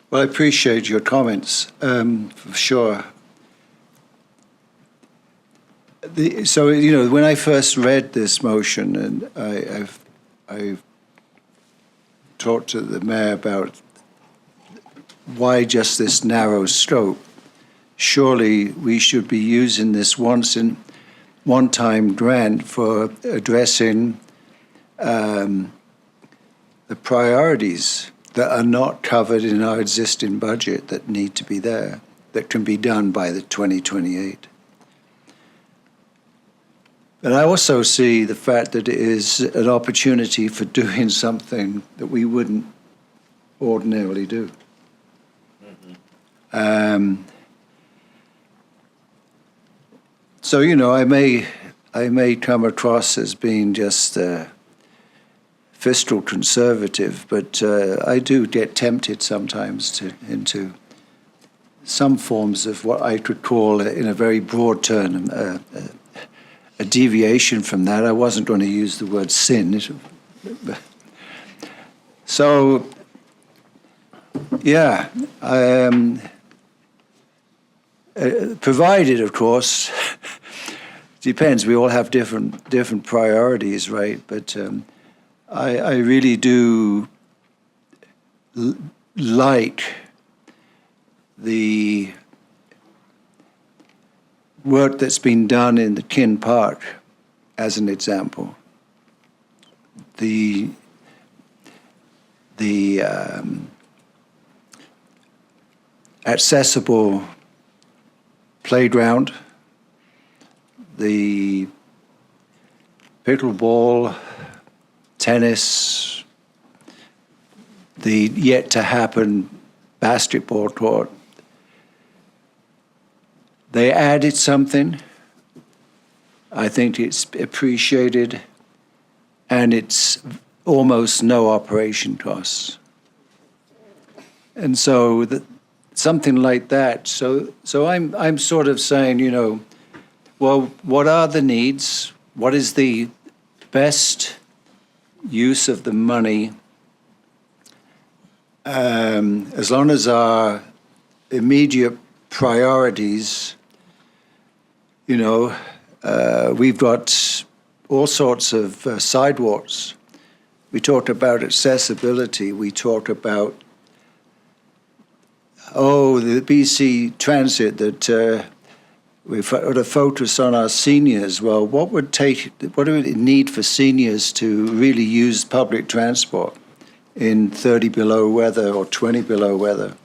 Well, I appreciate your comments, for sure. When I first read this motion, and I've talked to the mayor about why just this narrow scope. Surely we should be using this one-time grant for addressing the priorities that are not covered in our existing budget that need to be there, that can be done by the 2028. And I also see the fact that it is an opportunity for doing something that we wouldn't ordinarily do. So, I may come across as being just fiscal conservative, but I do get tempted sometimes into some forms of what I could call, in a very broad term, a deviation from that. I wasn't going to use the word sin. So, yeah, provided, of course, depends. We all have different priorities, right? But I really do like the work that's been done in the Kin Park, as an example. The accessible playground, the pickleball, tennis, the yet-to-happen basketball court. They added something. I think it's appreciated, and it's almost no operation costs. And so something like that. So I'm sort of saying, you know, well, what are the needs? What is the best use of the money? As long as our immediate priorities, you know, we've got all sorts of sidewalks. We talked about accessibility. We talked about, the BC Transit that we've got to focus on our seniors. Well, what do we need for seniors to really use public transport in 30 below weather or 20 below weather?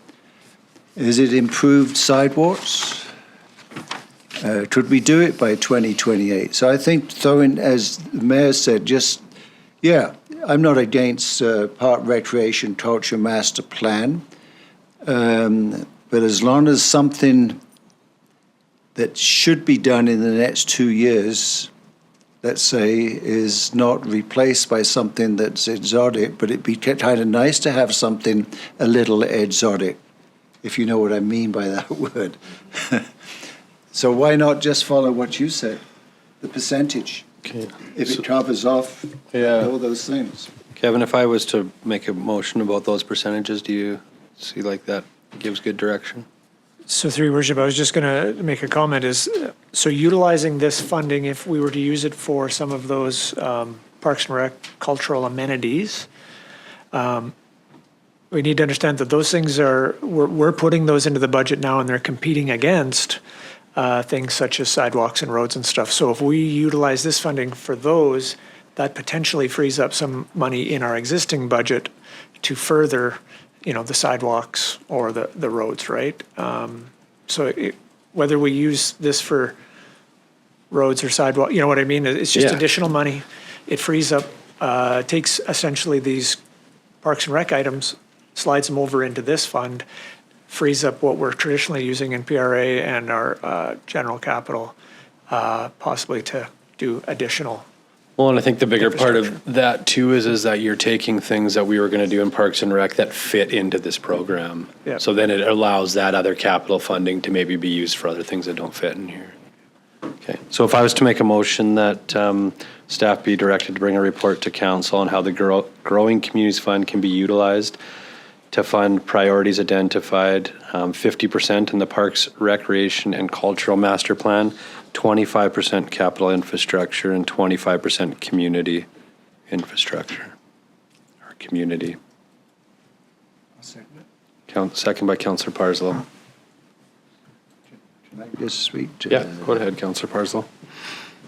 Is it improved sidewalks? Could we do it by 2028? So I think throwing, as the Mayor said, I'm not against Park Recreation Culture Master Plan, but as long as something that should be done in the next 2 years, let's say, is not replaced by something that's exotic, but it'd be kind of nice to have something a little exotic, if you know what I mean by that word. So why not just follow what you said, the percentage? Okay. If it covers off all those things. Kevin, if I was to make a motion about those percentages, do you see like that gives good direction? So through your worship, I was just going to make a comment is, so utilizing this funding, if we were to use it for some of those Parks and Rec cultural amenities, we need to understand that those things we're putting those into the budget now and they're competing against things such as sidewalks and roads and stuff. So if we utilize this funding for those, that potentially frees up some money in our existing budget to further, the sidewalks or the roads, right? Whether we use this for roads or sidewalk, you know what I mean? It's just additional money. It frees up, takes essentially these Parks and Rec items, slides them over into this fund, frees up what we're traditionally using in PRA and our general capital, possibly to do additional. Well, and I think the bigger part of that too is that you're taking things that we were going to do in Parks and Rec that fit into this program. Yeah. So then it allows that other capital funding to maybe be used for other things that don't fit in here. Okay, so if I was to make a motion that staff be directed to bring a report to council on how the Growing Communities Fund can be utilized to fund priorities identified, 50% in the Parks, Recreation, and Cultural Master Plan, 25% capital infrastructure, and 25% community infrastructure, or community. Second by Councillor Parslow. Can I just speak to Go ahead, Councillor Parslow.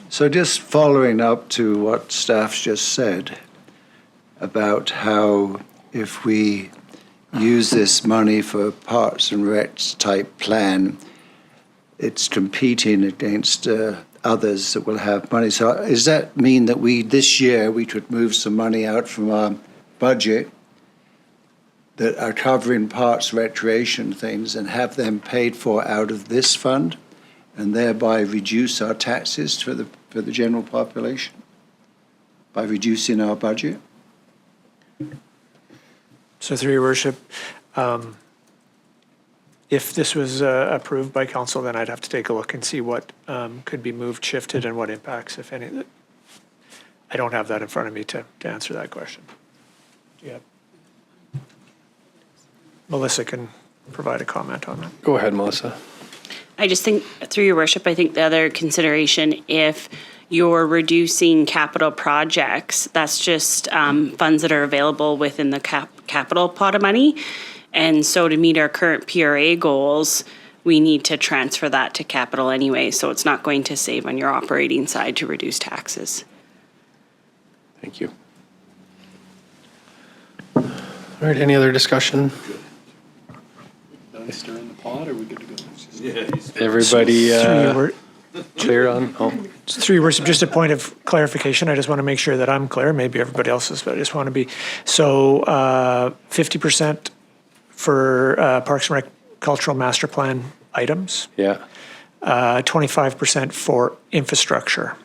So just following up to what staff's just said about how if we use this money for Parks and Recs type plan, it's competing against others that will have money. So does that mean that this year we could move some money out from our budget that are covering parks, recreation things and have them paid for out of this fund and thereby reduce our taxes for the general population by reducing our budget? So through your worship, if this was approved by council, then I'd have to take a look and see what could be moved, shifted, and what impacts, if any. I don't have that in front of me to answer that question. Yeah. Melissa can provide a comment on that. Go ahead, Melissa. I just think, through your worship, I think the other consideration, if you're reducing capital projects, that's just funds that are available within the capital pot of money. And so to meet our current PRA goals, we need to transfer that to capital anyway. So it's not going to save on your operating side to reduce taxes. Thank you. All right, any other discussion? Stir in the pot, or are we good to go? Everybody clear on? Oh, Through your worship, just a point of clarification. I just want to make sure that I'm clear. Maybe everybody else is, but I just want to be. So 50% for Parks and Rec cultural master plan items, Yeah. 25% for infrastructure.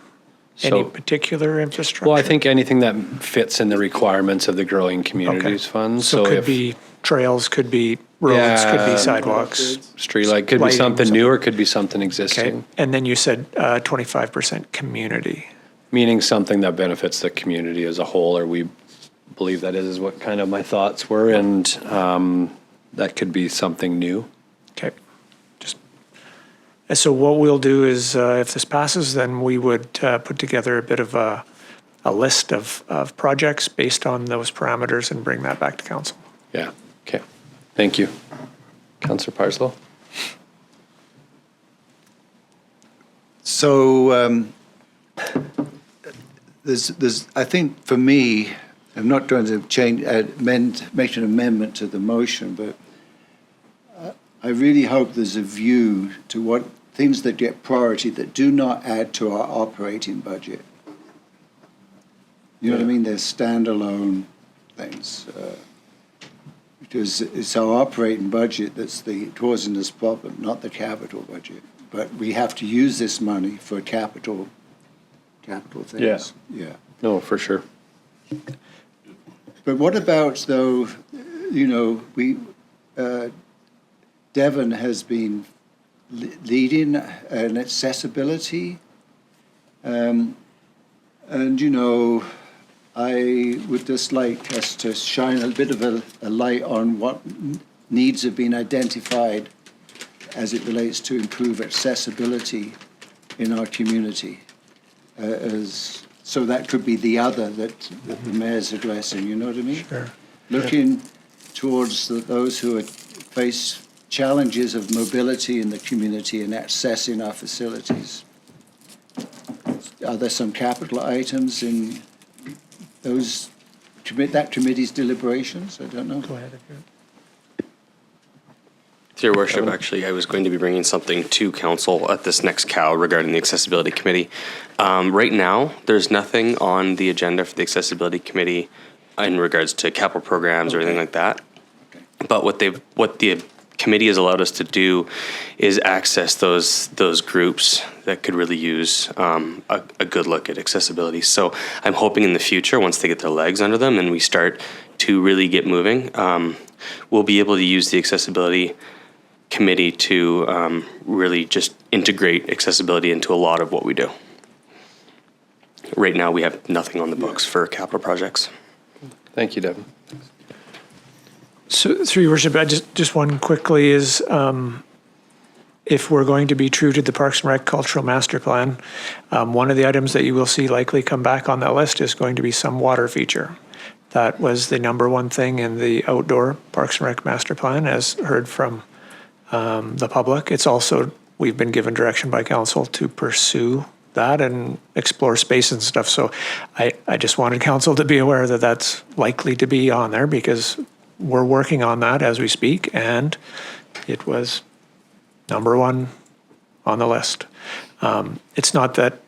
Any So- particular infrastructure? Well, I think anything that fits in the requirements of the Growing Communities Fund. So could be trails, could be roads, could be Yeah. sidewalks. Street light, could be Lighting, something something. new or could be something Okay, existing. and then you said 25% community. Meaning something that benefits the community as a whole, or we believe that is what kind of my thoughts were, and that could be something new. Okay. And so what we'll do is, if this passes, then we would put together a bit of a list of projects based on those parameters and bring that back to council. Yeah, okay. Thank you. Councillor Parslow? So there's, I think for me, I'm not trying to make an amendment to the motion, but I really hope there's a view to what things that get priority that do not add to our operating budget. You know what I mean? They're standalone things. Because it's our operating budget that's causing this problem, not the capital budget. But we have to use this money for capital things. Yeah. No, for sure. But what about, though, Devon has been leading an accessibility. And, I would just like us to shine a bit of a light on what needs have been identified as it relates to improve accessibility in our community. So that could be the other that the mayor's addressing, you know what I mean? Sure. Looking towards those who face challenges of mobility in the community and accessing our facilities. Are there some capital items in that committee's deliberations? I don't know. Go ahead. Your Worship, actually, I was going to be bringing something to council at this next COW regarding the Accessibility Committee. Right now, there's nothing on the agenda for the Accessibility Committee in regards to capital programs or anything like that. But what the committee has allowed us to do is access those groups that could really use a good look at accessibility. So I'm hoping in the future, once they get their legs under them and we start to really get moving, we'll be able to use the Accessibility Committee to really just integrate accessibility into a lot of what we do. Right now, we have nothing on the books for capital projects. Thank you, Devin. So through your worship, I just one quickly is, if we're going to be true to the Parks and Rec Cultural Master Plan, one of the items that you will see likely come back on that list is going to be some water feature. That was the number one thing in the outdoor Parks and Rec Master Plan, as heard from the public. It's also, we've been given direction by council to pursue that and explore space and stuff. So I just wanted council to be aware that that's likely to be on there, because we're working on that as we speak, and it was number one on the list. It's not that,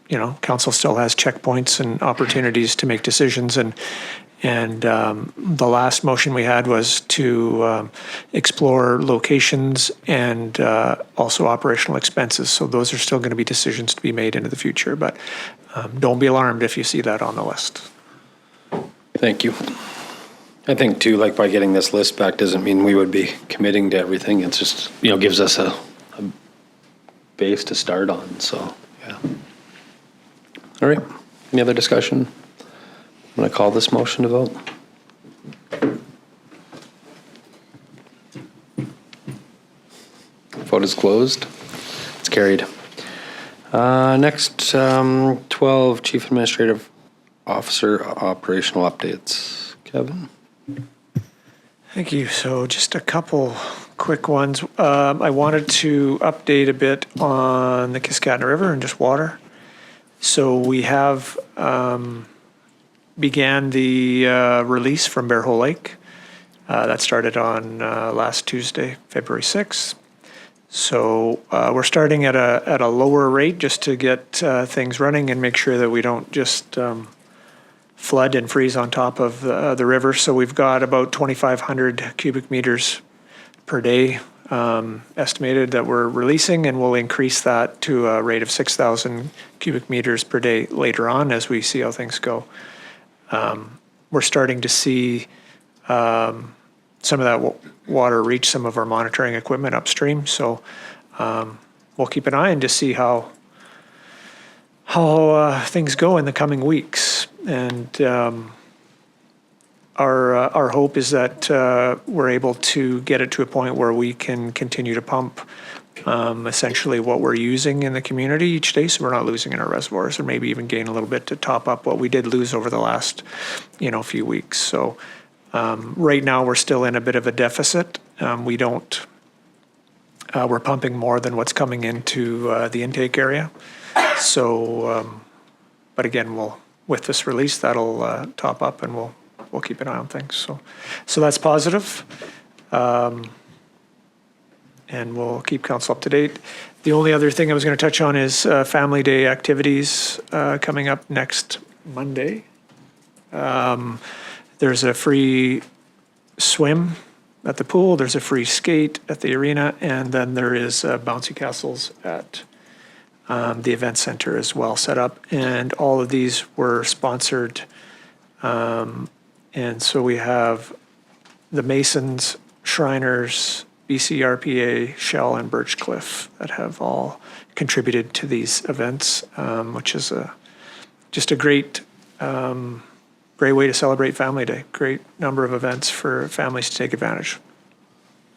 council still has checkpoints and opportunities to make decisions, and the last motion we had was to explore locations and also operational expenses. So those are still going to be decisions to be made into the future, but don't be alarmed if you see that on the list. Thank you. I think too, like by getting this list back doesn't mean we would be committing to everything. It's just, gives us a base to start on. So, yeah. All right. Any other discussion? I'm going to call this motion to vote. Vote is closed. It's carried. Next, 12, Chief Administrative Officer Operational Updates. Kevin? Thank you. So just a couple quick ones. I wanted to update a bit on the Kiskatna River and just water. So we have began the release from Bear Hole Lake. That started on last Tuesday, February 6th. So we're starting at a lower rate just to get things running and make sure that we don't just flood and freeze on top of the river. So we've got about 2,500 cubic meters per day estimated that we're releasing, and we'll increase that to a rate of 6,000 cubic meters per day later on as we see how things go. We're starting to see some of that water reach some of our monitoring equipment upstream. So we'll keep an eye and just see how things go in the coming weeks. And our hope is that we're able to get it to a point where we can continue to pump essentially what we're using in the community each day, so we're not losing in our reservoirs, or maybe even gain a little bit to top up what we did lose over the last few weeks. So right now we're still in a bit of a deficit. We're pumping more than what's coming into the intake area. So, but again, with this release, that'll top up, and we'll keep an eye on things. So that's positive. And we'll keep council up to date. The only other thing I was going to touch on is Family Day activities coming up next Monday. There's a free swim at the pool, there's a free skate at the arena, and then there is bouncy castles at the event center as well set up. And all of these were sponsored. And so we have the Masons, Shriners, BCRPA, Shell, and Birchcliff that have all contributed to these events, which is just a great way to celebrate Family Day. Great number of events for families to take advantage.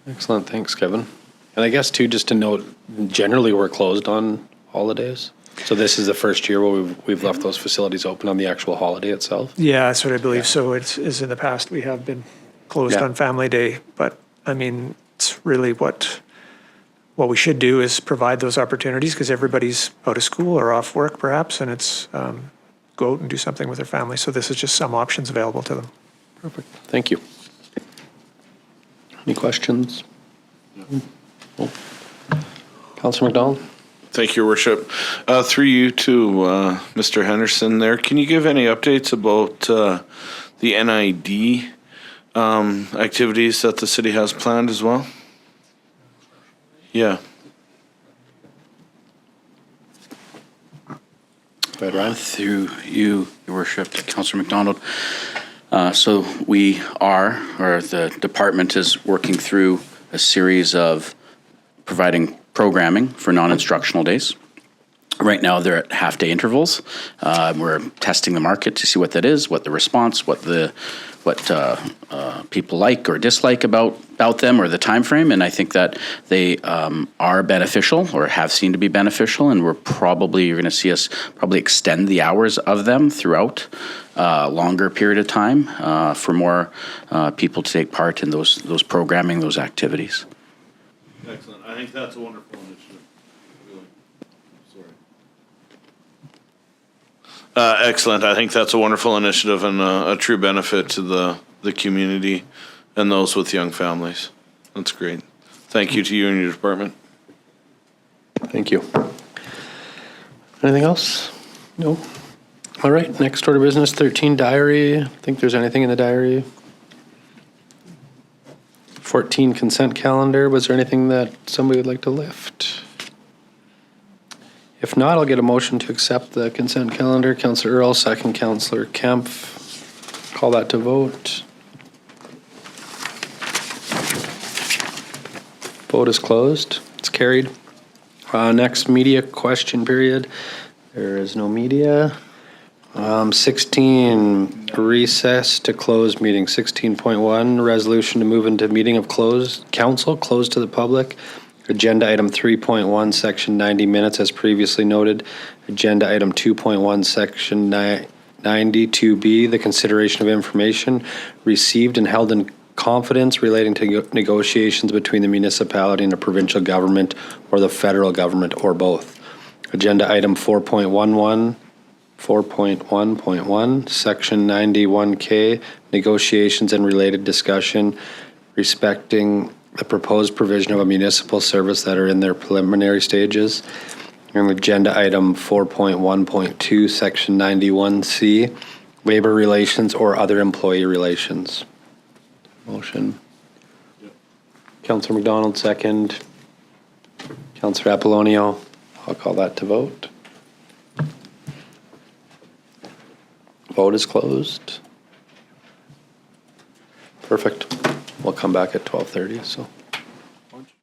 Excellent. Thanks, Kevin. And I guess, too, just to note, generally we're closed on holidays. So this is the first year where we've left those facilities open on the actual holiday itself? Yeah, that's what I believe. So it's in the past, we have been closed on Family Day, but I mean, it's really what we should do is provide those opportunities, because everybody's out of school or off work perhaps, and it's go out and do something with their family. So this is just some options available to them. Perfect. Thank you. Any questions? No. Councillor McDonald? Thank you, Worship. Through you to Mr. Henderson there, can you give any updates about the NID activities that the city has planned as well? Yeah. Go ahead, Ryan. Through you, Your Worship, Councillor McDonald. So the department is working through a series of providing programming for non-instructional days. Right now, they're at half-day intervals. We're testing the market to see what that is, what the response, what people like or dislike about them, or the time frame. And I think that they are beneficial, or have seemed to be beneficial. And you're going to see us probably extend the hours of them throughout a longer period of time for more people to take part in those programming, those activities. Excellent. I think that's a wonderful initiative. Really. Excellent. I think that's a wonderful initiative and a true benefit to the community and those with young families. That's great. Thank you to you and your department. Thank you. Anything else? No? All right, next order of business, 13 diary. I think there's anything in the diary. 14 consent calendar. Was there anything that somebody would like to lift? If not, I'll get a motion to accept the consent calendar. Councillor Earl, second Councillor Kempf. Call that to vote. Vote is closed. It's carried. Next media question period. There is no media. 16, recess to close meeting. 16.1, resolution to move into meeting of council, closed to the public. Agenda item 3.1, section 90 minutes as previously noted. Agenda item 2.1, section 92B, the consideration of information received and held in confidence relating to negotiations between the municipality and the provincial government or the federal government, or both. Agenda item 4.11, 4.1.1, section 91K, negotiations and related discussion respecting the proposed provision of a municipal service that are in their preliminary stages. And agenda item 4.1.2, section 91C, labor relations or other employee relations. Motion. Councillor McDonald, second. Councillor Apollonio, I'll call that to vote. Vote is closed. Perfect. We'll come back at 12:30, so.